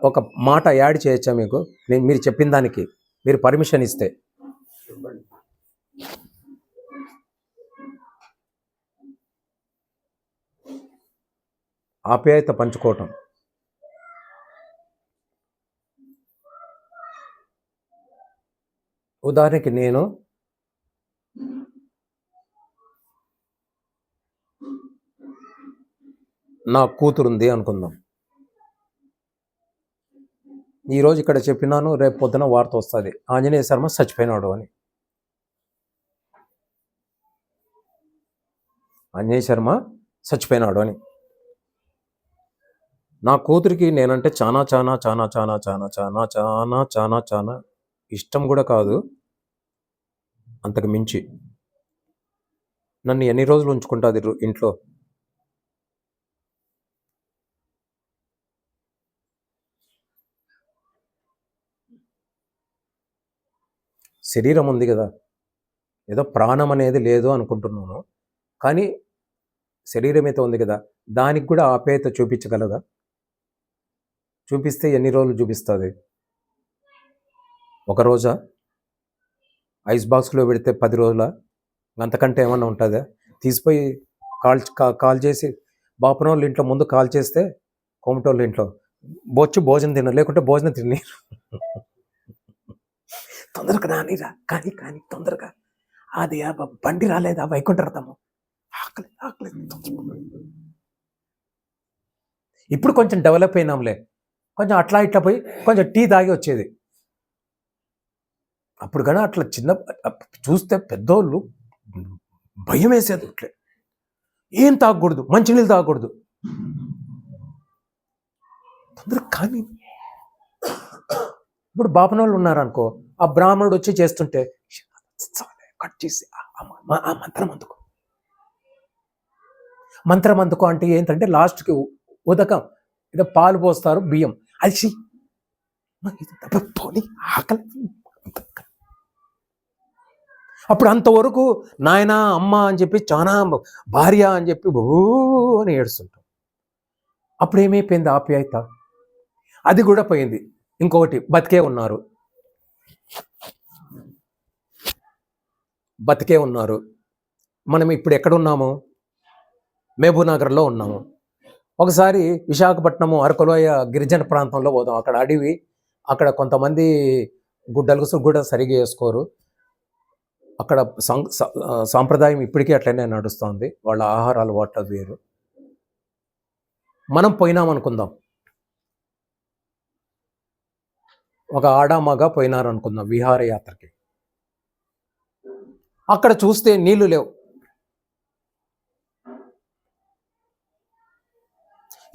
ఒక మాట యాడ్ చేయొచ్చా మీకు? మీరు చెప్పిన దానికి మీరు పర్మిషన్ ఇస్తే. చెప్పండి. ఆప్యాయత పంచుకోవటం. ఉదాహరణకి నేను నా కూతురుంది అనుకుందాం. ఈరోజు ఇక్కడ చెప్పినాను, రేపు పొద్దున వార్త వస్తుంది ఆంజనేయ శర్మ చచ్చిపోయినాడు అని. ఆంజనేయ శర్మ చచ్చిపోయినాడు అని. నా కూతురికి నేనంటే చాలా చాలా చాలా చాలా చాలా చాలా చాలా చాలా చాలా ఇష్టం కూడా కాదు, అంతకు మించి. నన్ను ఎన్ని రోజులు ఉంచుకుంటుంది ఇంట్లో? శరీరం ఉంది కదా, ఏదో ప్రాణం అనేది లేదు అనుకుంటున్నాను, కానీ శరీరం అయితే ఉంది కదా, దానికి కూడా ఆప్యాయత చూపించగలదా? చూపిస్తే ఎన్ని రోజులు చూపిస్తుంది? ఒక రోజా? ఐస్ బాక్స్లో పెడితే 10 రోజుల? అంతకంటే ఏమన్నా ఉంటుందా? తీసిపోయి కాల్ చేసి బాపనోళ్ళ ఇంట్లో ముందు కాల్ చేస్తే కోమటోళ్ళ ఇంట్లో భోజనం తిన, లేకుంటే భోజనం తిని తొందరగా రానిరా, కానీ తొందరగా, అది బండి రాలేదా వైకుంఠ రథము, ఆకలి. ఇప్పుడు కొంచెం డెవలప్ అయినాంలే, కొంచెం అట్లా ఇట్లా పోయి కొంచెం టీ తాగి వచ్చేది. అప్పుడు కానీ అట్లా చిన్న చూస్తే పెద్దోళ్ళు భయం వేసేది. ఇట్లే ఏం తాగకూడదు, మంచినీళ్ళు తాగకూడదు, తొందరగా కానీ. ఇప్పుడు బాపనోళ్ళు ఉన్నారనుకో, ఆ బ్రాహ్మణుడు వచ్చి చేస్తుంటే కట్ చేసి ఆ మంత్రం అందుకో అంటే ఏంటంటే లాస్ట్కి ఉదకం ఏదో పాలు పోస్తారు, బియ్యం, అది పోనీ ఆకలి. అప్పుడు అంతవరకు నాయన అమ్మ అని చెప్పి చాలా భార్య అని చెప్పి బో అని ఏడుస్తుంటాం. అప్పుడు ఏమైపోయింది ఆప్యాయత? అది కూడా పోయింది. ఇంకొకటి, బతికే ఉన్నారు. మనం ఇప్పుడు ఎక్కడున్నాము? మహబూబ్నగర్లో ఉన్నాము. ఒకసారి విశాఖపట్నము అరకులోయ గిరిజన ప్రాంతంలో పోదాం. అక్కడ అడవి, అక్కడ కొంతమంది గుడ్డలు కూడా సరిగా వేసుకోరు. అక్కడ సాంప్రదాయం ఇప్పటికీ అట్లనే నడుస్తుంది, వాళ్ళ ఆహార అలవాట్లు వేరు. మనం పోయినామనుకుందాం, ఒక ఆడామగా పోయినారనుకుందాం విహారయాత్రకి. అక్కడ చూస్తే నీళ్లు లేవు,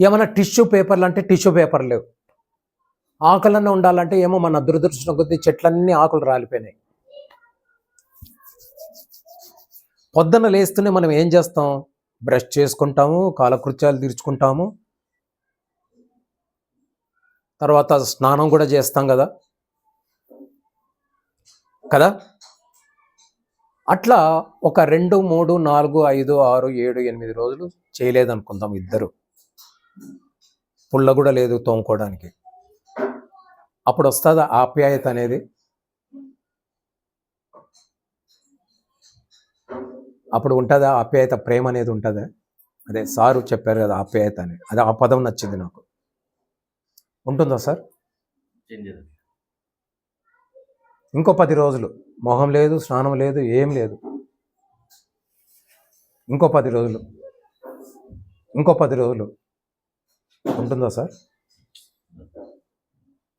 ఏమన్నా టిష్యూ పేపర్లు అంటే టిష్యూ పేపర్ లేవు. ఆకులన్నా ఉండాలంటే ఏమో మన దురదృష్టం కొద్దీ చెట్లన్నీ ఆకులు రాలిపోయినాయి. పొద్దున్న లేస్తూనే మనం ఏం చేస్తాం? బ్రష్ చేసుకుంటాము, కాలకృత్యాలు తీర్చుకుంటాము, తర్వాత స్నానం కూడా చేస్తాం కదా కదా అట్లా ఒక 2, 3, 4, 5, 6, 7, 8 రోజులు చేయలేదనుకుందాం ఇద్దరు, పుల్ల కూడా లేదు తోముకోవడానికి. అప్పుడు వస్తుందా ఆప్యాయత అనేది? అప్పుడు ఉంటుందా ఆప్యాయత? ప్రేమ అనేది ఉంటుందా? అదే సారు చెప్పారు కదా ఆప్యాయత అని, అది ఆ పదం నచ్చింది నాకు. ఉంటుందా సార్? చెందింది. ఇంకో 10 రోజులు మొహం లేదు, స్నానం లేదు, ఏం లేదు. ఇంకో 10 రోజులు, ఇంకో 10 రోజులు ఉంటుందా సార్?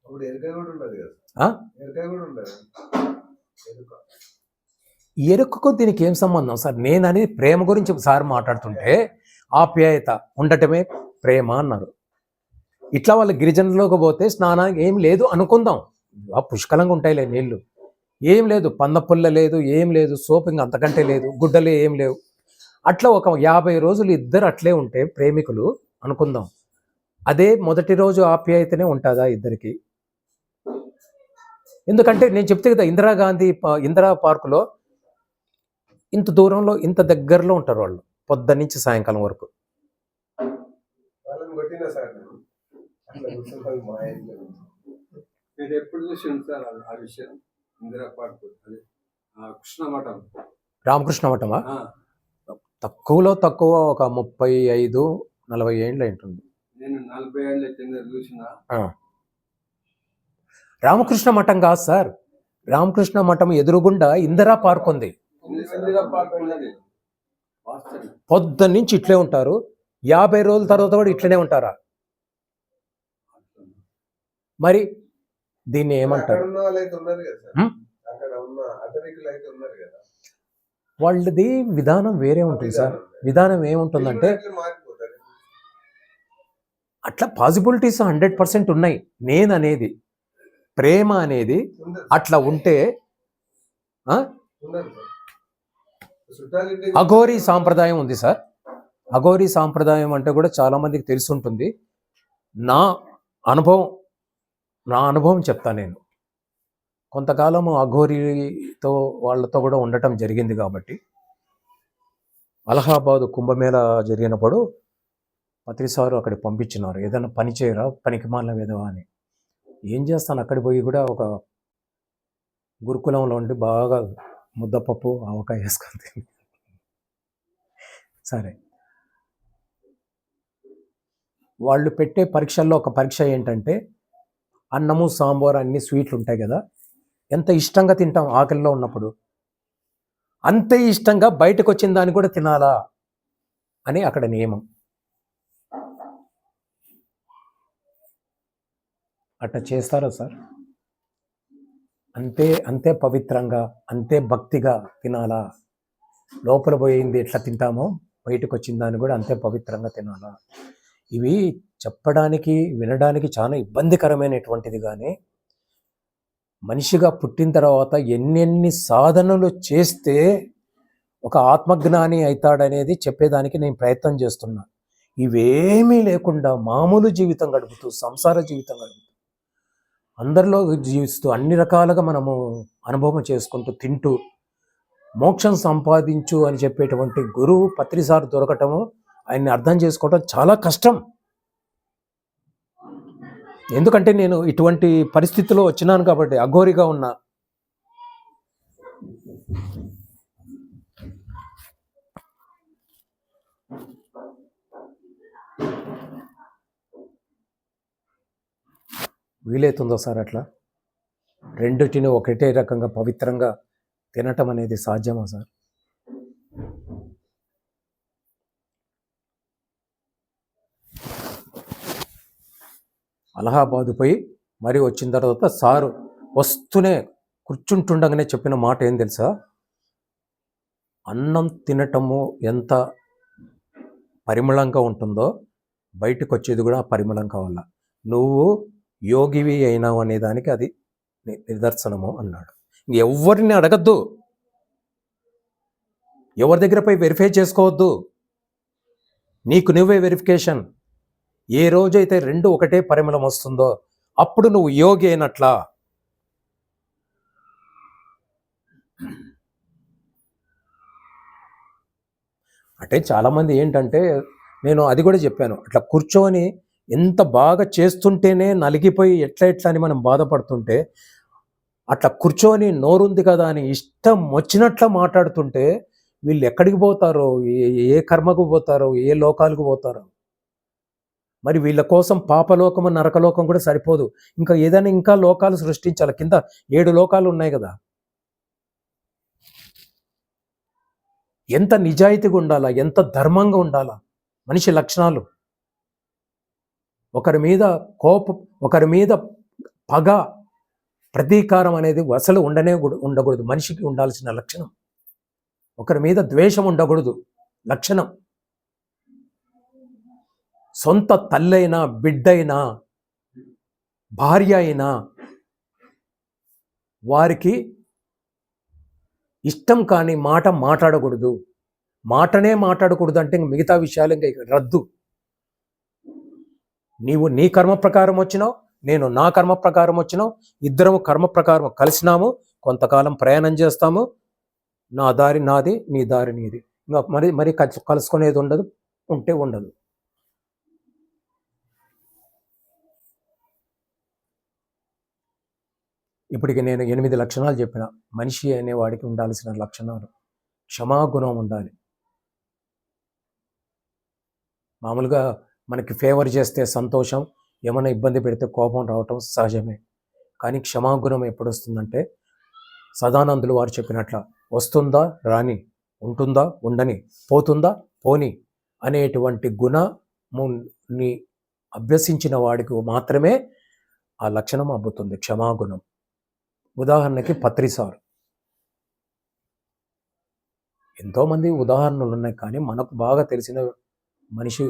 అప్పుడు ఎరుక కూడా ఉండదు కదా, ఆ? ఎరుక కూడా ఉండదు. ఎరుక ఎరుకకు దీనికి ఏం సంబంధం సార్? నేనని ప్రేమ గురించి సార్ మాట్లాడుతుంటే ఆప్యాయత ఉండటమే ప్రేమ అన్నారు. ఇట్లా వాళ్ళు గిరిజనులోకి పోతే స్నానానికి ఏం లేదు అనుకుందాం, పుష్కలంగా ఉంటాయిలే నీళ్ళు, ఏం లేదు, పన్నపుల్ల లేదు, ఏం లేదు, సోప్ ఇంక అంతకంటే లేదు, గుడ్డలే ఏం లేవు. అట్లా ఒక 50 రోజులు ఇద్దరు అట్లే ఉంటే ప్రేమికులు అనుకుందాం, అదే మొదటి రోజు ఆప్యాయతనే ఉంటుందా ఇద్దరికి? ఎందుకంటే నేను చెప్తే కదా, ఇందిరా పార్కులో ఇంత దూరంలో ఇంత దగ్గరలో ఉంటారు వాళ్ళు, పొద్దున్న నుంచి సాయంకాలం వరకు. వాళ్ళని కొట్టినా సార్ నేను అట్లా కూర్చుంటాను మా ఇంట్లో. మీరు ఎప్పుడు చూసి ఉంటారు ఆ విషయం? ఇందిరా పార్క్ అది కృష్ణ మఠం. రామకృష్ణ మఠమా? ఆ, తక్కువలో తక్కువ ఒక 35-40 ఏండ్లు ఉంటుంది. నేను 40 ఏళ్ళ కింద చూసిన. రామకృష్ణ మఠం కాదు సార్, రామకృష్ణ మఠం ఎదురుగుండా ఇందిరా పార్క్ ఉంది. ఇందిరా పార్క్ ఉన్నది వాస్తవం. పొద్దున్న నుంచి ఇట్లే ఉంటారు, 50 రోజుల తర్వాత కూడా ఇట్లనే ఉంటారా? మరి దీన్ని అక్కడ ఏమంటారు? ఉన్న వాళ్ళు అయితే ఉన్నారు కదా సార్, హ్మ్? అక్కడ ఉన్న అటవికులు అయితే ఉన్నారు కదా, వాళ్ళది విధానం వేరే ఉంటుంది సార్. విధానం ఏముంటుందంటే, ఎట్లా మారిపోతారు. అట్లా పాసిబిలిటీస్ 100% ఉన్నాయి. నేననేది ప్రేమ అనేది ఉండదు అట్లా ఉంటే ఉండదు సార్. చుట్టాలు ఇంటికి అఘోరీ సాంప్రదాయం ఉంది సార్. అఘోరీ సాంప్రదాయం అంటే కూడా చాలా మందికి తెలిసి ఉంటుంది. నా అనుభవం చెప్తాను నేను. కొంతకాలం అఘోరీతో వాళ్ళతో కూడా ఉండటం జరిగింది కాబట్టి, అలహాబాద్ కుంభమేళా జరిగినప్పుడు పత్రిసారు అక్కడికి పంపించినారు, ఏదైనా పని చేయరా పనికిమాలిన విధవా అని. ఏం చేస్తాను, అక్కడికి పోయి కూడా ఒక గురుకులంలో ఉండి బాగా ముద్దపప్పు ఆవకాయ వేసుకొని తిని. సరే, వాళ్ళు పెట్టే పరీక్షల్లో ఒక పరీక్ష ఏంటంటే, అన్నము సాంబార్ అన్ని స్వీట్లు ఉంటాయి కదా, ఎంత ఇష్టంగా తింటాం ఆకలిలో ఉన్నప్పుడు, అంతే ఇష్టంగా బయటకు వచ్చిన దాన్ని కూడా తినాలా అని అక్కడ నియమం. అట్లా చేస్తారా సార్? అంతే పవిత్రంగా, అంతే భక్తిగా తినాలా? లోపల పోయింది ఎట్లా తింటామో బయటకు వచ్చిన దాన్ని కూడా అంతే పవిత్రంగా తినాలా? ఇవి చెప్పడానికి వినడానికి చాలా ఇబ్బందికరమైనటువంటిది, కానీ మనిషిగా పుట్టిన తర్వాత ఎన్నెన్ని సాధనలు చేస్తే ఒక ఆత్మజ్ఞాని అవుతాడనేది చెప్పేదానికి నేను ప్రయత్నం చేస్తున్నా. ఇవేమీ లేకుండా మామూలు జీవితం గడుపుతూ, సంసార జీవితం గడుపుతూ, అందరిలో జీవిస్తూ, అన్ని రకాలుగా మనము అనుభవం చేసుకుంటూ తింటూ మోక్షం సంపాదించు అని చెప్పేటువంటి గురువు పత్రిసారు దొరకటము, ఆయన్ని అర్థం చేసుకోవడం చాలా కష్టం. ఎందుకంటే నేను ఇటువంటి పరిస్థితిలో వచ్చినాను కాబట్టి, అఘోరిగా ఉన్నా. వీలవుతుందో సార్ అట్లా రెండిటిని ఒకటే రకంగా పవిత్రంగా తినటం అనేది సాధ్యమా సార్? అలహాబాద్ పోయి మరి వచ్చిన తర్వాత సారు వస్తూనే కూర్చుంటుండగానే చెప్పిన మాట ఏం తెలుసా? అన్నం తినటము ఎంత పరిమళంగా ఉంటుందో బయటకు వచ్చేది కూడా పరిమళం కావాల. నువ్వు యోగివి అయినావు అనే దానికి అది నిదర్శనము అన్నాడు. ఎవరిని అడగద్దు, ఎవరి దగ్గర పోయి వెరిఫై చేసుకోవద్దు, నీకు నువ్వే వెరిఫికేషన్. ఏ రోజైతే రెండు ఒకటే పరిమళం వస్తుందో అప్పుడు నువ్వు యోగి అయినట్లా. అంటే చాలామంది ఏంటంటే, నేను అది కూడా చెప్పాను, అట్లా కూర్చొని ఎంత బాగా చేస్తుంటేనే నలిగిపోయి ఎట్లా అని మనం బాధపడుతుంటే, అట్లా కూర్చొని నోరుంది కదా అని ఇష్టం వచ్చినట్లా మాట్లాడుతుంటే వీళ్ళు ఎక్కడికి పోతారో, ఏ కర్మకు పోతారో, ఏ లోకాలకు పోతారో. మరి వీళ్ళ కోసం పాపలోకము నరకలోకం కూడా సరిపోదు, ఇంకా ఏదైనా ఇంకా లోకాలు సృష్టించాలి. కింద 7 లోకాలు ఉన్నాయి కదా. ఎంత నిజాయితీగా ఉండాలా, ఎంత ధర్మంగా ఉండాలా మనిషి లక్షణాలు. ఒకరి మీద కోపం, ఒకరి మీద పగ, ప్రతీకారం అనేది అసలు ఉండకూడదు. మనిషికి ఉండాల్సిన లక్షణం. ఒకరి మీద ద్వేషం ఉండకూడదు లక్షణం. సొంత తల్లైనా, బిడ్డైనా, భార్య అయినా వారికి ఇష్టం కాని మాట మాట్లాడకూడదు. మాటనే మాట్లాడకూడదు అంటే మిగతా విషయాలు ఇంకా రద్దు. నీవు నీ కర్మ ప్రకారం వచ్చినావు, నేను నా కర్మ ప్రకారం వచ్చినావు, ఇద్దరము కర్మ ప్రకారం కలిసినాము, కొంతకాలం ప్రయాణం చేస్తాము. నా దారి నాది, నీ దారి నీది. ఇంకా మరి కలుసుకునేది ఉండదు, ఉంటే ఉండదు. ఇప్పటికి నేను 8 లక్షణాలు చెప్పిన. మనిషి అనేవాడికి ఉండాల్సిన లక్షణాలు: క్షమాగుణం ఉండాలి. మామూలుగా మనకి ఫేవర్ చేస్తే సంతోషం, ఏమైనా ఇబ్బంది పెడితే కోపం రావటం సహజమే. కానీ క్షమాగుణం ఎప్పుడు వస్తుందంటే, సదానందులు వారు చెప్పినట్ల, వస్తుందా రాని, ఉంటుందా ఉండని, పోతుందా పోని అనేటువంటి గుణముని అభ్యసించిన వాడికి మాత్రమే ఆ లక్షణం అబ్బుతుంది, క్షమాగుణం. ఉదాహరణకి పత్రిసారు. ఎంతోమంది ఉదాహరణలు ఉన్నాయి, కానీ మనకు బాగా తెలిసిన మనిషి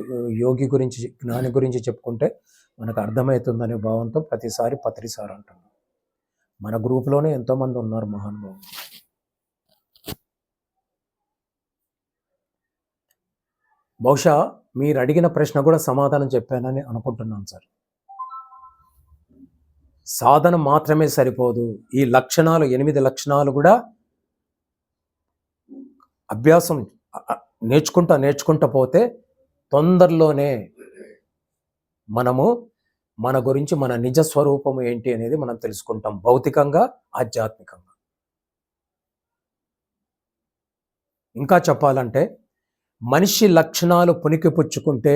యోగి గురించి, జ్ఞాని గురించి చెప్పుకుంటే మనకు అర్థమవుతుందనే భావంతో ప్రతిసారి పత్రిసారు అంటాం. మన గ్రూప్లోనే ఎంతోమంది ఉన్నారు మహానుభావులు. బహుశా మీరు అడిగిన ప్రశ్న కూడా సమాధానం చెప్పానని అనుకుంటున్నాను సార్. సాధన మాత్రమే సరిపోదు, ఈ లక్షణాలు 8 లక్షణాలు కూడా అభ్యాసం నేర్చుకుంటా పోతే తొందరలోనే మనము మన గురించి, మన నిజ స్వరూపం ఏంటి అనేది మనం తెలుసుకుంటాం, భౌతికంగా, ఆధ్యాత్మికంగా. ఇంకా చెప్పాలంటే, మనిషి లక్షణాలు పుణికిపుచ్చుకుంటే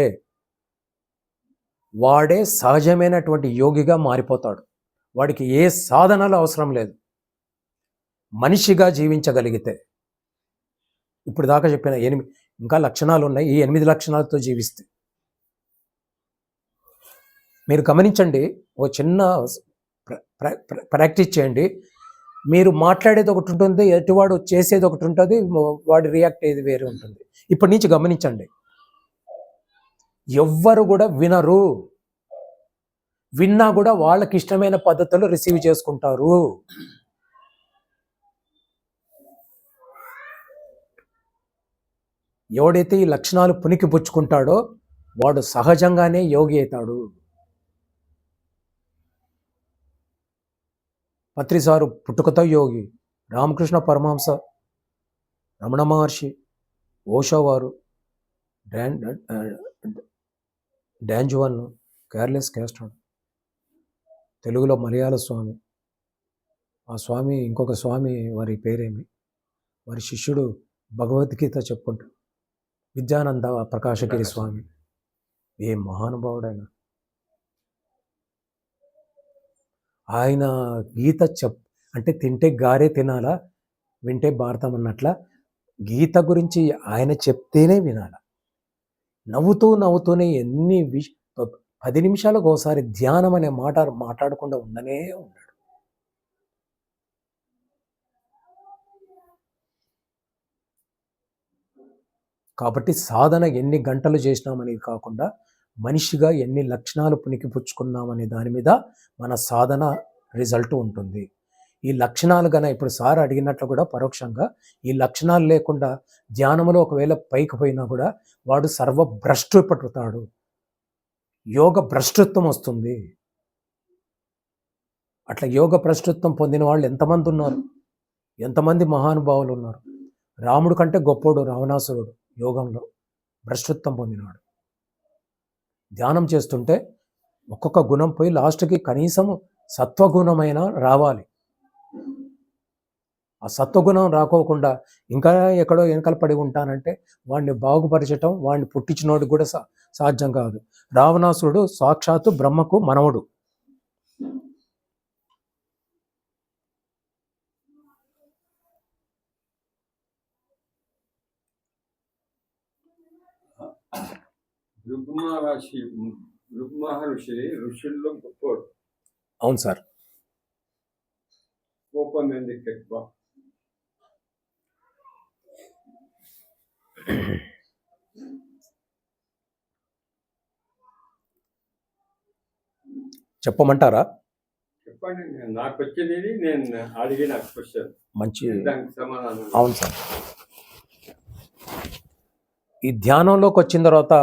వాడే సహజమైనటువంటి యోగిగా మారిపోతాడు. వాడికి ఏ సాధనలు అవసరం లేదు, మనిషిగా జీవించగలిగితే. ఇప్పుడు దాకా చెప్పిన 8 ఇంకా లక్షణాలు ఉన్నాయి, ఈ 8 లక్షణాలతో జీవిస్తే. మీరు గమనించండి, ఓ చిన్న ప్రాక్టీస్ చేయండి. మీరు మాట్లాడేది ఒకటి ఉంటుంది, ఎటువాడు చేసేది ఒకటి ఉంటుంది, వాడి రియాక్ట్ అయ్యేది వేరే ఉంటుంది. ఇప్పటి నుంచి గమనించండి, ఎవ్వరు కూడా వినరు, విన్నా కూడా వాళ్ళకి ఇష్టమైన పద్ధతులు రిసీవ్ చేసుకుంటారు. ఎవడైతే ఈ లక్షణాలు పుణికిపుచ్చుకుంటాడో వాడు సహజంగానే యోగి అవుతాడు. పత్రిసారు పుట్టుకతో యోగి, రామకృష్ణ పరమహంస, రమణ మహర్షి, ఓషో వారు, డాంజువన్, కేర్లెస్ క్యాస్ట్రాన్, తెలుగులో మలయాళ స్వామి. ఆ స్వామి, ఇంకొక స్వామి, వారి పేరేమి, వారి శిష్యుడు భగవద్గీత చెప్పుకుంటాడు, విద్యానంద ప్రకాశగిరి స్వామి. ఏ మహానుభావుడైనా, ఆయన గీత అంటే తింటే గారే తినాలా, వింటే భారతం అన్నట్ల గీత గురించి ఆయన చెప్తేనే వినాల. నవ్వుతూనే 10 నిమిషాలకు ఒకసారి ధ్యానం అనే మాట మాట్లాడకుండా ఉండనే ఉన్నాడు. కాబట్టి సాధన ఎన్ని గంటలు చేసినామనేది కాకుండా, మనిషిగా ఎన్ని లక్షణాలు పుణికిపుచ్చుకున్నామనే దాని మీద మన సాధన రిజల్ట్ ఉంటుంది. ఈ లక్షణాలు గన ఇప్పుడు సార్ అడిగినట్లు కూడా పరోక్షంగా ఈ లక్షణాలు లేకుండా ధ్యానంలో ఒకవేళ పైకి పోయినా కూడా వాడు సర్వభ్రష్టు పట్టుతాడు, యోగ భ్రష్టత్వం వస్తుంది. అట్లా యోగ భ్రష్టత్వం పొందిన వాళ్ళు ఎంతమంది ఉన్నారు, ఎంతమంది మహానుభావులు ఉన్నారు. రాముడు కంటే గొప్పోడు రావణాసురుడు, యోగంలో భ్రష్టత్వం పొందినాడు. ధ్యానం చేస్తుంటే ఒక్కొక్క గుణం పోయి లాస్ట్కి కనీసం సత్వగుణమైన రావాలి. ఆ సత్వగుణం రాకోకుండా ఇంకా ఎక్కడో వెనకాల పడి ఉంటానంటే వాడిని బాగుపరచటం, వాడిని పుట్టించినోడికి కూడా సాధ్యం కాదు. రావణాసురుడు సాక్షాత్తు బ్రహ్మకు మనవడు. మహర్షి ఋషుల్లో గొప్పోడు. అవును సార్. కోపం ఎందుకు ఎక్కువ? చెప్పమంటారా? చెప్పండి, నాకు వచ్చేది నేను అడిగిన క్వశ్చన్, మంచి దానికి సమాధానం. అవును సార్. ఈ ధ్యానంలోకి వచ్చిన తర్వాత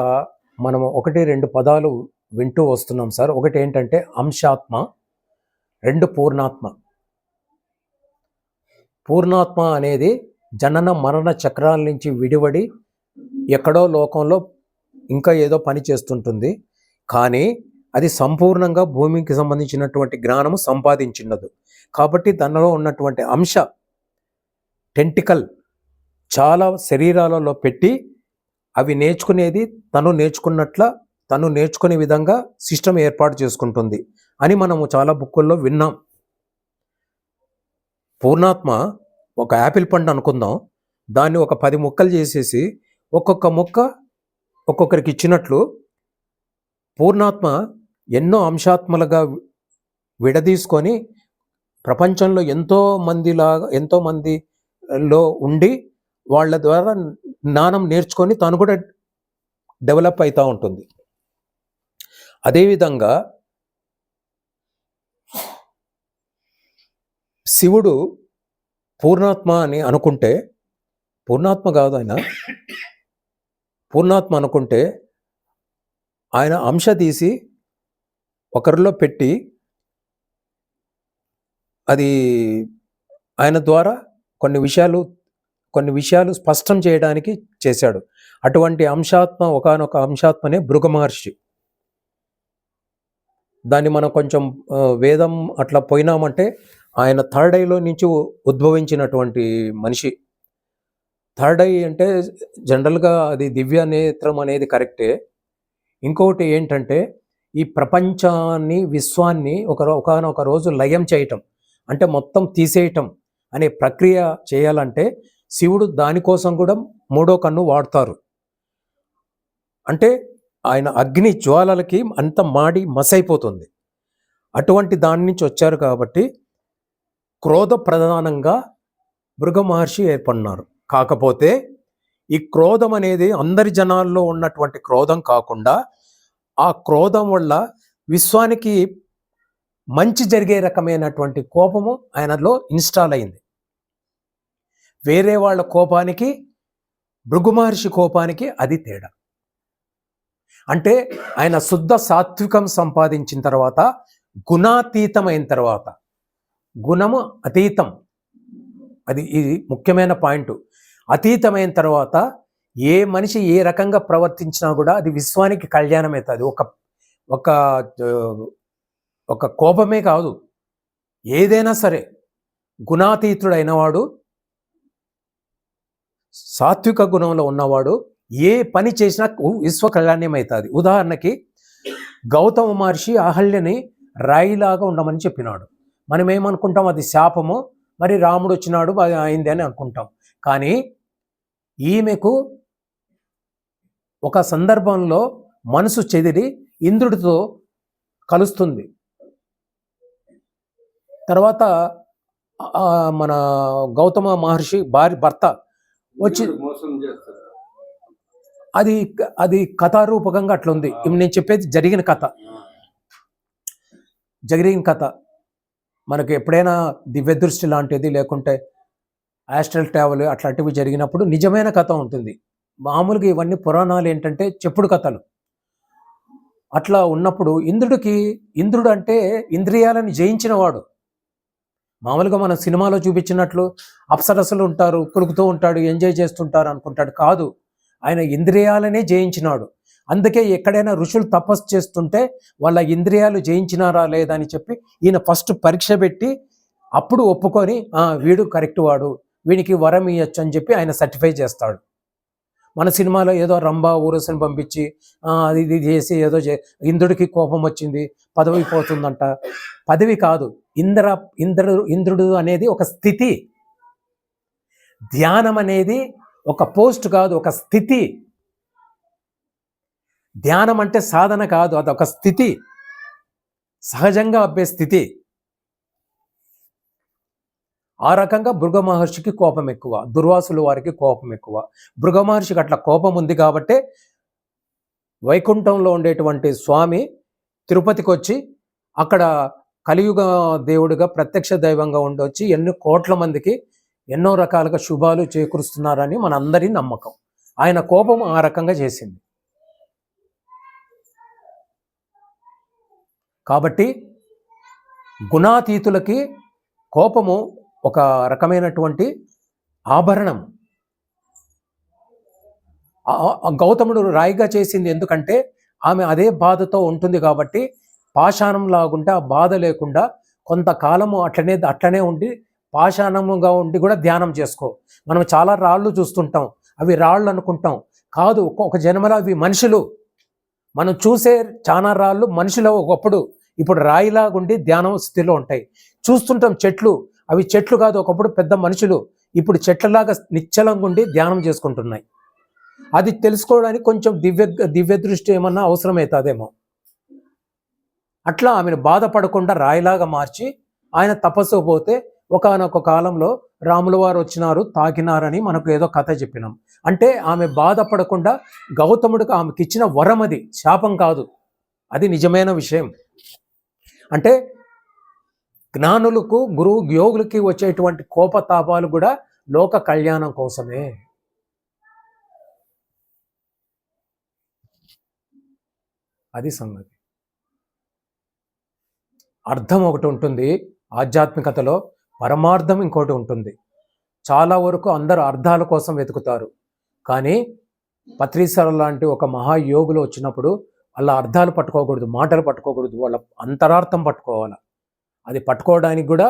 మనము 1-2 పదాలు వింటూ వస్తున్నాం సార్. ఒకటి ఏంటంటే అంశాత్మ, 2 పూర్ణాత్మ. పూర్ణాత్మ అనేది జనన మరణ చక్రాల నుంచి విడివడి ఎక్కడో లోకంలో ఇంకా ఏదో పని చేస్తుంటుంది, కానీ అది సంపూర్ణంగా భూమికి సంబంధించినటువంటి జ్ఞానము సంపాదించినదు. కాబట్టి దానిలో ఉన్నటువంటి అంశ టెంటికల్ చాలా శరీరాలలో పెట్టి అవి నేర్చుకునేది తను నేర్చుకునే విధంగా సిస్టమ్ ఏర్పాటు చేసుకుంటుంది అని మనము చాలా బుక్కుల్లో విన్నాం. పూర్ణాత్మ ఒక యాపిల్ పండు అనుకుందాం, దాన్ని ఒక 10 ముక్కలు చేసేసి ఒక్కొక్క ముక్క ఒక్కొక్కరికి ఇచ్చినట్లు పూర్ణాత్మ ఎన్నో అంశాత్మలుగా విడదీసుకొని ప్రపంచంలో ఎంతో మందిలో ఉండి వాళ్ళ ద్వారా జ్ఞానం నేర్చుకొని తను కూడా డెవలప్ అవుతూ ఉంటుంది. అదేవిధంగా శివుడు పూర్ణాత్మ అని అనుకుంటే, పూర్ణాత్మ కాదు ఆయన, పూర్ణాత్మ అనుకుంటే ఆయన అంశ తీసి ఒకరిలో పెట్టి అది ఆయన ద్వారా కొన్ని విషయాలు స్పష్టం చేయడానికి చేశాడు. అటువంటి అంశాత్మ ఒకానొక అంశాత్మనే భృగ మహర్షి. దాన్ని మనం కొంచెం వేదం అట్లా పోయినామంటే ఆయన థర్డ్ ఐలో నుంచి ఉద్భవించినటువంటి మనిషి. థర్డ్ ఐ అంటే జనరల్గా అది దివ్య నేత్రం అనేది కరెక్టే. ఇంకొకటి ఏంటంటే ఈ ప్రపంచాన్ని విశ్వాన్ని ఒకానొక రోజు లయం చేయటం, అంటే మొత్తం తీసేయటం అనే ప్రక్రియ చేయాలంటే శివుడు దానికోసం కూడా 3వ కన్ను వాడతారు. అంటే ఆయన అగ్ని జ్వాలలకి అంత మాడి మసైపోతుంది. అటువంటి దాని నుంచి వచ్చారు కాబట్టి క్రోధ ప్రధానంగా భృగ మహర్షి ఏర్పడినారు. కాకపోతే ఈ క్రోధం అనేది అందరి జనాల్లో ఉన్నటువంటి క్రోధం కాకుండా ఆ క్రోధం వల్ల విశ్వానికి మంచి జరిగే రకమైనటువంటి కోపము ఆయనలో ఇన్స్టాల్ అయింది. వేరే వాళ్ళ కోపానికి భృగు మహర్షి కోపానికి అది తేడా. అంటే ఆయన శుద్ధ సాత్వికం సంపాదించిన తర్వాత గుణాతీతమైన తర్వాత, గుణము అతీతం, ఇది ముఖ్యమైన పాయింట్. అతీతమైన తర్వాత ఏ మనిషి ఏ రకంగా ప్రవర్తించినా కూడా అది విశ్వానికి కళ్యాణం అవుతుంది. ఒక కోపమే కాదు, ఏదైనా సరే గుణాతీతుడైన వాడు, సాత్విక గుణంలో ఉన్నవాడు ఏ పని చేసినా విశ్వ కళ్యాణం అవుతుంది. ఉదాహరణకి గౌతమ మహర్షి అహల్యని రాయిలాగా ఉండమని చెప్పినాడు. మనం ఏమనుకుంటాం, అది శాపము, మరి రాముడు వచ్చినాడు అయింది అని అనుకుంటాం. కానీ ఈమెకు ఒక సందర్భంలో మనసు చెదిరి ఇంద్రుడితో కలుస్తుంది. తర్వాత మన గౌతమ మహర్షి భర్త వచ్చి మోసం చేస్తారు. అది కథారూపకంగా అట్లుంది. నేను చెప్పేది జరిగిన కథ. మనకు ఎప్పుడైనా దివ్య దృష్టి లాంటిది లేకుంటే ఆస్ట్రల్ ట్రావెల్ అట్లాంటివి జరిగినప్పుడు నిజమైన కథ ఉంటుంది. మామూలుగా ఇవన్నీ పురాణాలు ఏంటంటే చెప్పుడు కథలు. అట్లా ఉన్నప్పుడు ఇంద్రుడు అంటే ఇంద్రియాలను జయించినవాడు. మామూలుగా మన సినిమాలో చూపించినట్లు అప్సరసలు ఉంటారు, కులుకుతూ ఉంటాడు, ఎంజాయ్ చేస్తుంటారు అనుకుంటాడు. కాదు, ఆయన ఇంద్రియాలనే జయించినాడు. అందుకే ఎక్కడైనా ఋషులు తపస్సు చేస్తుంటే వాళ్ళ ఇంద్రియాలు జయించినారా లేదా అని చెప్పి ఈయన ఫస్ట్ పరీక్ష పెట్టి అప్పుడు ఒప్పుకొని వీడు కరెక్ట్ వాడు, వీనికి వరం ఇవ్వచ్చు అని చెప్పి ఆయన సర్టిఫై చేస్తాడు. మన సినిమాలో ఏదో రంభా ఊరసుని పంపించి అది ఇది చేసి ఏదో ఇంద్రుడికి కోపం వచ్చింది, పదవి పోతుందంట. పదవి కాదు, ఇంద్రుడు అనేది ఒక స్థితి. ధ్యానం అనేది ఒక పోస్ట్ కాదు, ఒక స్థితి. ధ్యానం అంటే సాధన కాదు, అదొక స్థితి, సహజంగా అబ్బే స్థితి. ఆ రకంగా భృగు మహర్షికి కోపం ఎక్కువ, దుర్వాసుల వారికి కోపం ఎక్కువ. భృగు మహర్షికి అట్లా కోపం ఉంది కాబట్టి వైకుంఠంలో ఉండేటువంటి స్వామి తిరుపతికి వచ్చి అక్కడ కలియుగ దేవుడిగా ప్రత్యక్ష దైవంగా ఉండొచ్చి ఎన్నో కోట్ల మందికి ఎన్నో రకాలుగా శుభాలు చేకూరుస్తున్నారని మన అందరి నమ్మకం. ఆయన కోపం ఆ రకంగా చేసింది. కాబట్టి గుణాతీతులకి కోపము ఒక రకమైనటువంటి ఆభరణం. గౌతముడు రాయిగా చేసింది ఎందుకంటే ఆమె అదే బాధతో ఉంటుంది కాబట్టి పాషాణం లాగుంటే ఆ బాధ లేకుండా కొంతకాలము అట్లనే ఉండి పాషాణముగా ఉండి కూడా ధ్యానం చేసుకో. మనం చాలా రాళ్ళు చూస్తుంటాం, అవి రాళ్ళు అనుకుంటాం. కాదు, ఒక జన్మలో అవి మనుషులు. మనం చూసే చాలా రాళ్ళు మనుషులు ఒకప్పుడు, ఇప్పుడు రాయిలాగుండి ధ్యానం స్థితిలో ఉంటాయి. చూస్తుంటాం చెట్లు, అవి చెట్లు కాదు, ఒకప్పుడు పెద్ద మనుషులు, ఇప్పుడు చెట్లలాగా నిశ్చలంగా ఉండి ధ్యానం చేసుకుంటున్నాయి. అది తెలుసుకోవడానికి కొంచెం దివ్య దృష్టి ఏమన్నా అవసరమవుతుందేమో. అట్లా ఆమెను బాధపడకుండా రాయిలాగా మార్చి ఆయన తపస్సు పోతే ఒకానొక కాలంలో రాముల వారు వచ్చినారు, తాకినారని మనకు ఏదో కథ చెప్పినాం. అంటే ఆమె బాధపడకుండా గౌతముడికి ఆమెకి ఇచ్చిన వరం, అది శాపం కాదు, అది నిజమైన విషయం. అంటే జ్ఞానులకు గురువు యోగులకి వచ్చేటువంటి కోపతాపాలు కూడా లోక కళ్యాణం కోసమే. అది సంగతి. అర్థం ఒకటి ఉంటుంది ఆధ్యాత్మికతలో, పరమార్థం ఇంకోటి ఉంటుంది. చాలా వరకు అందరూ అర్థాల కోసం వెతుకుతారు, కానీ పత్రిసాల లాంటి ఒక మహాయోగులు వచ్చినప్పుడు వాళ్ళ అర్థాలు పట్టుకోకూడదు, మాటలు పట్టుకోకూడదు, వాళ్ళ అంతరార్థం పట్టుకోవాలి. అది పట్టుకోవడానికి కూడా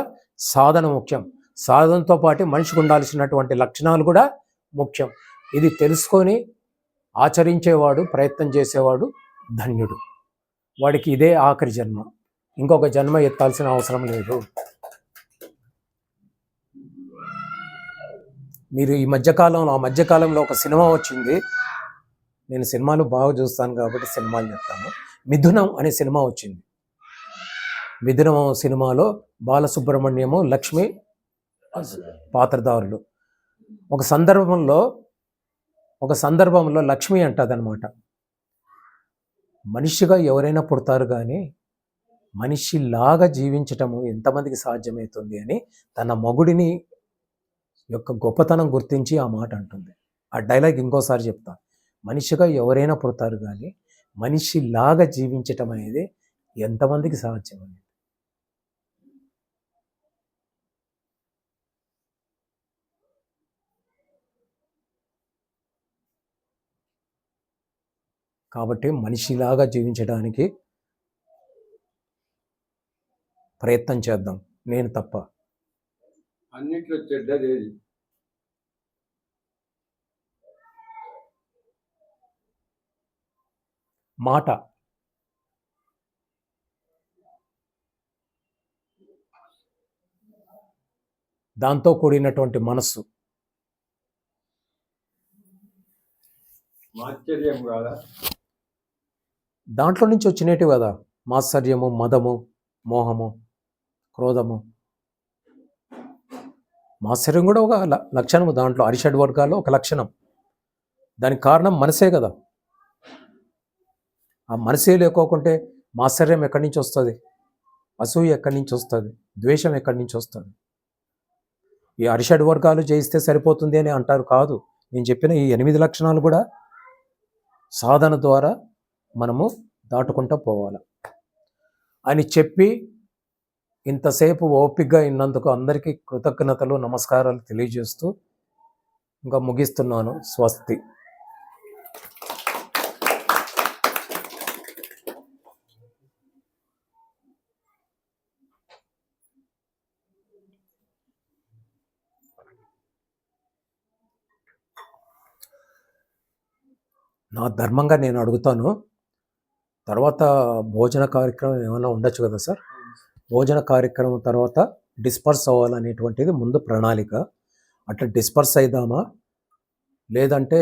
సాధన ముఖ్యం. సాధనతో పాటు మనిషికి ఉండాల్సినటువంటి లక్షణాలు కూడా ముఖ్యం. ఇది తెలుసుకొని ఆచరించేవాడు, ప్రయత్నం చేసేవాడు ధన్యుడు. వాడికి ఇదే ఆఖరి జన్మ, ఇంకొక జన్మ ఎత్తాల్సిన అవసరం లేదు. మీరు ఈ మధ్యకాలంలో ఒక సినిమా వచ్చింది. నేను సినిమాలు బాగా చూస్తాను కాబట్టి సినిమాలు చెప్తాను. మిథునం అనే సినిమా వచ్చింది. మిథునం సినిమాలో బాలసుబ్రహ్మణ్యము, లక్ష్మి పాత్రధారులు. ఒక సందర్భంలో లక్ష్మి అంటదనమాట, మనిషిగా ఎవరైనా పుడతారు కానీ మనిషిలాగా జీవించటము ఎంతమందికి సాధ్యమవుతుంది అని తన మొగుడిని యొక్క గొప్పతనం గుర్తించి ఆ మాట అంటుంది. ఆ డైలాగ్ ఇంకోసారి చెప్తా. మనిషిగా ఎవరైనా పుడతారు కానీ మనిషిలాగా జీవించటం అనేది ఎంతమందికి సాధ్యం అనేది. కాబట్టి మనిషిలాగా జీవించడానికి ప్రయత్నం చేద్దాం, నేను తప్ప. అన్నిట్లో చెడ్డది ఏది? మాట. దాంతో కూడినటువంటి మనస్సు. మాశ్చర్యం కాదా? దాంట్లో నుంచి వచ్చినట్టు కదా మాత్సర్యము, మదము, మోహము, క్రోధము. మాత్సర్యం కూడా ఒక లక్షణము, దాంట్లో అరిషడ్ వర్గాల్లో ఒక లక్షణం. దానికి కారణం మనసే కదా. ఆ మనసే లేకోకుంటే మాత్సర్యం ఎక్కడి నుంచి వస్తుంది? అసూయ ఎక్కడి నుంచి వస్తుంది? ద్వేషం ఎక్కడి నుంచి వస్తుంది? ఈ అరిషడ్ వర్గాలు జయిస్తే సరిపోతుంది అని అంటారు. కాదు, నేను చెప్పిన ఈ 8 లక్షణాలు కూడా సాధన ద్వారా మనము దాటుకుంటూ పోవాలి అని చెప్పి ఇంతసేపు ఓపికగా ఇన్నందుకు అందరికీ కృతజ్ఞతలు, నమస్కారాలు తెలియజేస్తూ ఇంకా ముగిస్తున్నాను. స్వస్తి. నా ధర్మంగా నేను అడుగుతాను, తర్వాత భోజన కార్యక్రమం ఏమైనా ఉండొచ్చు కదా సార్? భోజన కార్యక్రమం తర్వాత డిస్పర్స్ అవ్వాలనేటువంటిది ముందు ప్రణాళిక. అట్లా డిస్పర్స్ అయిదామా, లేదంటే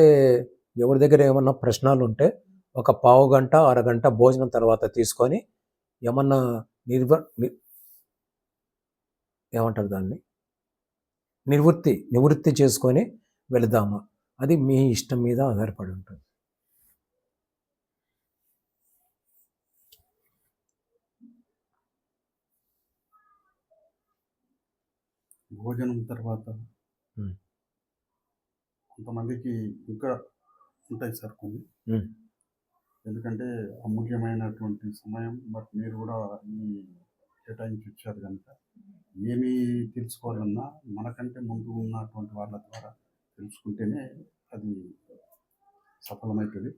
ఎవరి దగ్గర ఏమన్నా ప్రశ్నలు ఉంటే ఒక పావు గంట అరగంట భోజనం తర్వాత తీసుకొని ఏమన్నా ఏమంటారు దాన్ని, నివృత్తి చేసుకొని వెళదామా? అది మీ ఇష్టం మీద ఆధారపడి ఉంటుంది. భోజనం తర్వాత ఉమ్. కొంతమందికి ఇంకా ఉంటాయి సార్ కొన్ని. ఉమ్. ఎందుకంటే అమూల్యమైనటువంటి సమయం, బట్ మీరు కూడా ఈ కేటాయించి ఇచ్చారు కనుక ఏమి తెలుసుకోవాలన్నా మనకంటే ముందు ఉన్నటువంటి వాళ్ళ ద్వారా తెలుసుకుంటేనే అది సఫలమవుతుంది.